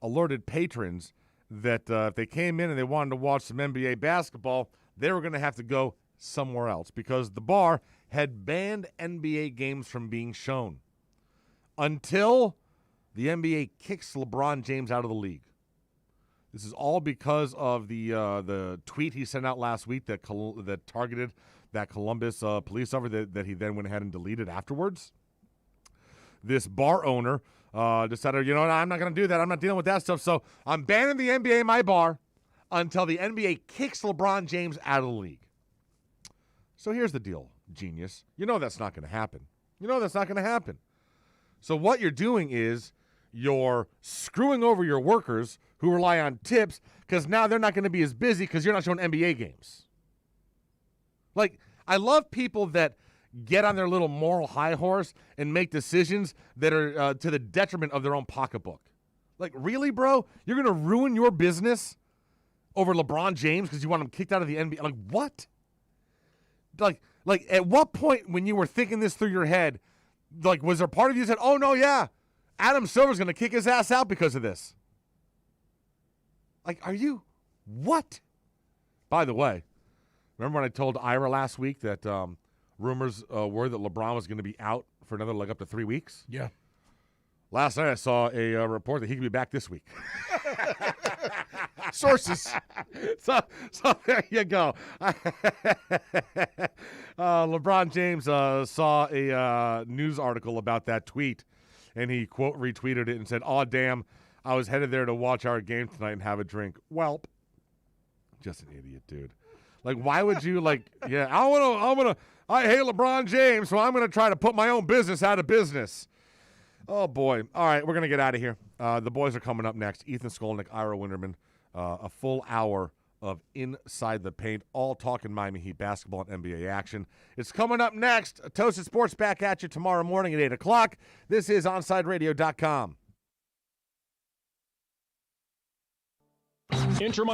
alerted patrons that if they came in and they wanted to watch some NBA basketball, they were going to have to go somewhere else because the bar had banned NBA games from being shown until the NBA kicks LeBron James out of the league. This is all because of the tweet he sent out last week that targeted that Columbus police officer that he then went ahead and deleted afterwards. This bar owner decided, I'm not going to do that. I'm not dealing with that stuff. So I'm banning the NBA in my bar until the NBA kicks LeBron James out of the league. So here's the deal, genius. You know that's not going to happen. So what you're doing is you're screwing over your workers who rely on tips because now they're not going to be as busy because you're not showing NBA games. Like, I love people that get on their little moral high horse and make decisions that are to the detriment of their own pocketbook. Like, really, bro? You're going to ruin your business over LeBron James because you want him kicked out of the NBA? Like, what? Like, at what point when you were thinking this through your head, like, was there part of you that said, oh, no, yeah, Adam Silver's going to kick his ass out because of this? Like, are you? What? By the way, remember when I told Ira last week that rumors were that LeBron was going to be out for another, up to 3 weeks? Yeah. Last night I saw a report that he could be back this week. Sources. So there you go. LeBron James saw a news article about that tweet, and he, quote, retweeted it and said, "Aw, damn, I was headed there to watch our game tonight and have a drink." Welp. Just an idiot, dude. Like, why would you, I hate LeBron James, so I'm going to try to put my own business out of business. Oh, boy. All right, we're going to get out of here. The boys are coming up next. Ethan Skolnick, Ira Winterman, a full hour of Inside the Paint, all talking Miami Heat basketball and NBA action. It's coming up next. Toasted Sports back at you tomorrow morning at 8 o'clock. This is OnsideRadio.com.